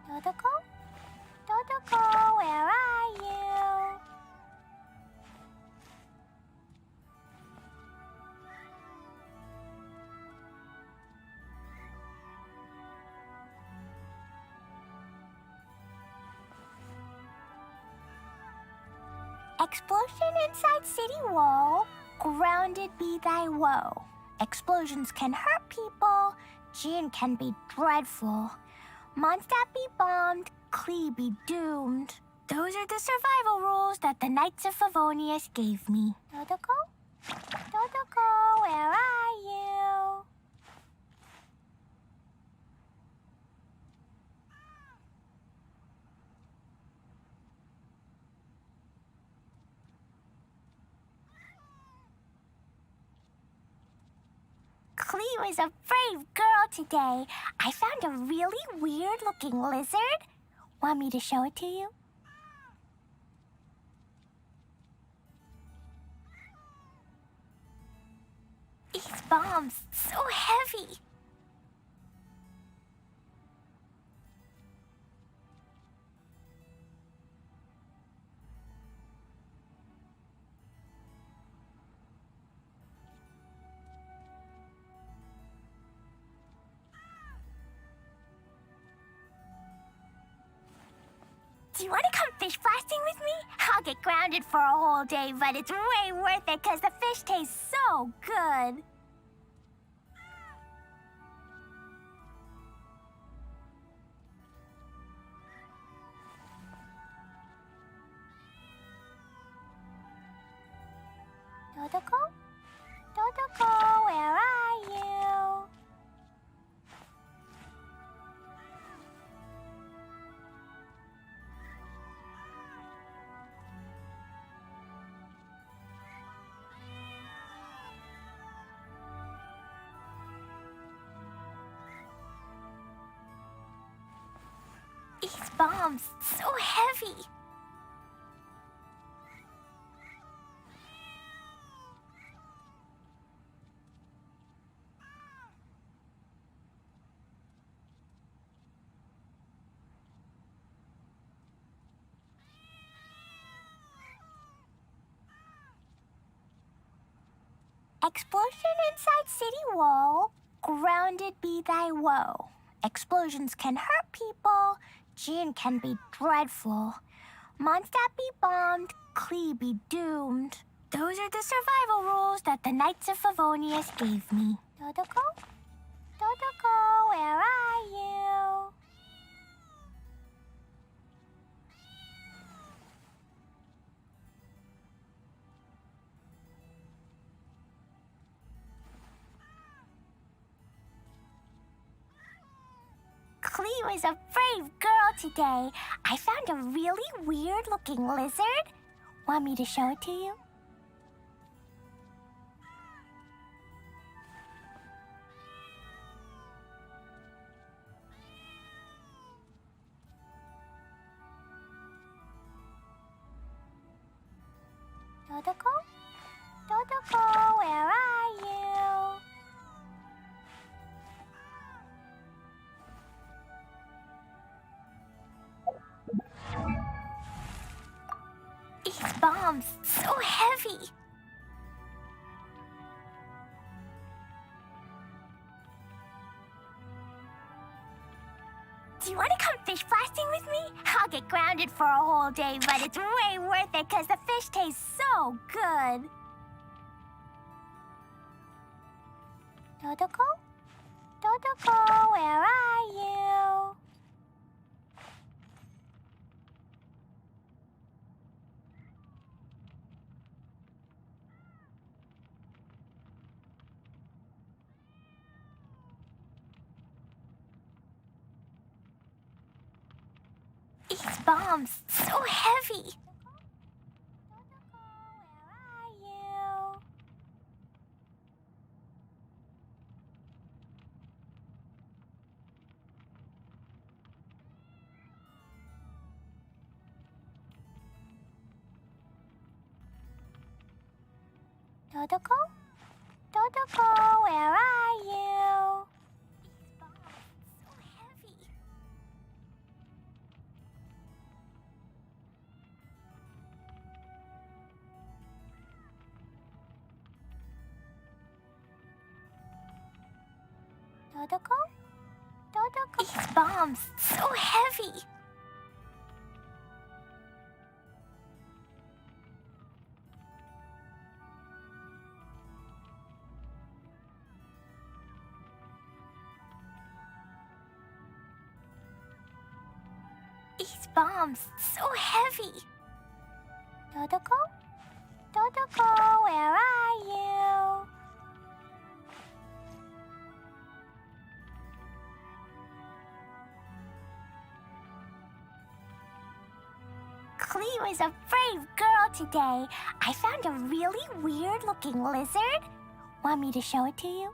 S8: Dodoko? Dodoko, where are you? Explosion inside city wall. Grounded be thy woe. Explosions can hurt people. Jean can be dreadful. Mondstadt be bombed. Clee be doomed. Those are the survival rules that the Knights of Favonius gave me. Dodoko? Dodoko, where are you? Cleo is a brave girl today. I found a really weird-looking lizard. Want me to show it to you? These bombs, so heavy. Do you want to come fish blasting with me? I'll get grounded for a whole day, but it's way worth it because the fish tastes so good. Dodoko? Dodoko, where are you? These bombs, so heavy. Explosion inside city wall, grounded be thy woe. Explosions can hurt people, Jean can be dreadful. Mondstadt be bombed, Klee be doomed. Those are the survival rules that the Knights of Favonius gave me. Dodoko? Dodoko, where are you? Cleo is a brave girl today. I found a really weird-looking lizard. Want me to show it to you? Dodoko? Dodoko, where are you? These bombs, so heavy. Do you want to come fish blasting with me? I'll get grounded for a whole day, but it's way worth it because the fish tastes so good. Dodoko? Dodoko, where are you? These bombs, so heavy. Where are you? Dodoko? Dodoko, where are you? These bombs, so heavy. Dodoko? Dodoko? These bombs, so heavy. These bombs so heavy. Totoko? Totoko, where are you? Cleo is a brave girl today. I found a really weird-looking lizard. Want me to show it to you?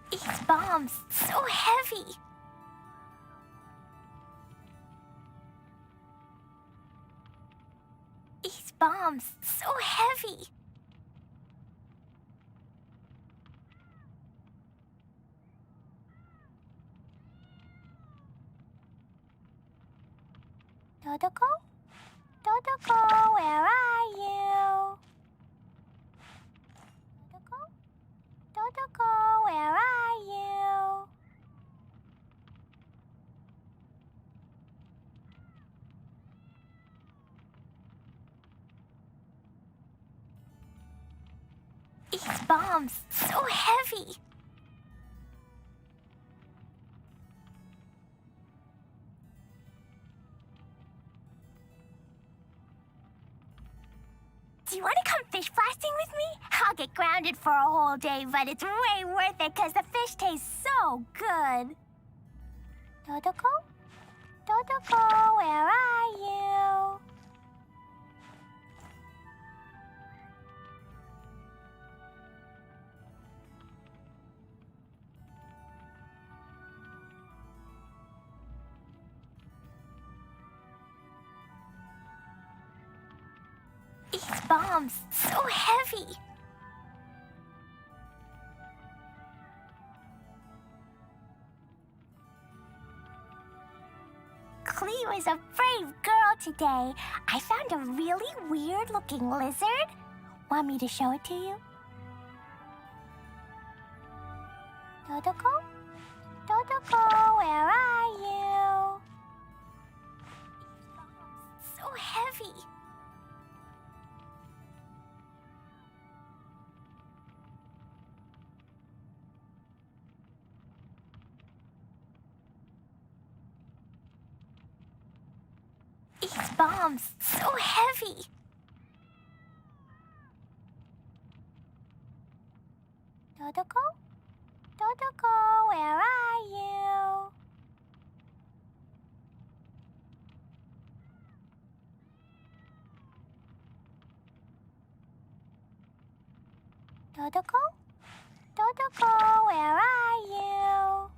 S8: These bombs so heavy. These bombs so heavy. Totoko? Totoko, where are you? Totoko? Totoko, where are you? These bombs so heavy. Do you want to come fish blasting with me? I'll get grounded for a whole day, but it's way worth it because the fish tastes so good. Totoko? Totoko, where are you? These bombs so heavy. Cleo is a brave girl today. I found a really weird-looking lizard. Want me to show it to you? Totoko? Totoko, where are you? These bombs so heavy. These bombs so heavy. Totoko? Totoko, where are you? Totoko? Totoko, where are you?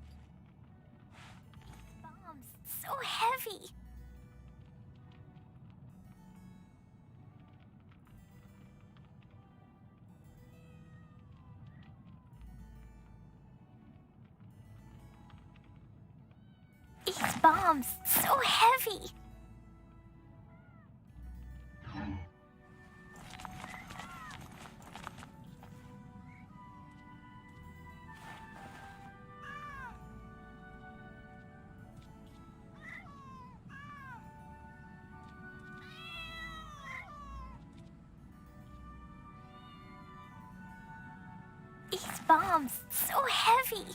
S8: These bombs so heavy. These bombs so heavy. These bombs so heavy.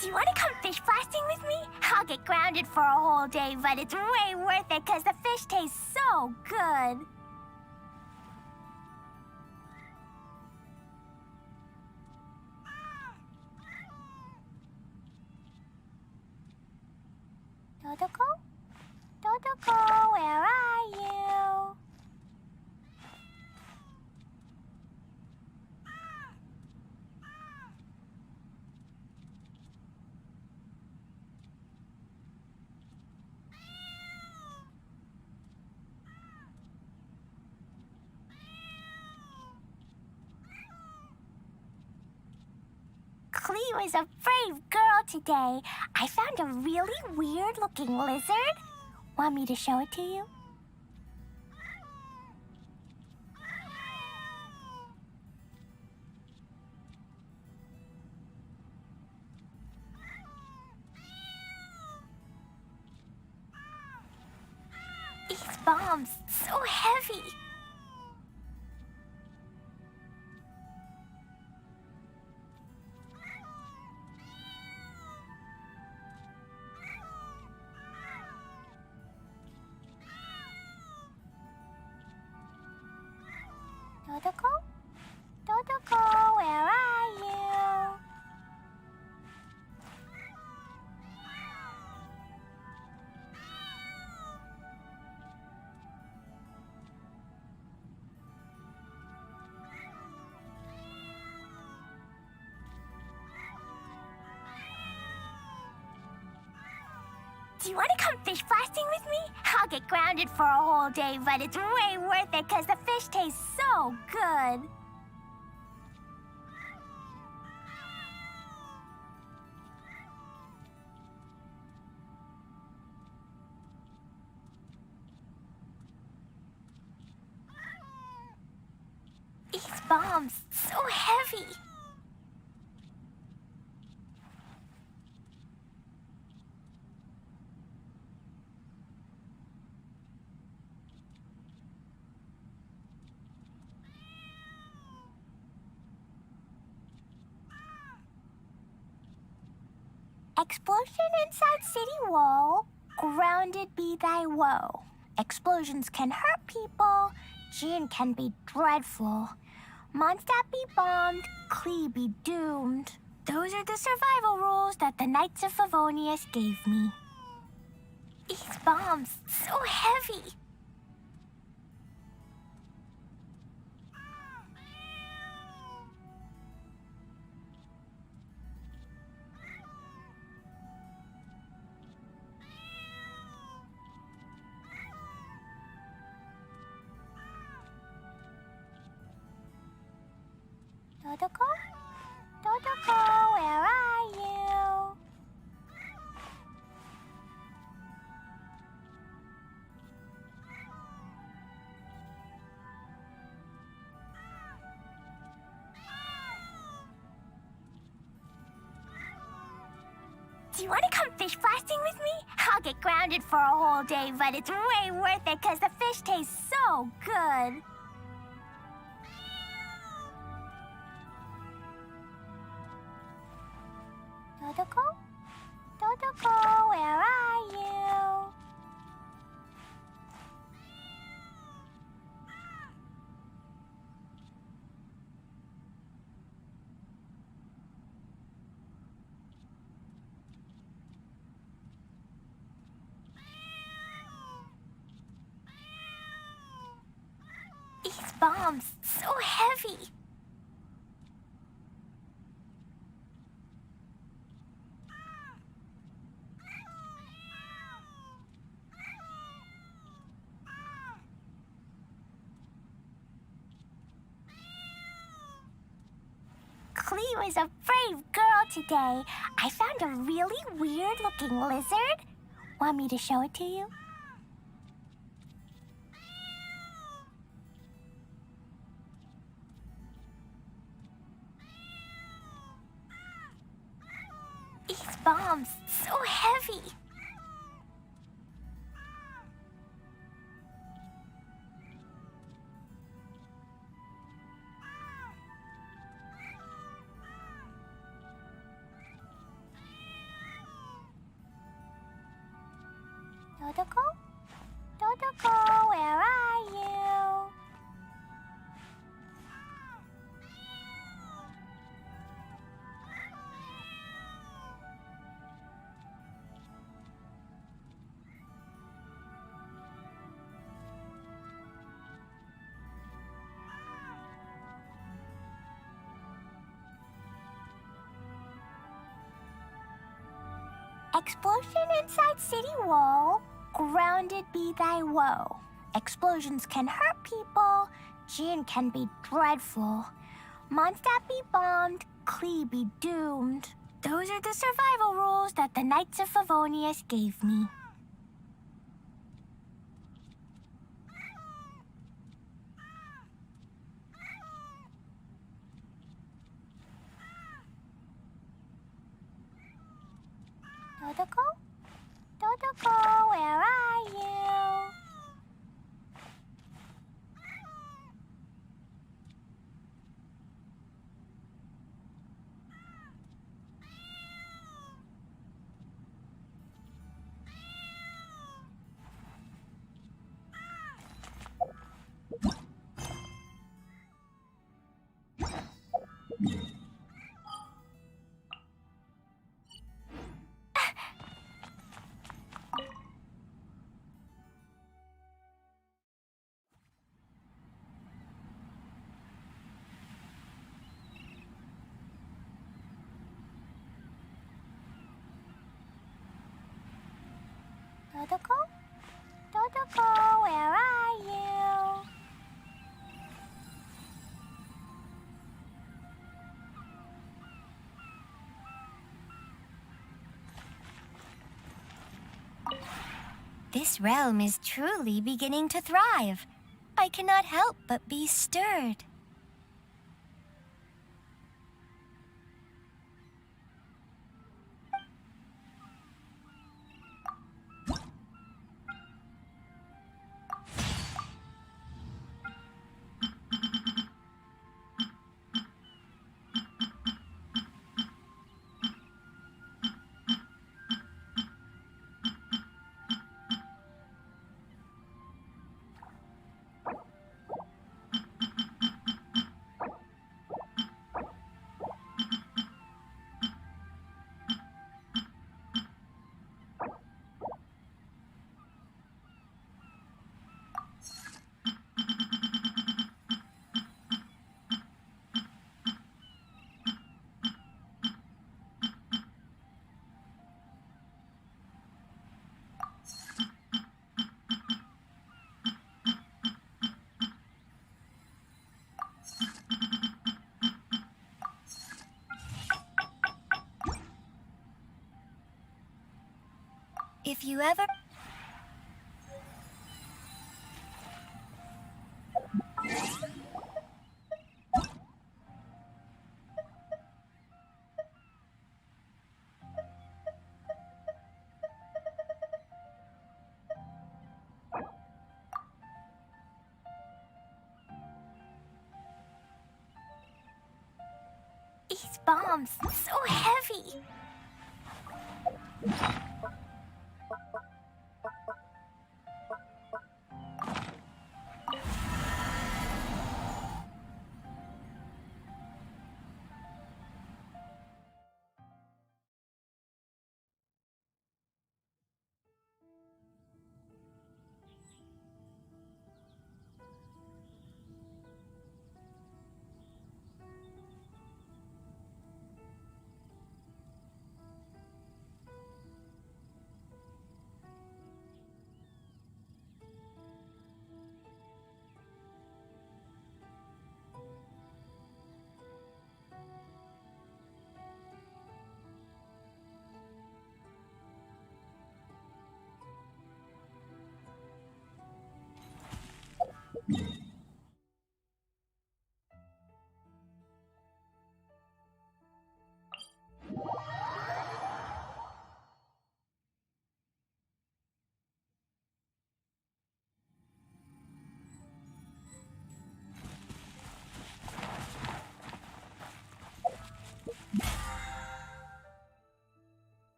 S8: Do you want to come fish blasting with me? I'll get grounded for a whole day, but it's way worth it because the fish tastes so good. Totoko? Totoko, where are you? Cleo is a brave girl today. I found a really weird-looking lizard. Want me to show it to you? bomb's so heavy. Dodoko? Dodoko, where are you? Do you want to come fish blasting with me? I'll get grounded for a whole day, but it's way worth it because the fish tastes so good. These bombs so heavy. Explosion inside city wall, grounded be thy woe. Explosions can hurt people, Jean can be dreadful. Mondstadt be bombed, Klee be doomed. Those are the survival rules that the Knights of Favonius gave me. These bombs so heavy. Dodoko? Dodoko, where are you? Do you want to come fish blasting with me? I'll get grounded for a whole day, but it's way worth it because the fish tastes so good. Dodoko? Dodoko, where are you? These bombs so heavy. Klee was a brave girl today. I found a really weird-looking lizard. Want me to show it to you? These bombs so heavy. Dodoko? Dodoko, where are you? Explosion inside city wall, grounded be thy woe. Explosions can hurt people, Jean can be dreadful. Mondstadt be bombed, Klee be doomed. Those are the survival rules that the Knights of Favonius gave me. Dodoko? Dodoko, where are you? This realm is truly beginning to thrive. I cannot help but be stirred. If you ever... These bombs, so heavy.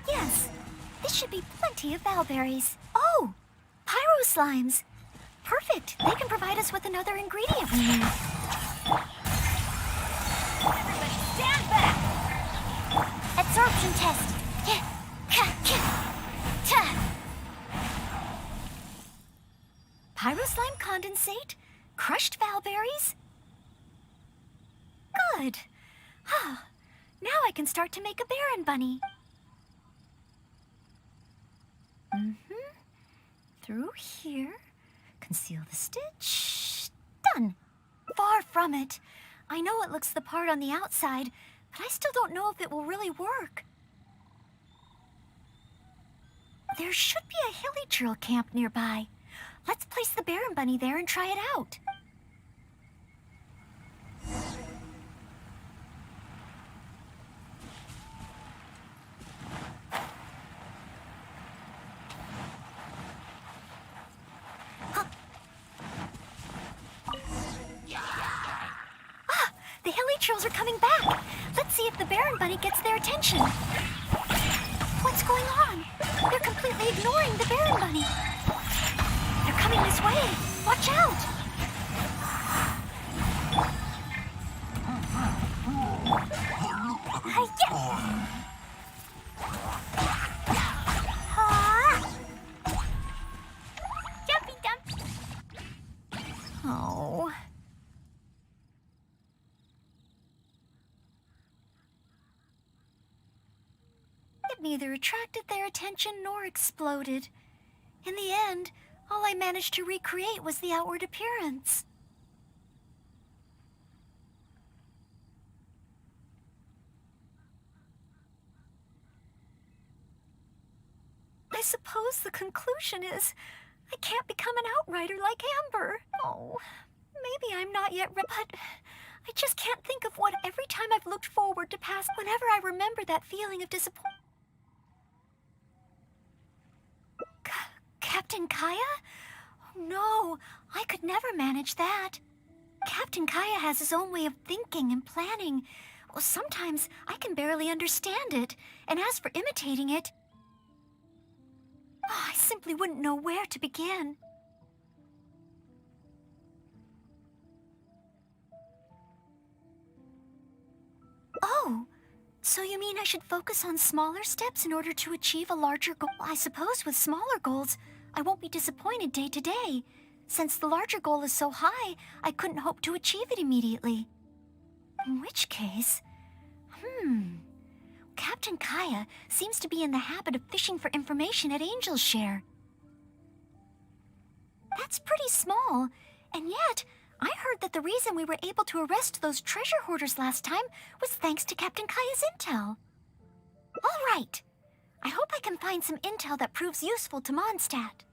S8: Yes, this should be plenty of bowberries. Oh, pyro slimes. Perfect. They can provide us with another ingredient we need.
S3: Everybody stand back!
S8: Absorption test.
S1: Pyro slime condensate? Crushed bowberries? Good. Now I can start to make a Baron bunny. Through here. Conceal the stitch. Done. Far from it. I know it looks the part on the outside, but I still don't know if it will really work. There should be a Hilichurl camp nearby. Let's place the Baron bunny there and try it out. The Hilichurls are coming back. Let's see if the Baron bunny gets their attention. What's going on? They're completely ignoring the Baron bunny. They're coming this way. Watch out!
S8: Jumpy dump.
S1: Oh. neither attracted their attention nor exploded. In the end, all I managed to recreate was the outward appearance. I suppose the conclusion is I can't become an outrider like Amber. Oh, maybe I'm not yet ready, but I just can't think of what every time I've looked forward to past whenever I remember that feeling of disappointment. Captain Kaya? Oh, no, I could never manage that. Captain Kaya has his own way of thinking and planning. Well, sometimes I can barely understand it, and as for imitating it, I simply wouldn't know where to begin. Oh, so you mean I should focus on smaller steps in order to achieve a larger goal? I suppose with smaller goals, I won't be disappointed day to day. Since the larger goal is so high, I couldn't hope to achieve it immediately. In which case, Captain Kaya seems to be in the habit of fishing for information at Angel's Share. That's pretty small, and yet I heard that the reason we were able to arrest those treasure hoarders last time was thanks to Captain Kaya's intel. All right. I hope I can find some intel that proves useful to Mondstadt.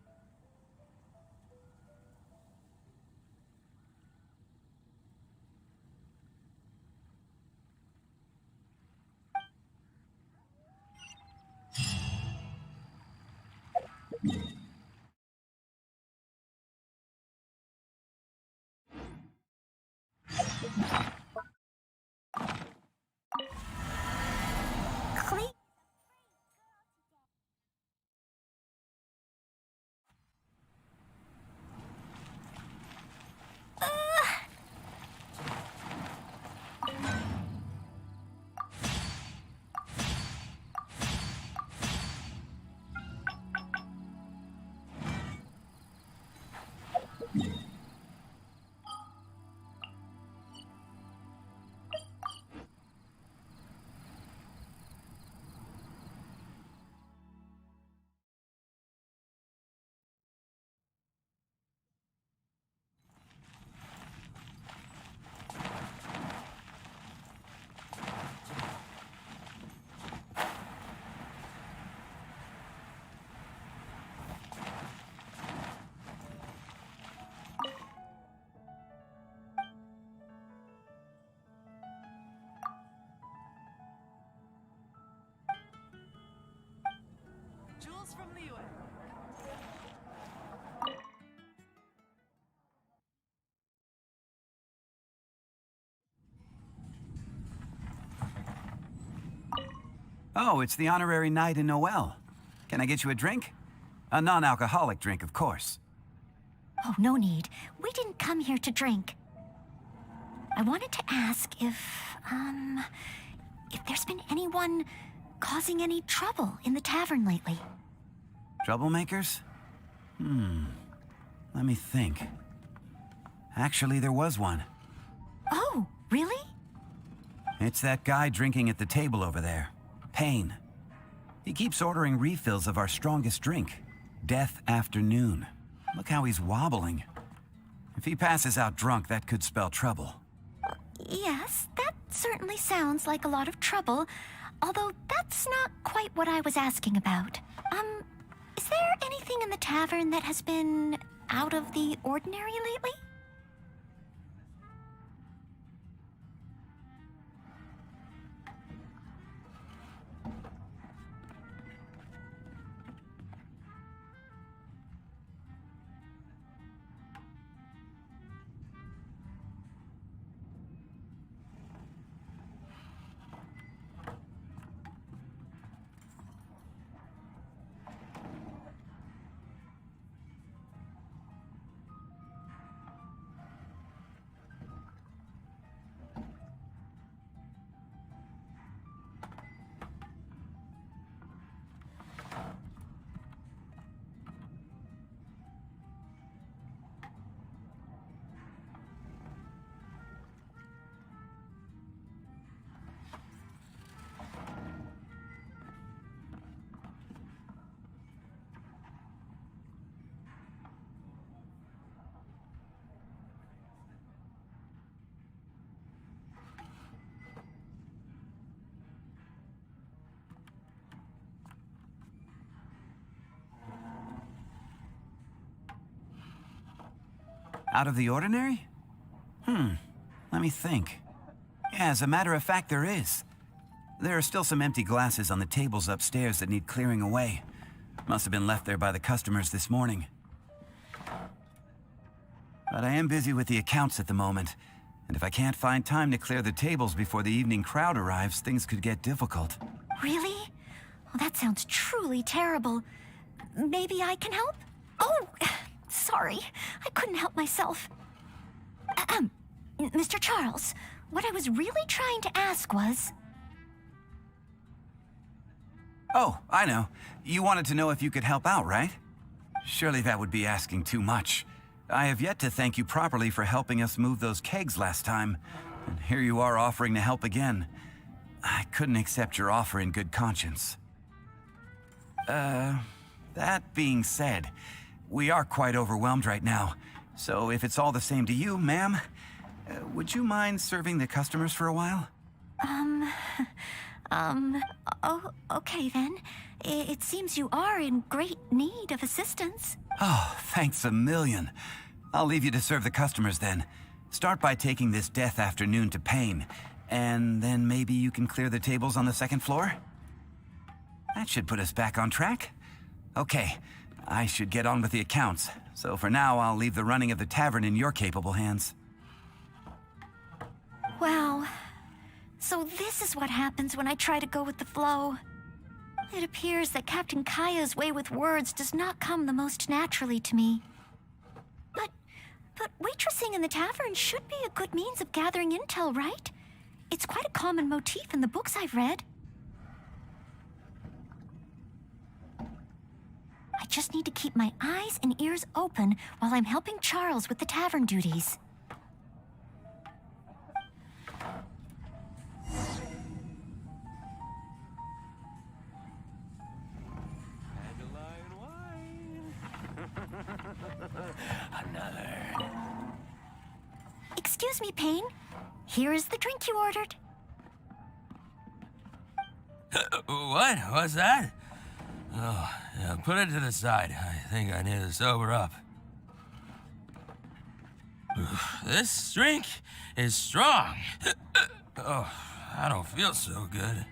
S9: Jules from Liyue.
S12: Oh, it's the honorary knight in Noel. Can I get you a drink? A non-alcoholic drink, of course.
S1: Oh, no need. We didn't come here to drink. I wanted to ask if there's been anyone causing any trouble in the tavern lately.
S12: Troublemakers? Let me think. Actually, there was one.
S1: Oh, really?
S12: It's that guy drinking at the table over there. Payne. He keeps ordering refills of our strongest drink, Death Afternoon. Look how he's wobbling. If he passes out drunk, that could spell trouble.
S1: Yes, that certainly sounds like a lot of trouble, although that's not quite what I was asking about. Is there anything in the tavern that has been out of the ordinary lately?
S12: Out of the ordinary? Let me think. Yeah, as a matter of fact, there is. There are still some empty glasses on the tables upstairs that need clearing away. Must have been left there by the customers this morning. But I am busy with the accounts at the moment, and if I can't find time to clear the tables before the evening crowd arrives, things could get difficult.
S1: Really? Well, that sounds truly terrible. Maybe I can help? Oh, sorry. I couldn't help myself. Mr. Charles, what I was really trying to ask was...
S12: Oh, I know. You wanted to know if you could help out, right? Surely that would be asking too much. I have yet to thank you properly for helping us move those kegs last time, and here you are offering to help again. I couldn't accept your offer in good conscience. That being said, we are quite overwhelmed right now, so if it's all the same to you, ma'am, would you mind serving the customers for a while?
S1: Oh, okay then. It seems you are in great need of assistance.
S12: Oh, thanks a million. I'll leave you to serve the customers then. Start by taking this Death Afternoon to Pain, and then maybe you can clear the tables on the second floor? That should put us back on track. Okay, I should get on with the accounts, so for now I'll leave the running of the tavern in your capable hands.
S1: Wow. So this is what happens when I try to go with the flow. It appears that Captain Kaya's way with words does not come the most naturally to me. But waitressing in the tavern should be a good means of gathering intel, right? It's quite a common motif in the books I've read. I just need to keep my eyes and ears open while I'm helping Charles with the tavern duties. Excuse me, Payne. Here is the drink you ordered.
S13: What? What's that? Oh, yeah, put it to the side. I think I need to sober up. This drink is strong. Oh, I don't feel so good.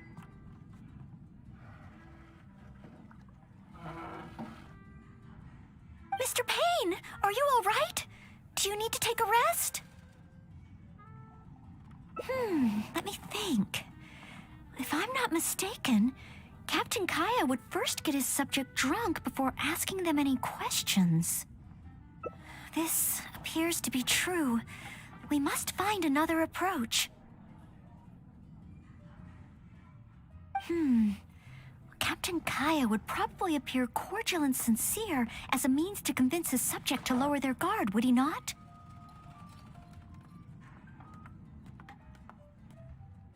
S1: Mr. Payne, are you all right? Do you need to take a rest? Let me think. If I'm not mistaken, Captain Kaya would first get his subject drunk before asking them any questions. This appears to be true. We must find another approach. Captain Kaya would probably appear cordial and sincere as a means to convince his subject to lower their guard, would he not?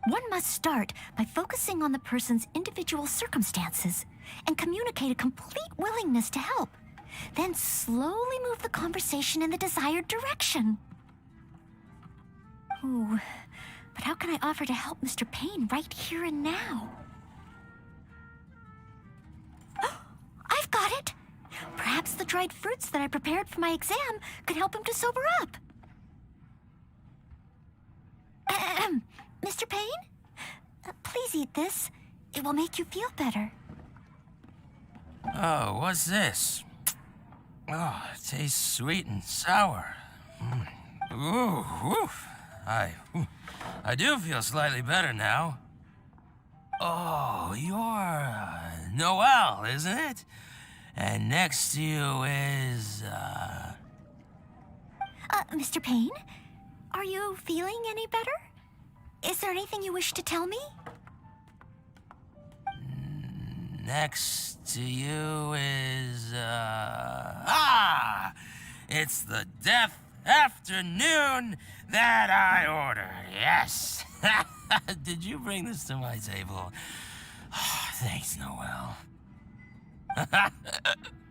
S1: One must start by focusing on the person's individual circumstances and communicate a complete willingness to help. Then slowly move the conversation in the desired direction. Ooh, but how can I offer to help Mr. Payne right here and now? I've got it! Perhaps the dried fruits that I prepared for my exam could help him to sober up. Mr. Payne? Please eat this. It will make you feel better.
S13: Oh, what's this? Oh, it tastes sweet and sour. Ooh, woof. I do feel slightly better now. Oh, you're Noelle, isn't it? And next to you is,
S1: Mr. Payne? Are you feeling any better? Is there anything you wish to tell me?
S13: Next to you is, it's the Death Afternoon that I ordered, yes. Did you bring this to my table? Oh, thanks, Noelle.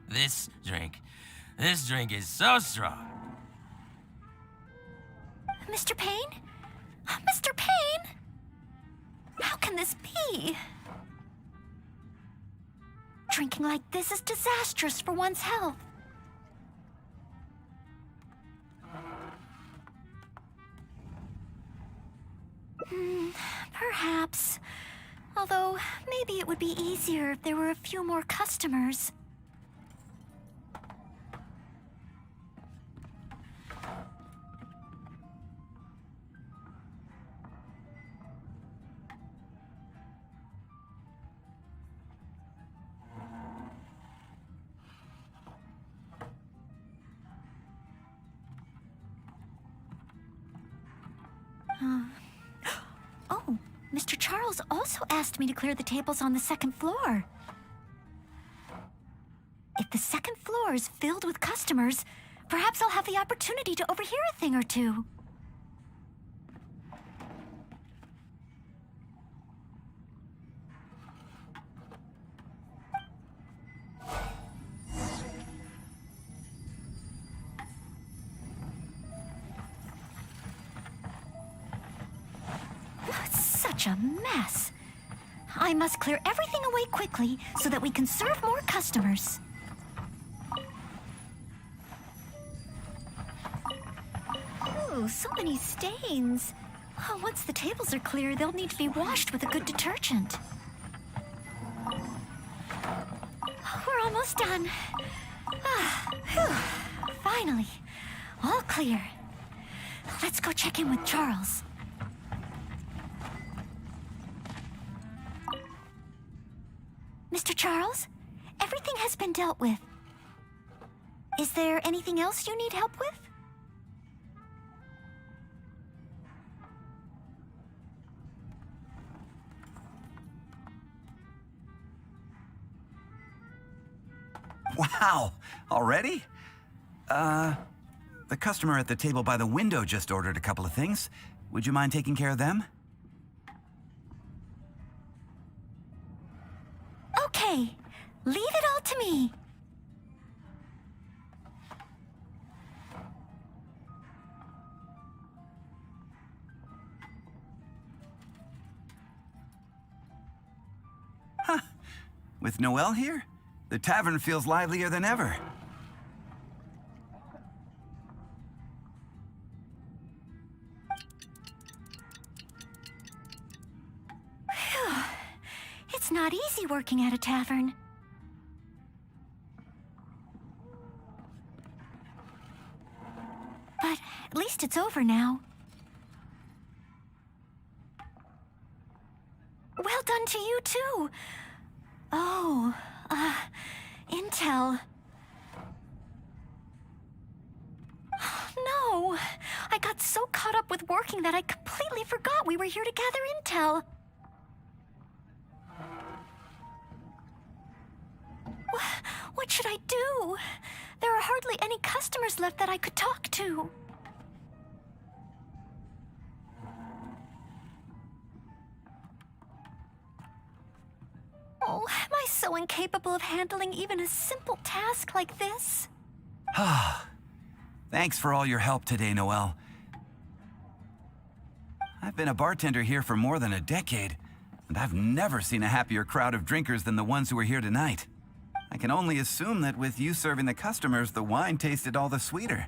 S13: This drink is so strong.
S1: Mr. Payne? Mr. Payne? How can this be? Drinking like this is disastrous for one's health. Perhaps. Although, maybe it would be easier if there were a few more customers. Oh, Mr. Charles also asked me to clear the tables on the second floor. If the second floor is filled with customers, perhaps I'll have the opportunity to overhear a thing or two. Such a mess. I must clear everything away quickly so that we can serve more customers. Ooh, so many stains. Oh, once the tables are clear, they'll need to be washed with a good detergent. We're almost done. Finally, all clear. Let's go check in with Charles. Mr. Charles, everything has been dealt with. Is there anything else you need help with?
S12: Wow, already? The customer at the table by the window just ordered a couple of things. Would you mind taking care of them?
S1: Okay, leave it all to me.
S12: Huh. With Noelle here, the tavern feels livelier than ever.
S1: It's not easy working at a tavern. But at least it's over now. Well done to you, too. Oh, intel. No, I got so caught up with working that I completely forgot we were here to gather intel. What should I do? There are hardly any customers left that I could talk to. Oh, am I so incapable of handling even a simple task like this?
S12: Thanks for all your help today, Noelle. I've been a bartender here for more than a decade, and I've never seen a happier crowd of drinkers than the ones who are here tonight. I can only assume that with you serving the customers, the wine tasted all the sweeter.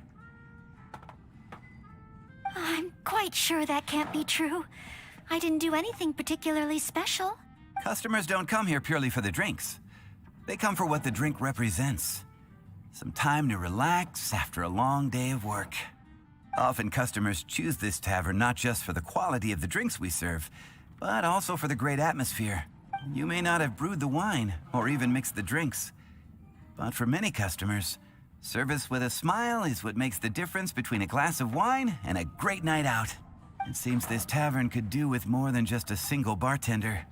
S1: I'm quite sure that can't be true. I didn't do anything particularly special.
S12: Customers don't come here purely for the drinks. They come for what the drink represents. Some time to relax after a long day of work. Often customers choose this tavern not just for the quality of the drinks we serve, but also for the great atmosphere. You may not have brewed the wine or even mixed the drinks, but for many customers, service with a smile is what makes the difference between a glass of wine and a great night out. It seems this tavern could do with more than just a single bartender.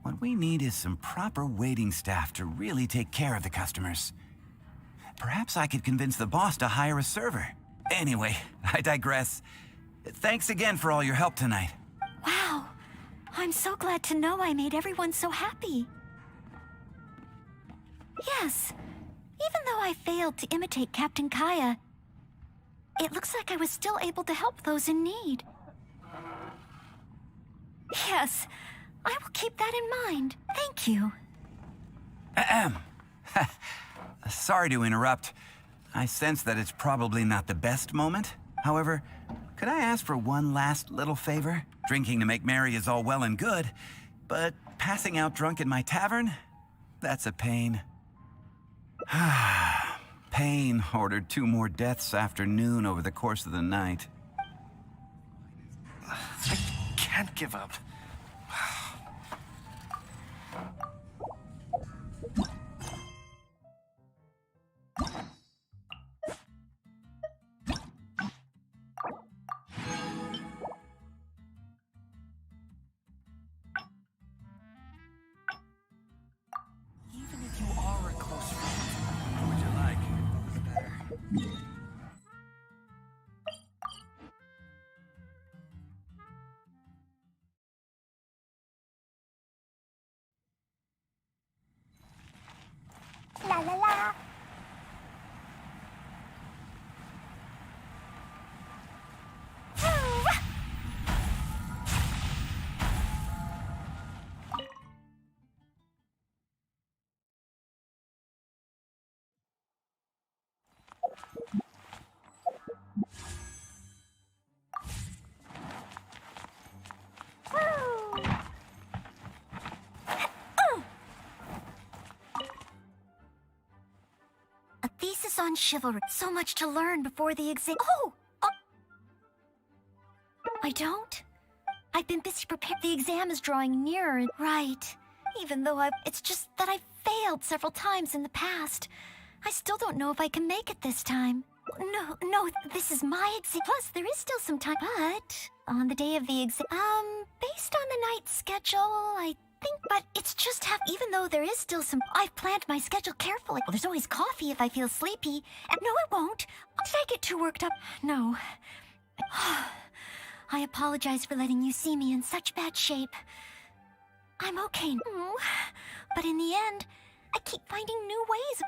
S12: What we need is some proper waiting staff to really take care of the customers. Perhaps I could convince the boss to hire a server. Anyway, I digress. Thanks again for all your help tonight.
S1: Wow. I'm so glad to know I made everyone so happy. Yes, even though I failed to imitate Captain Kaya, it looks like I was still able to help those in need. Yes, I will keep that in mind. Thank you.
S12: Ahem. Sorry to interrupt. I sense that it's probably not the best moment. However, Could I ask for one last little favor? Drinking to make merry is all well and good, but passing out drunk in my tavern? That's a pain. Pain ordered 2 more deaths after noon over the course of the night.
S5: I can't give up. Even if you are a close friend,
S12: What would you like?
S8: La la la.
S1: A thesis on chivalry. So much to learn before the exam. Oh! I don't? I've been busy preparing. The exam is drawing nearer. Right. Even though it's just that I've failed several times in the past. I still don't know if I can make it this time. No, this is my exam. Plus, there is still some time. But on the day of the exam, based on the night schedule, I think, but it's just even though there is still some, I've planned my schedule carefully. Well, there's always coffee if I feel sleepy. And no, I won't. Did I get too worked up? No. I apologize for letting you see me in such bad shape. I'm okay. But in the end, I keep finding new ways.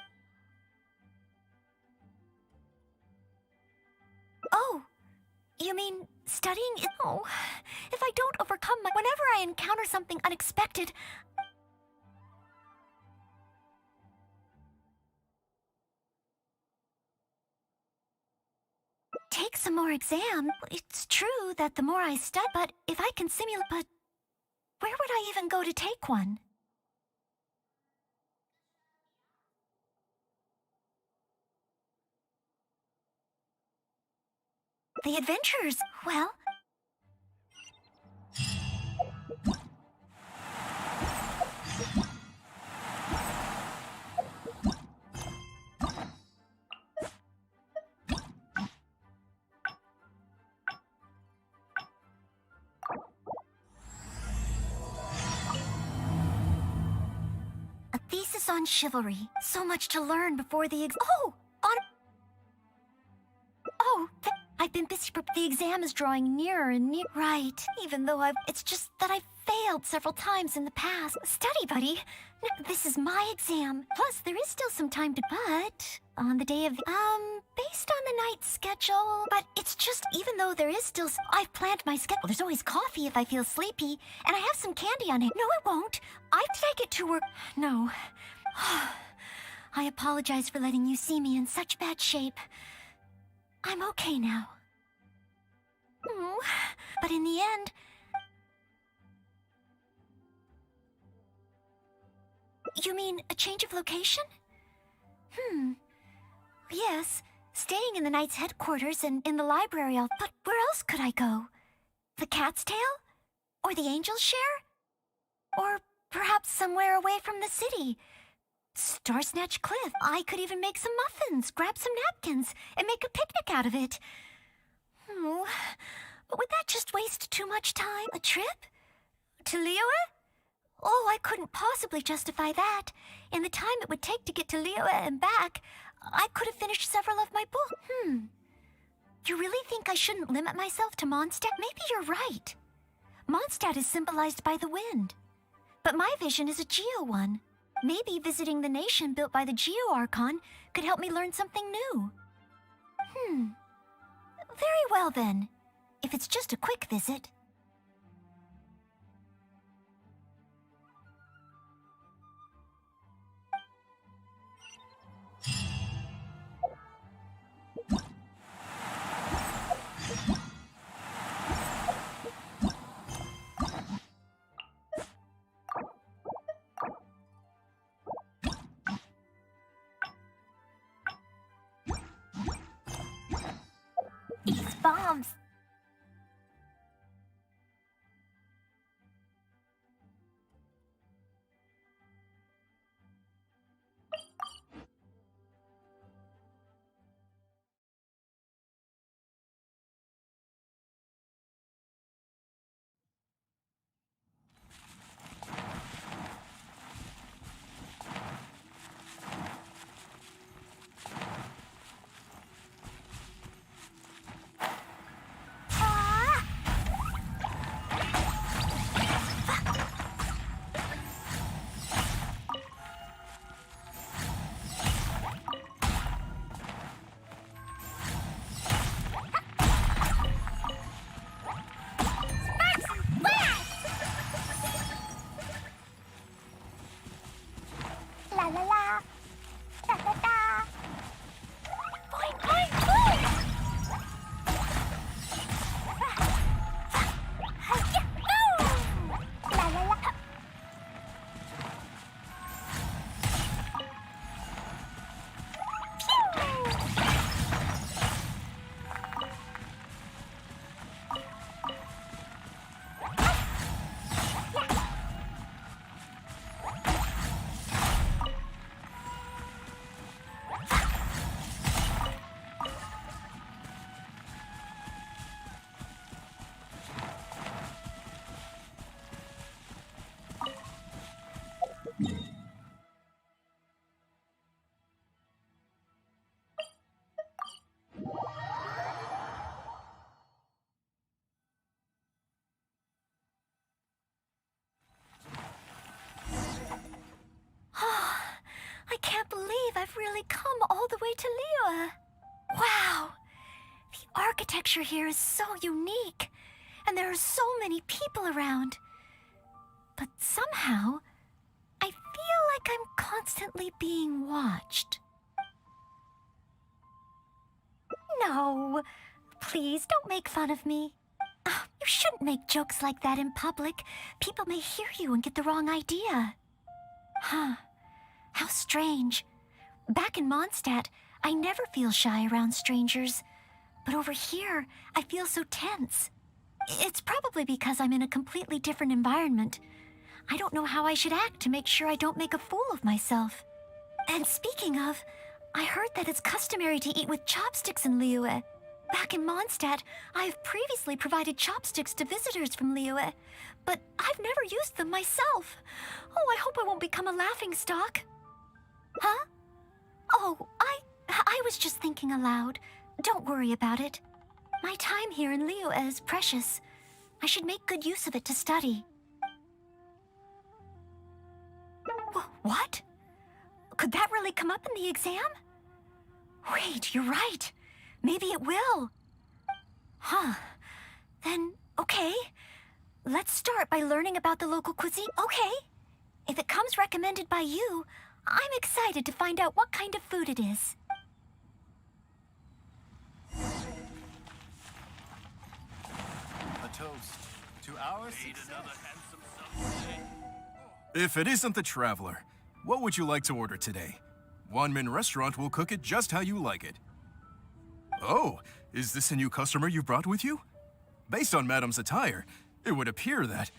S1: Oh, you mean studying? Oh, if I don't overcome whenever I encounter something unexpected, take some more exam. It's true that the more I study, but if I can simulate, but where would I even go to take one? The adventurers, well... A thesis on chivalry. So much to learn before the I've been busy. The exam is drawing nearer and nearer. Right. Even though it's just that I've failed several times in the past. Study, buddy. This is my exam. Plus, there is still some time to, but on the day of based on the night schedule, but it's just, even though there is still, I've planned my schedule. There's always coffee if I feel sleepy, and I have some candy on it. No, I won't. I take it to work. No. I apologize for letting you see me in such bad shape. I'm okay now. But in the end... You mean a change of location? Yes, staying in the Knight's headquarters and in the library, but where else could I go? The Cat's Tail? Or the Angel's Share? Or perhaps somewhere away from the city? Starsnatch Cliff. I could even make some muffins, grab some napkins, and make a picnic out of it. But would that just waste too much time? A trip? To Liyue? Oh, I couldn't possibly justify that. In the time it would take to get to Liyue and back, I could have finished several of my books. You really think I shouldn't limit myself to Mondstadt? Maybe you're right. Mondstadt is symbolized by the wind. But my vision is a Geo one. Maybe visiting the nation built by the Geo Archon could help me learn something new. Very well then. If it's just a quick visit.
S8: bombs! La la la. Da da da. Boing, boing, boing. Hi-ya, boom. La la la. Pew. I can't believe I've really come all the way to Liyue. Wow! The architecture here is so unique, and there are so many people around. But somehow, I feel like I'm constantly being watched. No, please don't make fun of me. You shouldn't make jokes like that in public. People may hear you and get the wrong idea. Huh. How strange. Back in Mondstadt, I never feel shy around strangers. But over here, I feel so tense. It's probably because I'm in a completely different environment. I don't know how I should act to make sure I don't make a fool of myself. And speaking of, I heard that it's customary to eat with chopsticks in Liyue. Back in Mondstadt, I have previously provided chopsticks to visitors from Liyue, but I've never used them myself. Oh, I hope I won't become a laughingstock. Huh? Oh, I was just thinking aloud. Don't worry about it. My time here in Liyue is precious. I should make good use of it to study. What? Could that really come up in the exam? Wait, you're right. Maybe it will. Huh. Then, okay. Let's start by learning about the local cuisine. Okay. If it comes recommended by you, I'm excited to find out what kind of food it is.
S14: A toast to our success. If it isn't the Traveler, what would you like to order today? Wanmin Restaurant will cook it just how you like it. Oh, is this a new customer you brought with you? Based on Madam's attire, it would appear that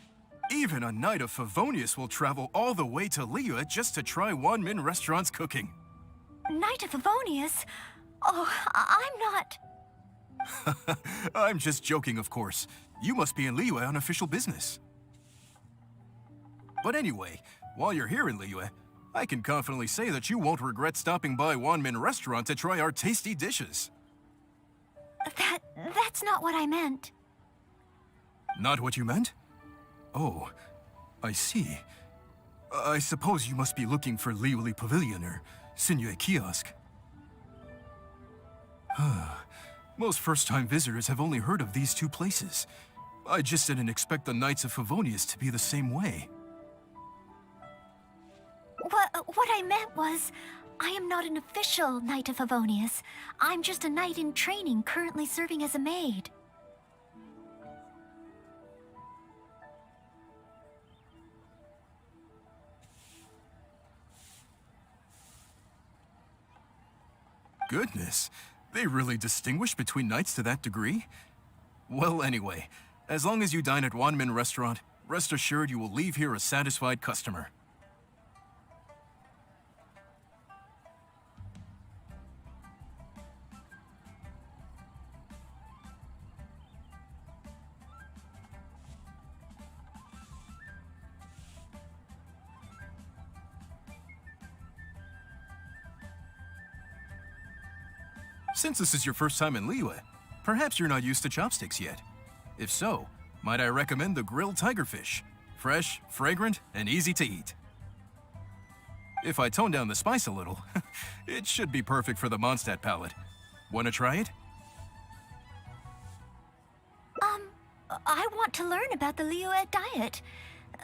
S14: even a Knight of Favonius will travel all the way to Liyue just to try Wanmin Restaurant's cooking.
S1: Knight of Favonius? Oh, I'm not...
S14: I'm just joking, of course. You must be in Liyue on official business. But anyway, while you're here in Liyue, I can confidently say that you won't regret stopping by Wanmin Restaurant to try our tasty dishes.
S1: That's not what I meant.
S14: Not what you meant? Oh, I see. I suppose you must be looking for Liyue Pavilion or Sinue Kiosk. Most first-time visitors have only heard of these two places. I just didn't expect the Knights of Favonius to be the same way.
S1: What I meant was, I am not an official Knight of Favonius. I'm just a knight in training currently serving as a maid.
S14: Goodness, they really distinguish between knights to that degree? Well, anyway, as long as you dine at Wanmin Restaurant, rest assured you will leave here a satisfied customer. Since this is your first time in Liyue, perhaps you're not used to chopsticks yet. If so, might I recommend the grilled tigerfish? Fresh, fragrant, and easy to eat. If I tone down the spice a little, it should be perfect for the Mondstadt palate. Want to try it?
S1: I want to learn about the Liyue diet.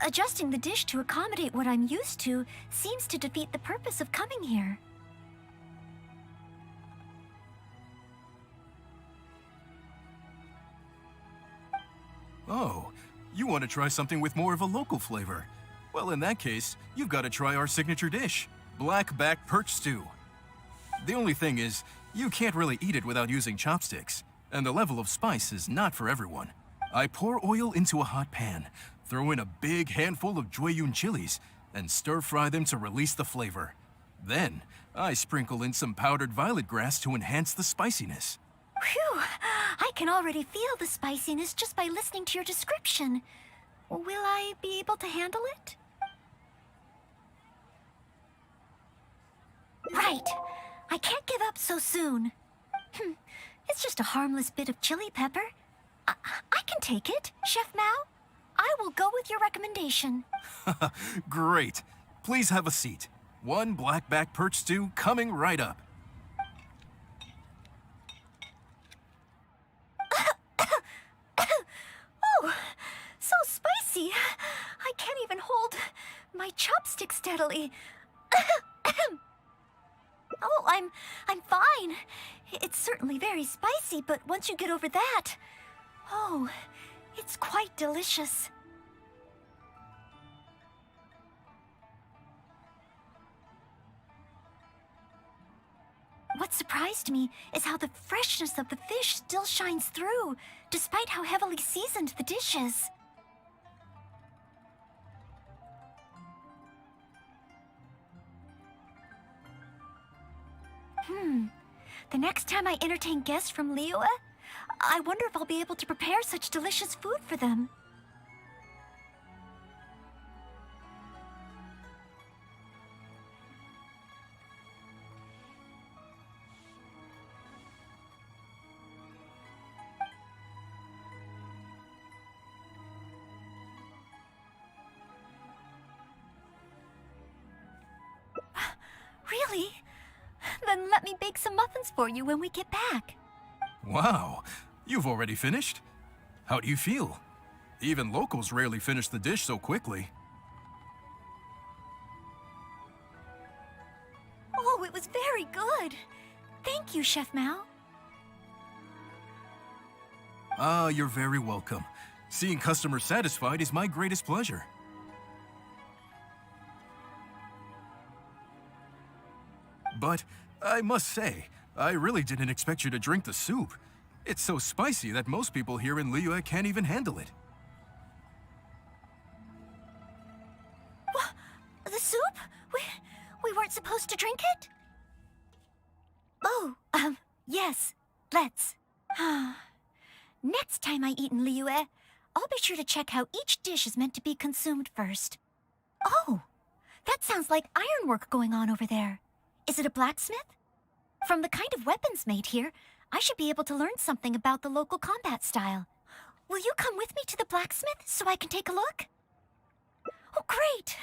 S1: Adjusting the dish to accommodate what I'm used to seems to defeat the purpose of coming here.
S14: Oh, you want to try something with more of a local flavor? Well, in that case, you've got to try our signature dish, black back perch stew. The only thing is, you can't really eat it without using chopsticks, and the level of spice is not for everyone. I pour oil into a hot pan, throw in a big handful of Jueyun chilies, and stir-fry them to release the flavor. Then, I sprinkle in some powdered violet grass to enhance the spiciness.
S1: Phew! I can already feel the spiciness just by listening to your description. Will I be able to handle it? Right. I can't give up so soon. It's just a harmless bit of chili pepper. I can take it, Chef Mao. I will go with your recommendation.
S14: Great. Please have a seat. One blackback perch stew coming right up.
S1: Oh, so spicy. I can't even hold my chopstick steadily. Oh, I'm fine. It's certainly very spicy, but once you get over that, oh, it's quite delicious. What surprised me is how the freshness of the fish still shines through, despite how heavily seasoned the dish is. The next time I entertain guests from Liyue, I wonder if I'll be able to prepare such delicious food for them. Really? Then let me bake some muffins for you when we get back.
S14: Wow, you've already finished? How do you feel? Even locals rarely finish the dish so quickly.
S1: Oh, it was very good. Thank you, Chef Mao.
S14: Ah, you're very welcome. Seeing customers satisfied is my greatest pleasure. But I must say, I really didn't expect you to drink the soup. It's so spicy that most people here in Liyue can't even handle it.
S1: What? The soup? We weren't supposed to drink it? Oh, yes. Let's. Next time I eat in Liyue, I'll be sure to check how each dish is meant to be consumed first. Oh, that sounds like ironwork going on over there. Is it a blacksmith? From the kind of weapons made here, I should be able to learn something about the local combat style. Will you come with me to the blacksmith so I can take a look? Oh, great!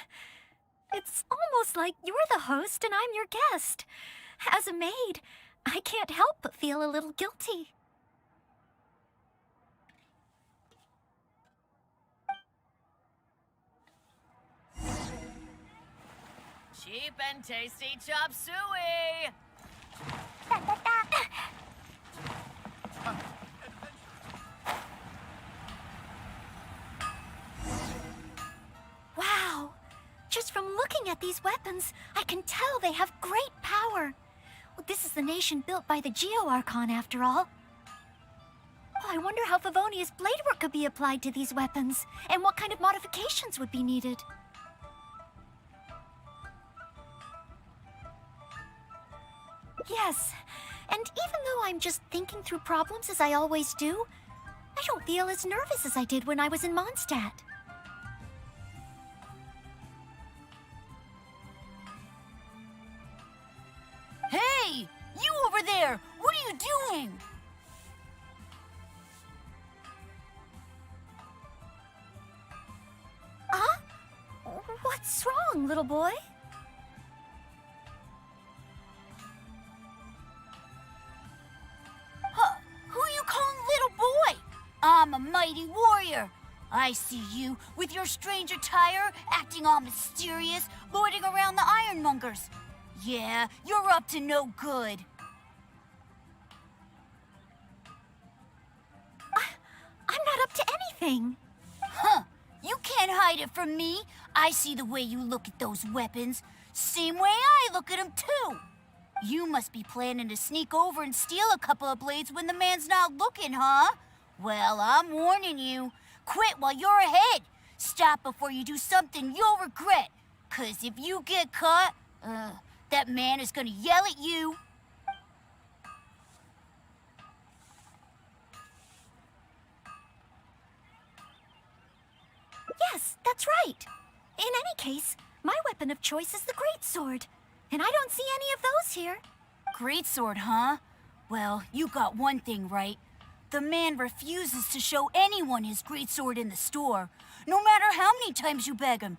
S1: It's almost like you're the host and I'm your guest. As a maid, I can't help but feel a little guilty.
S9: Cheap and tasty chop suey!
S1: Wow! Just from looking at these weapons, I can tell they have great power. Well, this is the nation built by the Geo Archon, after all. I wonder how Favonia's blade work could be applied to these weapons, and what kind of modifications would be needed. Yes, and even though I'm just thinking through problems as I always do, I don't feel as nervous as I did when I was in Mondstadt.
S3: Hey! You over there! What are you doing?
S1: Huh? What's wrong, little boy?
S3: Huh? Who you calling little boy? I'm a mighty warrior. I see you with your strange attire, acting all mysterious, lording around the ironmongers. Yeah, you're up to no good.
S1: I'm not up to anything.
S3: Huh. You can't hide it from me. I see the way you look at those weapons. Same way I look at them, too. You must be planning to sneak over and steal a couple of blades when the man's not looking, huh? Well, I'm warning you. Quit while you're ahead. Stop before you do something you'll regret. 'Cause if you get caught, that man is gonna yell at you.
S1: Yes, that's right. In any case, my weapon of choice is the greatsword, and I don't see any of those here.
S3: Greatsword, huh? Well, you got one thing right. The man refuses to show anyone his greatsword in the store, no matter how many times you beg him.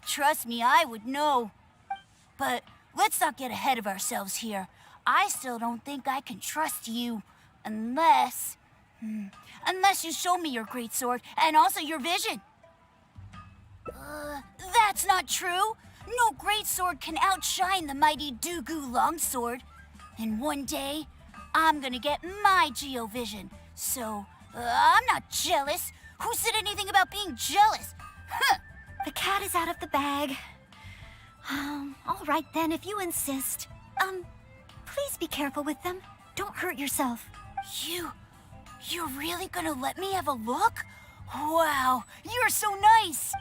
S3: Trust me, I would know. But let's not get ahead of ourselves here. I still don't think I can trust you, unless you show me your greatsword and also your vision. That's not true. No greatsword can outshine the mighty Dugu longsword. And one day, I'm gonna get my Geovision. So, I'm not jealous. Who said anything about being jealous? Huh.
S1: The cat is out of the bag. All right then, if you insist. Please be careful with them. Don't hurt yourself.
S3: You're really gonna let me have a look? Wow, you're so nice.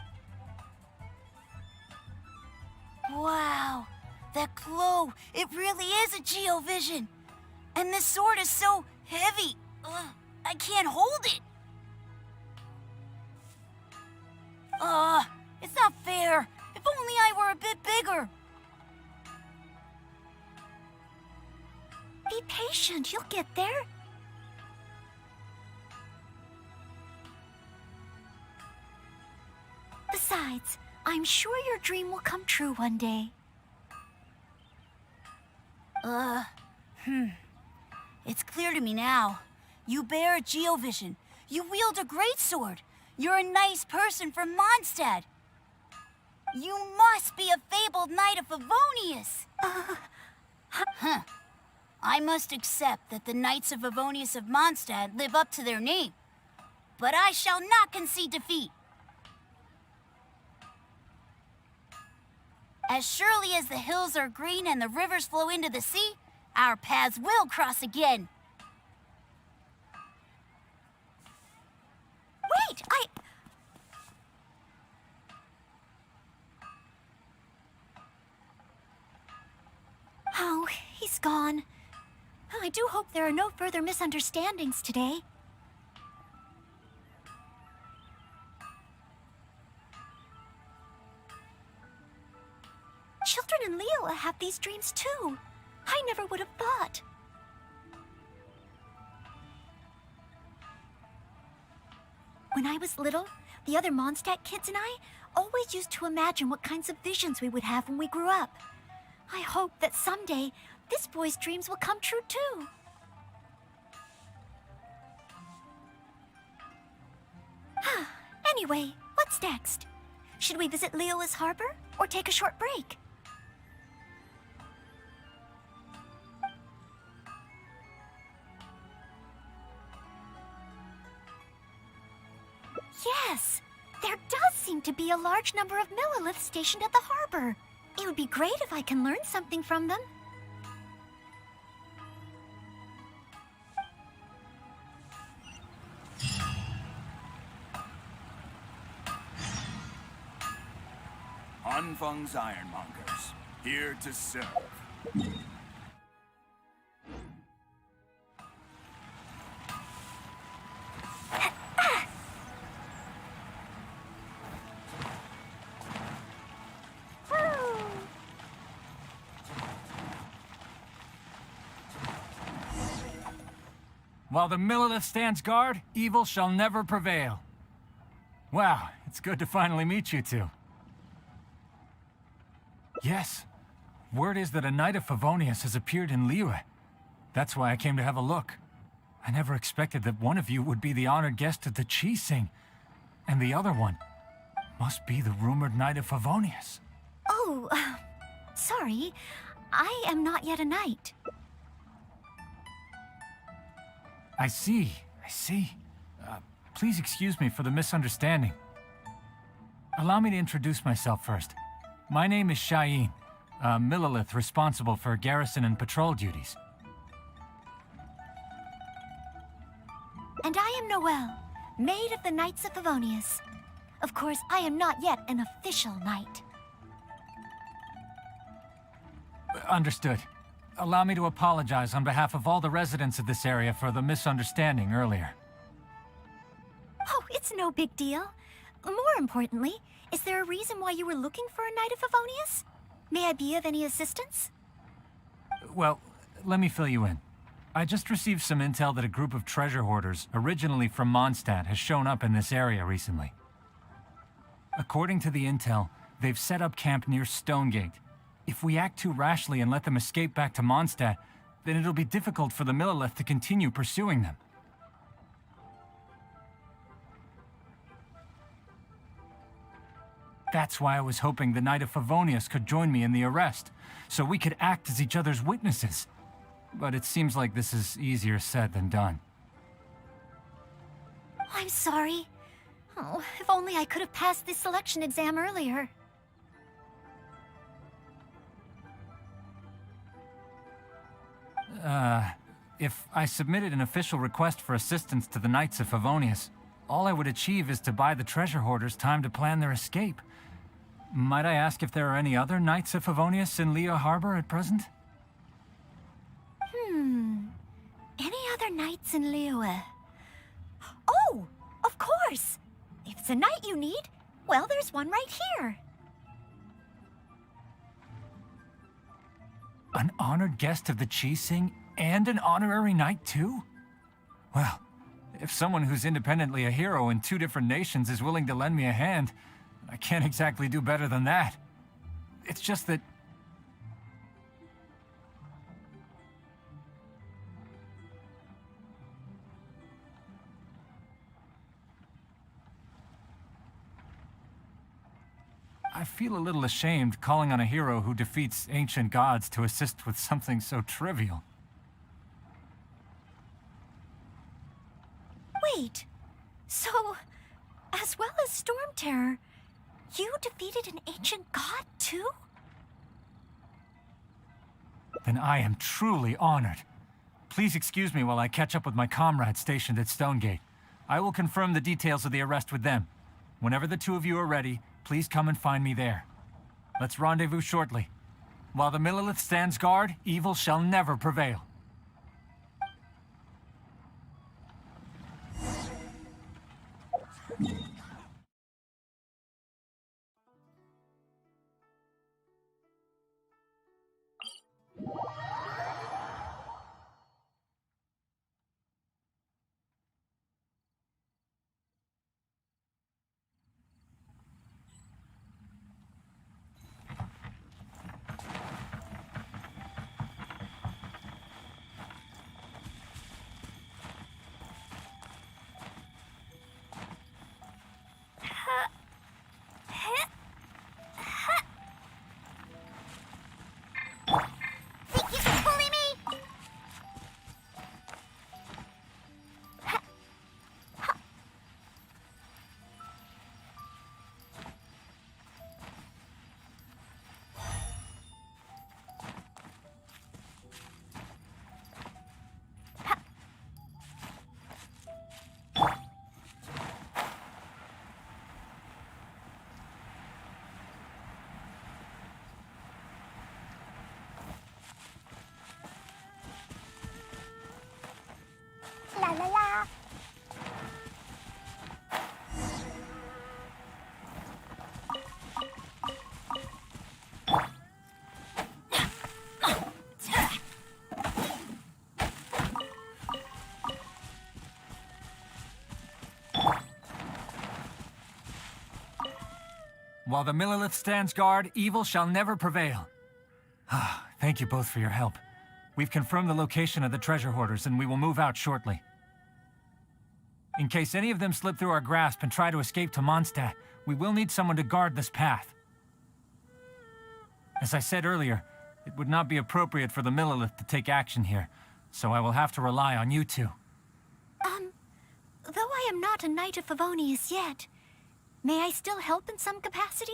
S3: Wow, that glow, it really is a Geovision. And this sword is so heavy. I can't hold it. It's not fair. If only I were a bit bigger.
S1: Be patient, you'll get there. Besides, I'm sure your dream will come true one day.
S3: It's clear to me now. You bear a Geovision. You wield a greatsword. You're a nice person from Mondstadt. You must be a fabled knight of Favonius. I must accept that the Knights of Favonius of Mondstadt live up to their name. But I shall not concede defeat. As surely as the hills are green and the rivers flow into the sea, our paths will cross again.
S1: Wait, Oh, he's gone. I do hope there are no further misunderstandings today. Children and Leela have these dreams too. I never would have thought. When I was little, the other Mondstadt kids and I always used to imagine what kinds of visions we would have when we grew up. I hope that someday this boy's dreams will come true too. Anyway, what's next? Should we visit Leola's harbor or take a short break? Yes, there does seem to be a large number of Milliliths stationed at the harbor. It would be great if I can learn something from them.
S15: Hun Feng's Ironmongers, here to serve.
S5: While the Millelith stands guard, evil shall never prevail. Wow, it's good to finally meet you two. Yes, word is that a Knight of Favonius has appeared in Liyue. That's why I came to have a look. I never expected that one of you would be the honored guest at the Qixing, and the other one must be the rumored Knight of Favonius.
S1: Oh, sorry. I am not yet a knight.
S5: I see. Please excuse me for the misunderstanding. Allow me to introduce myself first. My name is Shayin, a Millelith responsible for garrison and patrol duties.
S1: And I am Noelle, maid of the Knights of Favonius. Of course, I am not yet an official knight.
S5: Understood. Allow me to apologize on behalf of all the residents of this area for the misunderstanding earlier.
S1: Oh, it's no big deal. More importantly, is there a reason why you were looking for a Knight of Favonius? May I be of any assistance?
S5: Well, let me fill you in. I just received some intel that a group of treasure hoarders, originally from Mondstadt, has shown up in this area recently. According to the intel, they've set up camp near Stonegate. If we act too rashly and let them escape back to Mondstadt, then it'll be difficult for the Millelith to continue pursuing them. That's why I was hoping the Knight of Favonius could join me in the arrest, so we could act as each other's witnesses. But it seems like this is easier said than done.
S1: I'm sorry. Oh, if only I could have passed this selection exam earlier.
S5: If I submitted an official request for assistance to the Knights of Favonius, all I would achieve is to buy the treasure hoarders time to plan their escape. Might I ask if there are any other Knights of Favonius in Liyue Harbor at present?
S1: Any other knights in Liyue? Oh, of course! If it's a knight you need, well, there's one right here.
S5: An honored guest of the Qixing and an honorary knight too? Well, if someone who's independently a hero in two different nations is willing to lend me a hand, I can't exactly do better than that. It's just that... I feel a little ashamed calling on a hero who defeats ancient gods to assist with something so trivial.
S1: Wait, so, as well as Storm Terror, you defeated an ancient god too?
S5: Then I am truly honored. Please excuse me while I catch up with my comrades stationed at Stonegate. I will confirm the details of the arrest with them. Whenever the two of you are ready, please come and find me there. Let's rendezvous shortly. While the Millelith stands guard, evil shall never prevail. While the Millelith stands guard, evil shall never prevail. Thank you both for your help. We've confirmed the location of the treasure hoarders, and we will move out shortly. In case any of them slip through our grasp and try to escape to Mondstadt, we will need someone to guard this path. As I said earlier, it would not be appropriate for the Millelith to take action here, so I will have to rely on you two.
S1: Though I am not a Knight of Favonius yet, may I still help in some capacity?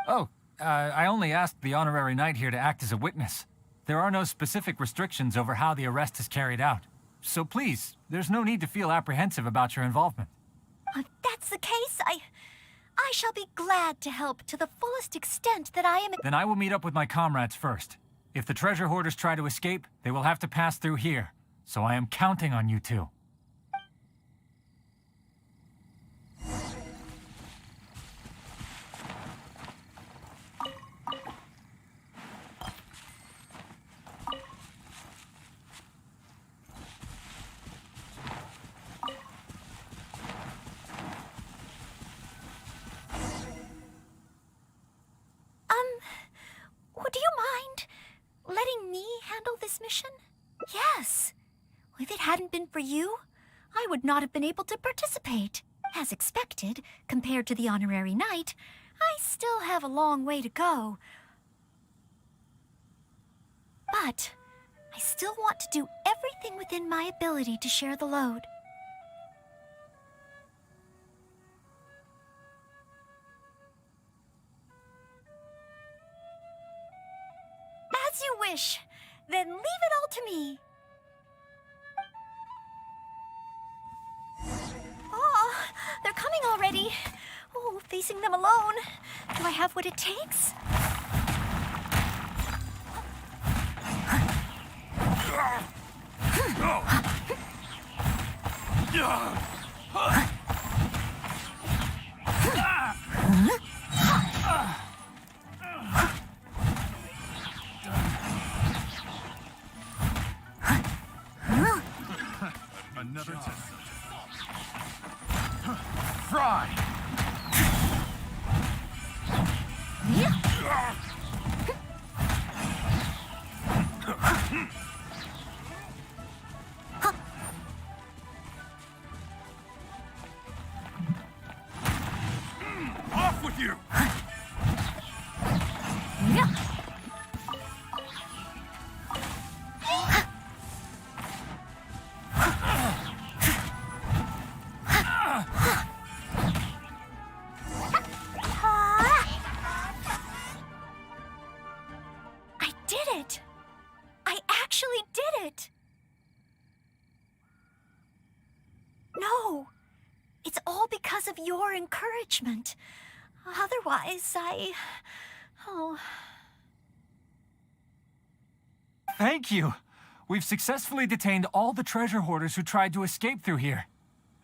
S5: Oh, I only asked the honorary knight here to act as a witness. There are no specific restrictions over how the arrest is carried out. So please, there's no need to feel apprehensive about your involvement.
S1: If that's the case, I shall be glad to help to the fullest extent that I am.
S5: Then I will meet up with my comrades first. If the treasure hoarders try to escape, they will have to pass through here. So I am counting on you two.
S1: Do you mind letting me handle this mission? Yes. If it hadn't been for you, I would not have been able to participate. As expected, compared to the honorary knight, I still have a long way to go. But I still want to do everything within my ability to share the load. As you wish. Then leave it all to me. Oh, they're coming already. Oh, facing them alone. Do I have what it takes?
S15: Another test.
S16: Fry!
S15: Off with you!
S1: I did it! I actually did it! No! It's all because of your encouragement. Otherwise, Oh.
S5: Thank you! We've successfully detained all the treasure hoarders who tried to escape through here.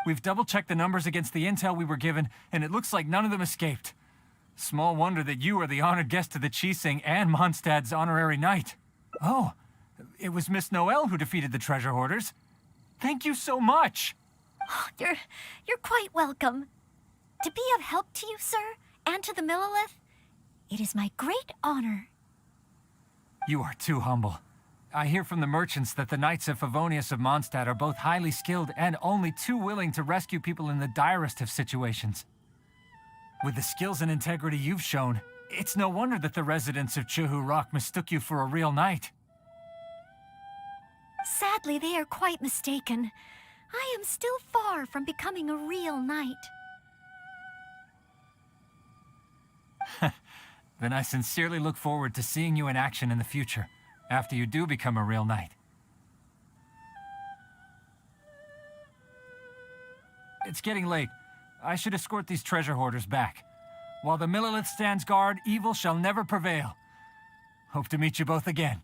S5: We've double-checked the numbers against the intel we were given, and it looks like none of them escaped. Small wonder that you are the honored guest of the Qixing and Mondstadt's honorary knight. Oh, it was Miss Noelle who defeated the treasure hoarders. Thank you so much!
S1: Oh, you're quite welcome. To be of help to you, sir, and to the Millelith, it is my great honor.
S5: You are too humble. I hear from the merchants that the Knights of Favonius of Mondstadt are both highly skilled and only too willing to rescue people in the direst of situations. With the skills and integrity you've shown, it's no wonder that the residents of Chuhu Rock mistook you for a real knight.
S1: Sadly, they are quite mistaken. I am still far from becoming a real knight.
S5: Then I sincerely look forward to seeing you in action in the future, after you do become a real knight. It's getting late. I should escort these treasure hoarders back. While the Millelith stands guard, evil shall never prevail. Hope to meet you both again.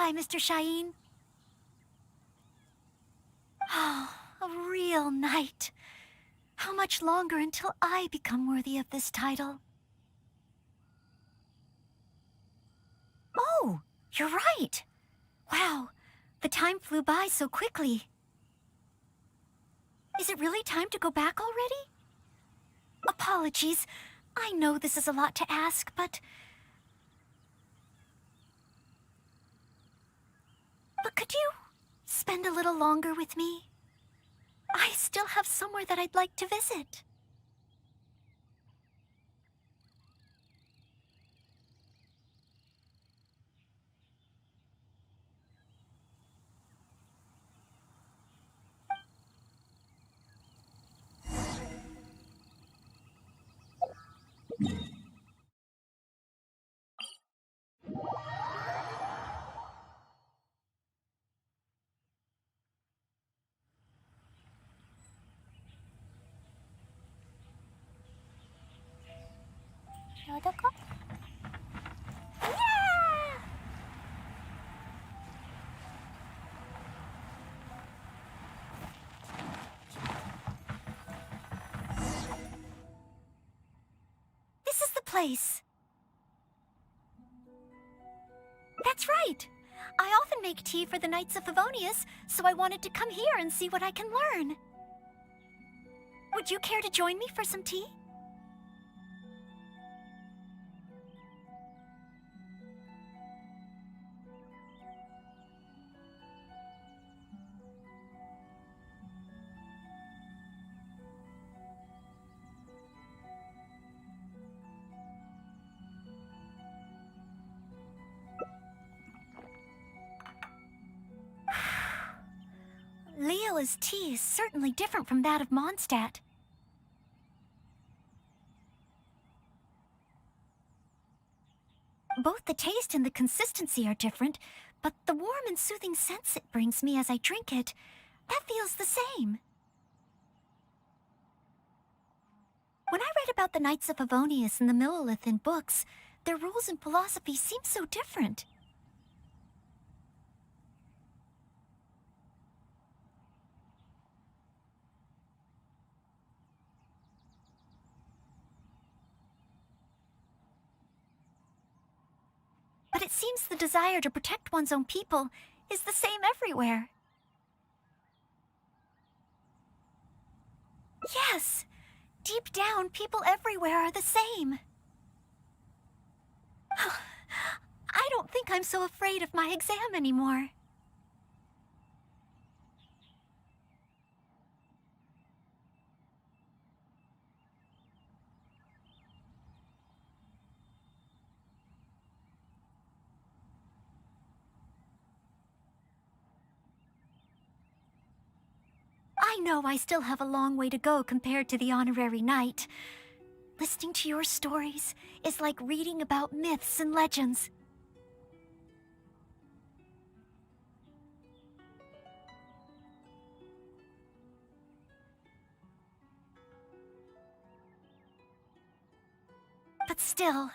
S1: Goodbye, Mr. Shaheen. Oh, a real knight. How much longer until I become worthy of this title? Oh, you're right. Wow, the time flew by so quickly. Is it really time to go back already? Apologies. I know this is a lot to ask, but... But could you spend a little longer with me? I still have somewhere that I'd like to visit.
S8: Yodoko?
S1: This is the place. That's right. I often make tea for the Knights of Favonius, so I wanted to come here and see what I can learn. Would you care to join me for some tea? Leola's tea is certainly different from that of Mondstadt. Both the taste and the consistency are different, but the warm and soothing sense it brings me as I drink it, that feels the same. When I read about the Knights of Favonius and the Millelith in books, their rules and philosophy seem so different. But it seems the desire to protect one's own people is the same everywhere. Yes! Deep down, people everywhere are the same. I don't think I'm so afraid of my exam anymore. I know I still have a long way to go compared to the honorary knight. Listening to your stories is like reading about myths and legends. But still,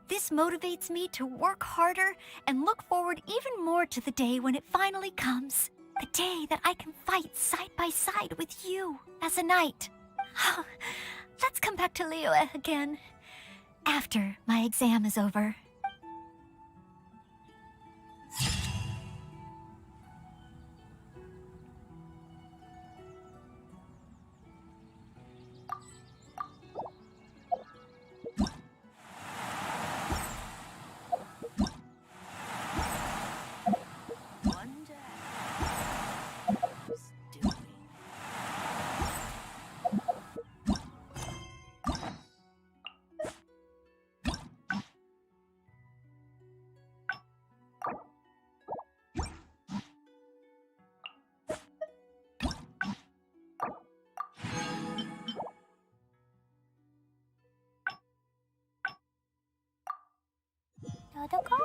S1: this motivates me to work harder and look forward even more to the day when it finally comes. The day that I can fight side by side with you as a knight. Let's come back to Liyue again, after my exam is over.
S8: Yodoko?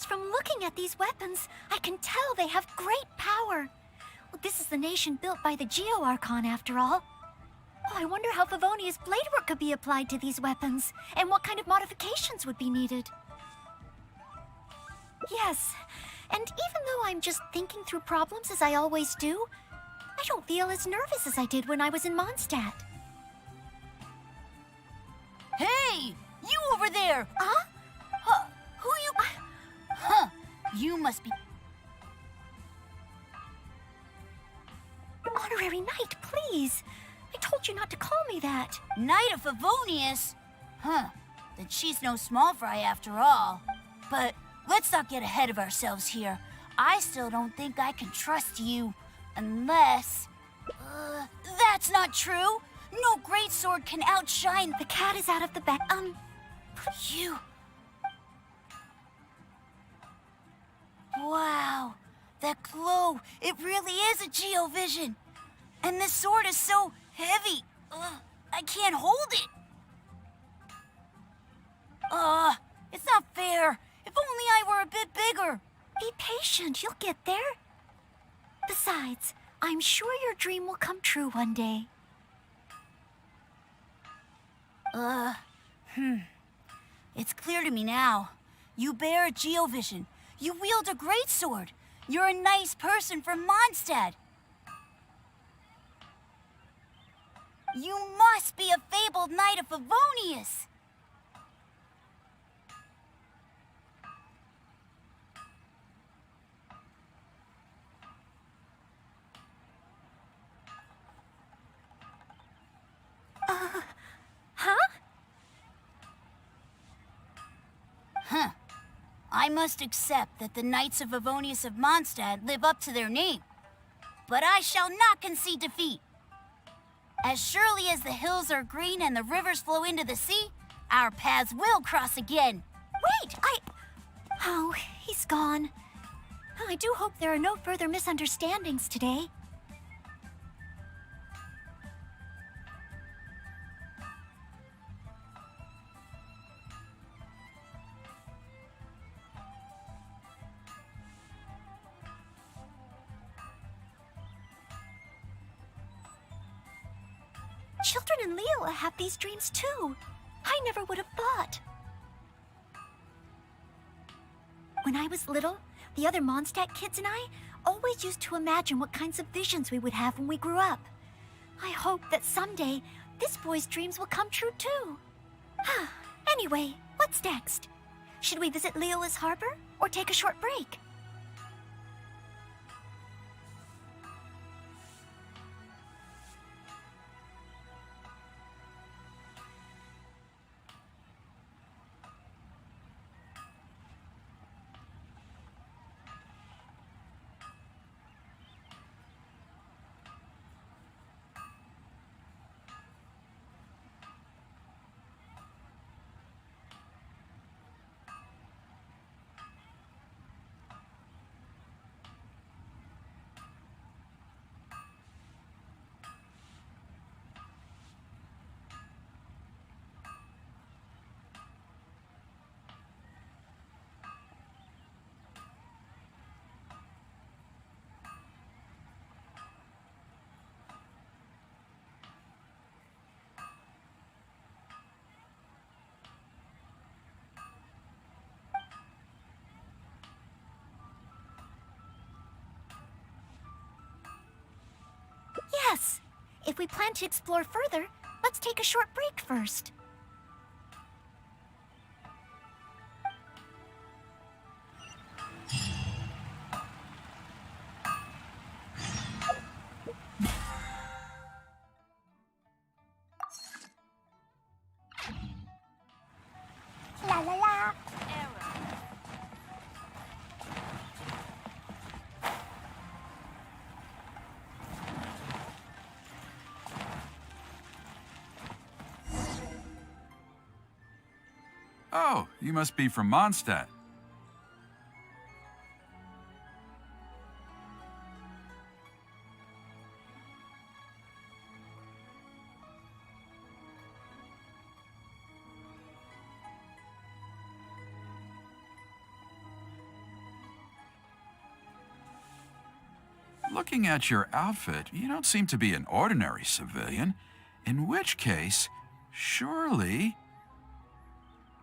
S1: Just from looking at these weapons, I can tell they have great power. Well, this is the nation built by the Geo Archon, after all. Oh, I wonder how Favonia's blade work could be applied to these weapons, and what kind of modifications would be needed. Yes, and even though I'm just thinking through problems as I always do, I don't feel as nervous as I did when I was in Mondstadt.
S3: Hey! You over there!
S1: Huh?
S3: Who you... Huh. You must be...
S1: Honorary Knight, please. I told you not to call me that.
S3: Knight of Favonius? Huh. Then she's no small fry after all. But let's not get ahead of ourselves here. I still don't think I can trust you. Unless... that's not true. No greatsword can outshine...
S1: The cat is out of the bag.
S3: You... Wow. That glow, it really is a Geovision. And this sword is so heavy. I can't hold it. It's not fair. If only I were a bit bigger.
S1: Be patient, you'll get there. Besides, I'm sure your dream will come true one day.
S3: It's clear to me now. You bear a Geovision. You wield a greatsword. You're a nice person from Mondstadt. You must be a fabled knight of Favonius.
S1: Huh?
S3: Huh. I must accept that the Knights of Favonius of Mondstadt live up to their name. But I shall not concede defeat. As surely as the hills are green and the rivers flow into the sea, our paths will cross again.
S1: Wait, Oh, he's gone. I do hope there are no further misunderstandings today. Children in Leela have these dreams too. I never would have thought. When I was little, the other Mondstadt kids and I always used to imagine what kinds of visions we would have when we grew up. I hope that someday this boy's dreams will come true too. Anyway, what's next? Should we visit Leela's harbor or take a short break? Yes! If we plan to explore further, let's take a short break first.
S8: La la la.
S16: Oh, you must be from Mondstadt. looking at your outfit, you don't seem to be an ordinary civilian. In which case, surely,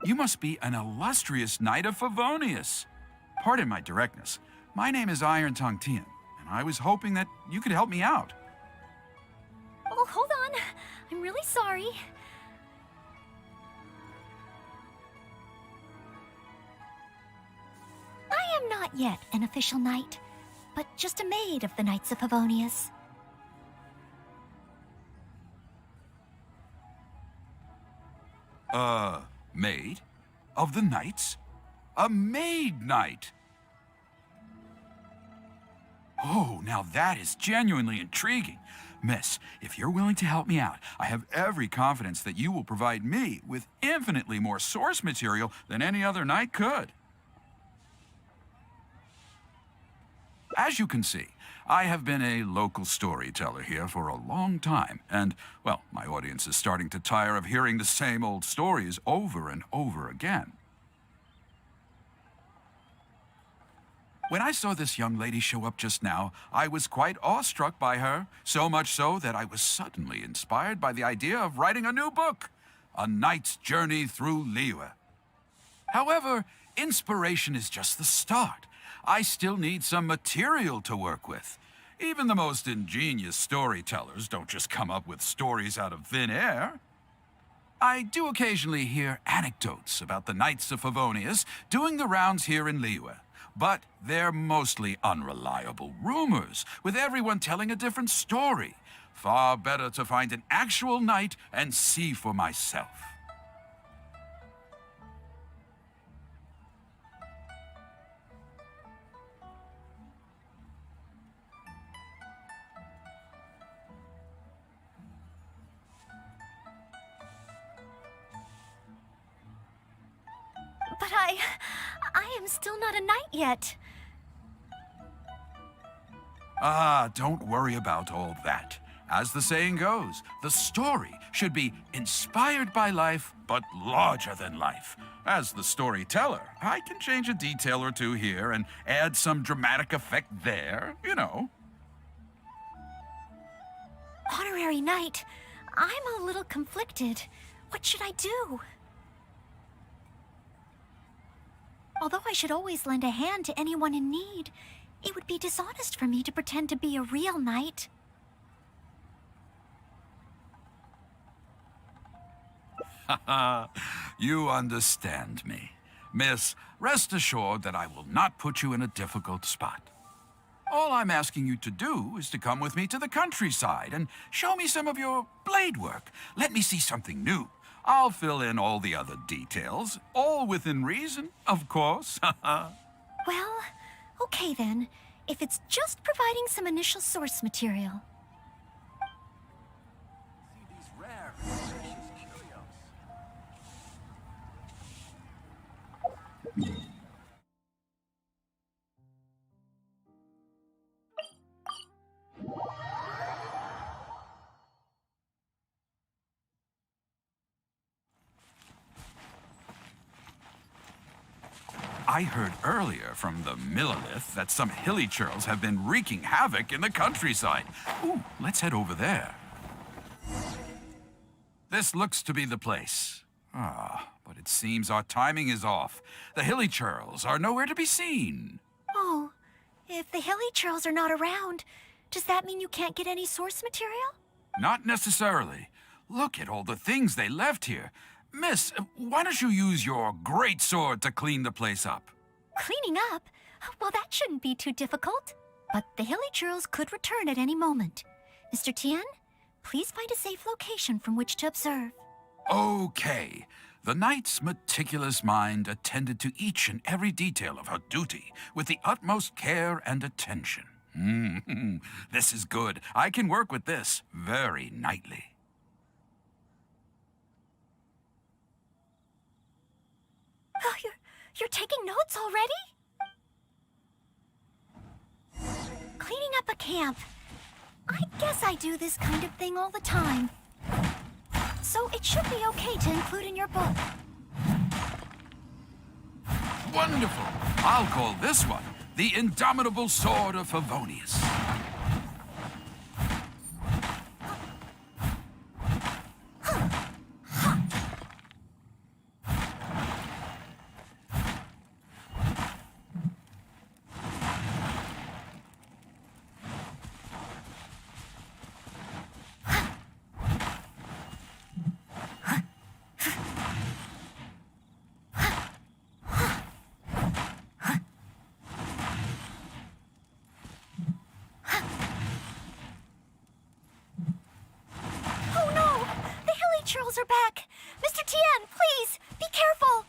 S16: you must be an illustrious knight of Favonius. Pardon my directness. My name is Iron Tongue Tien, and I was hoping that you could help me out.
S1: Oh, hold on. I'm really sorry. I am not yet an official knight, but just a maid of the Knights of Favonius.
S16: Maid? Of the knights? A maid knight? Oh, now that is genuinely intriguing. Miss, if you're willing to help me out, I have every confidence that you will provide me with infinitely more source material than any other knight could. As you can see, I have been a local storyteller here for a long time, and, well, my audience is starting to tire of hearing the same old stories over and over again. When I saw this young lady show up just now, I was quite awestruck by her, so much so that I was suddenly inspired by the idea of writing a new book, A Knight's Journey Through Liyue. However, inspiration is just the start. I still need some material to work with. Even the most ingenious storytellers don't just come up with stories out of thin air. I do occasionally hear anecdotes about the Knights of Favonius doing the rounds here in Liyue, but they're mostly unreliable rumors, with everyone telling a different story. Far better to find an actual knight and see for myself.
S1: But I am still not a knight yet.
S16: Ah, don't worry about all that. As the saying goes, the story should be inspired by life, but larger than life. As the storyteller, I can change a detail or two here and add some dramatic effect there, you know.
S1: Honorary knight, I'm a little conflicted. What should I do? Although I should always lend a hand to anyone in need, it would be dishonest for me to pretend to be a real knight.
S16: You understand me. Miss, rest assured that I will not put you in a difficult spot. All I'm asking you to do is to come with me to the countryside and show me some of your blade work. Let me see something new. I'll fill in all the other details, all within reason, of course.
S1: Well, okay then, if it's just providing some initial source material.
S16: I heard earlier from the Millelith that some hilly churls have been wreaking havoc in the countryside. Ooh, let's head over there. This looks to be the place. Ah, but it seems our timing is off. The hilly churls are nowhere to be seen.
S1: Oh, if the hilly churls are not around, does that mean you can't get any source material?
S16: Not necessarily. Look at all the things they left here. Miss, why don't you use your great sword to clean the place up?
S1: Cleaning up? Well, that shouldn't be too difficult. But the hilly churls could return at any moment. Mr. Tien, please find a safe location from which to observe.
S16: Okay. The knight's meticulous mind attended to each and every detail of her duty with the utmost care and attention. This is good. I can work with this very knightly.
S1: Oh, you're taking notes already? Cleaning up a camp. I guess I do this kind of thing all the time. So it should be okay to include in your book.
S16: Wonderful. I'll call this one the Indomitable Sword of Favonius.
S1: girls are back. Mr. Tian, please, be careful.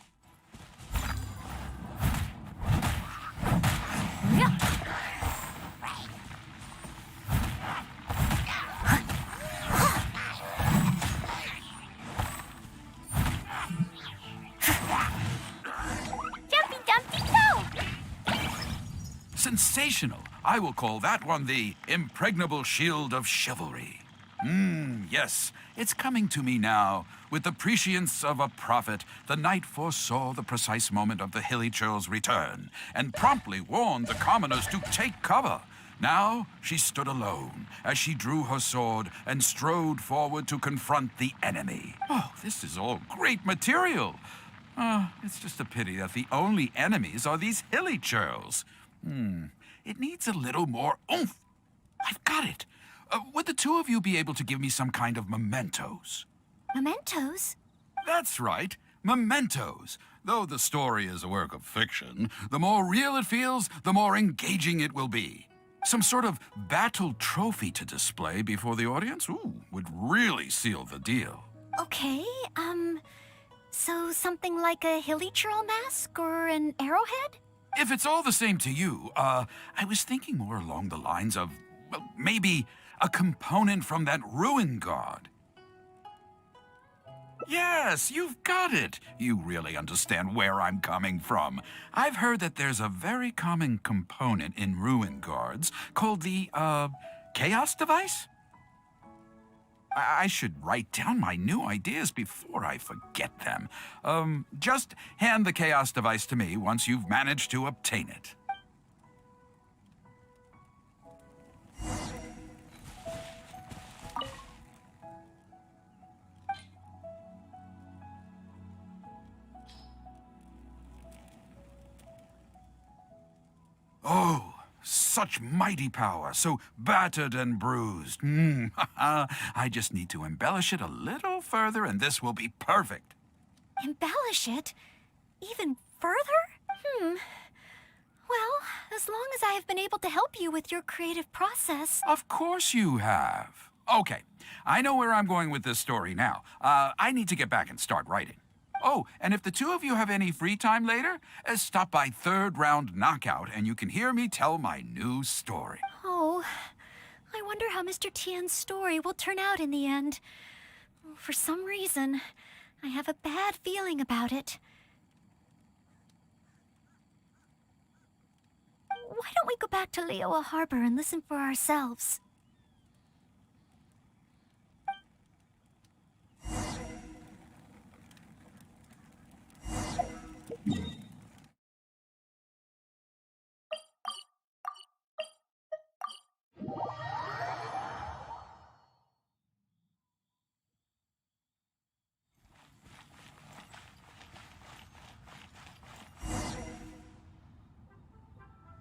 S8: Jumpy Dumpty go!
S16: Sensational. I will call that one the impregnable shield of chivalry. Yes, it's coming to me now. With the prescience of a prophet, the knight foresaw the precise moment of the hilly churl's return, and promptly warned the commoners to take cover. Now she stood alone as she drew her sword and strode forward to confront the enemy. Oh, this is all great material. It's just a pity that the only enemies are these hilly churls. It needs a little more oomph. I've got it. Would the two of you be able to give me some kind of mementos?
S1: Mementos?
S16: That's right, mementos. Though the story is a work of fiction, the more real it feels, the more engaging it will be. Some sort of battle trophy to display before the audience? Would really seal the deal.
S1: Okay, so something like a hilly churl mask or an arrowhead?
S16: If it's all the same to you, I was thinking more along the lines of, well, maybe a component from that ruin god. Yes, you've got it. You really understand where I'm coming from. I've heard that there's a very common component in ruin guards called the, chaos device? I should write down my new ideas before I forget them. Just hand the chaos device to me once you've managed to obtain it. Oh, such mighty power, so battered and bruised. I just need to embellish it a little further and this will be perfect.
S1: Embellish it? Even further? Well, as long as I have been able to help you with your creative process.
S16: Of course you have. Okay, I know where I'm going with this story now. I need to get back and start writing. Oh, and if the two of you have any free time later, stop by Third Round Knockout and you can hear me tell my new story.
S1: Oh, I wonder how Mr. Tian's story will turn out in the end. For some reason, I have a bad feeling about it. Why don't we go back to Liyue Harbor and listen for ourselves?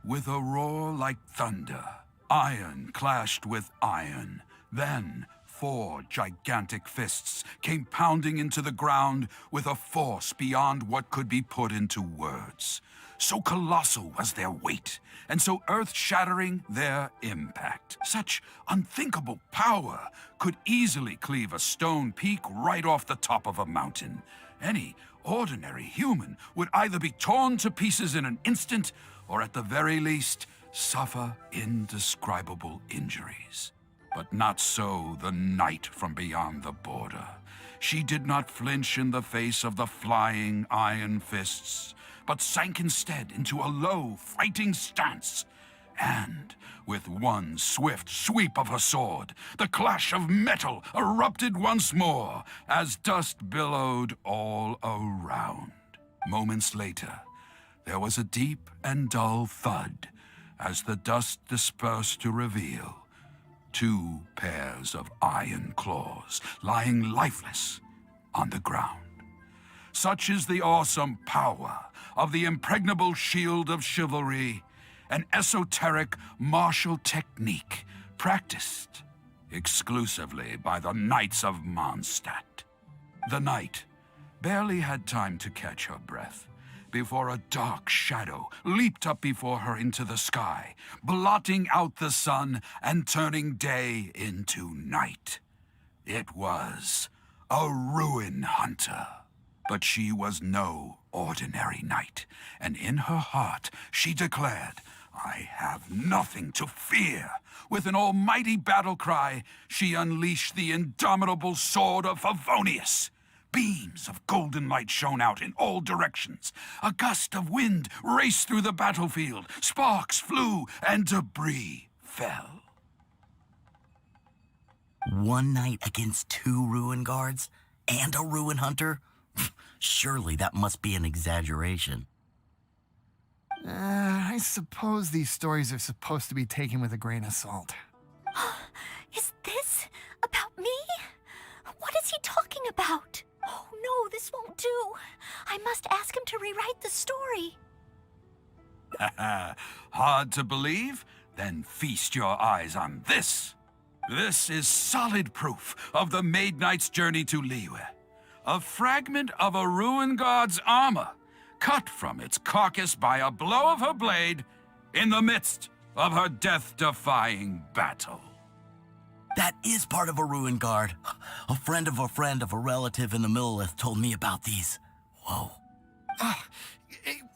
S16: With a roar like thunder, iron clashed with iron. Then 4 gigantic fists came pounding into the ground with a force beyond what could be put into words. So colossal was their weight, and so earth-shattering their impact. Such unthinkable power could easily cleave a stone peak right off the top of a mountain. Any ordinary human would either be torn to pieces in an instant, or at the very least, suffer indescribable injuries. But not so the knight from beyond the border. She did not flinch in the face of the flying iron fists, but sank instead into a low, fighting stance. And with one swift sweep of her sword, the clash of metal erupted once more as dust billowed all around. Moments later, there was a deep and dull thud as the dust dispersed to reveal 2 pairs of iron claws lying lifeless on the ground. Such is the awesome power of the impregnable shield of chivalry, an esoteric martial technique practiced exclusively by the Knights of Mondstadt. The knight barely had time to catch her breath before a dark shadow leaped up before her into the sky, blotting out the sun and turning day into night. It was a ruin hunter. But she was no ordinary knight, and in her heart she declared, "I have nothing to fear." With an almighty battle cry, she unleashed the indomitable sword of Favonius. Beams of golden light shone out in all directions. A gust of wind raced through the battlefield. Sparks flew and debris fell.
S17: One knight against 2 ruin guards and a ruin hunter? Surely that must be an exaggeration.
S18: I suppose these stories are supposed to be taken with a grain of salt.
S1: Is this about me? What is he talking about? Oh no, this won't do. I must ask him to rewrite the story.
S16: Hard to believe? Then feast your eyes on this. This is solid proof of the Maid Knight's journey to Liyue. A fragment of a ruin god's armor, cut from its carcass by a blow of her blade in the midst of her death-defying battle.
S17: That is part of a ruin guard. A friend of a relative in the Millelith told me about these. Whoa.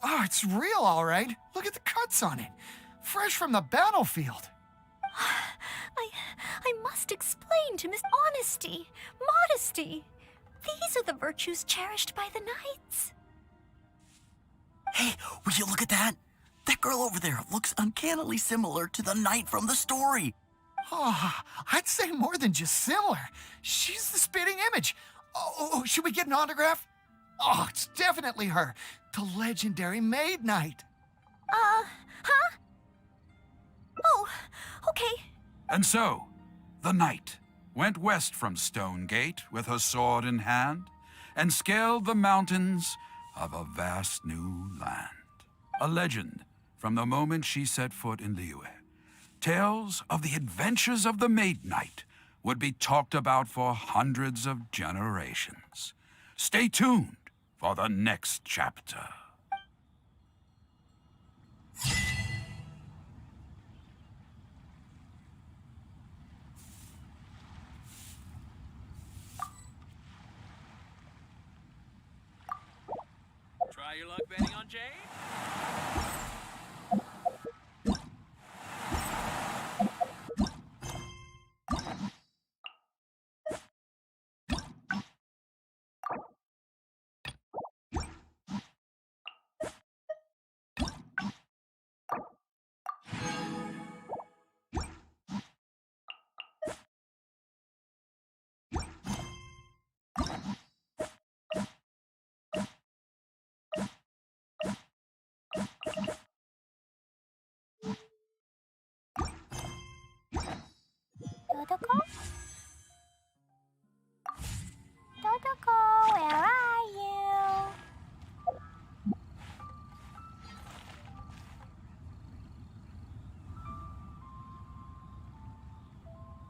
S18: It's real, all right. Look at the cuts on it. Fresh from the battlefield.
S1: I must explain to Miss Honesty, Modesty. These are the virtues cherished by the knights.
S17: Hey, will you look at that? That girl over there looks uncannily similar to the knight from the story.
S18: Oh, I'd say more than just similar. She's the spitting image. Oh, should we get an autograph? Oh, it's definitely her. The legendary Maid Knight.
S1: Huh? Oh, okay.
S16: And so, the knight went west from Stonegate with her sword in hand and scaled the mountains of a vast new land. A legend from the moment she set foot in Liyue. Tales of the adventures of the Maid Knight would be talked about for hundreds of generations. Stay tuned for the next chapter.
S10: Try your luck betting on Jade?
S8: Dodoko? Dodoko, where are you?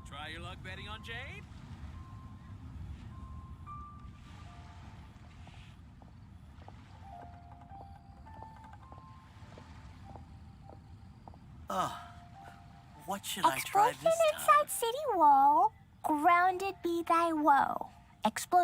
S10: Try your luck betting on Jade?
S17: What should I try
S8: Explosion
S17: this time?
S8: inside city wall. Grounded be thy woe. Explosion.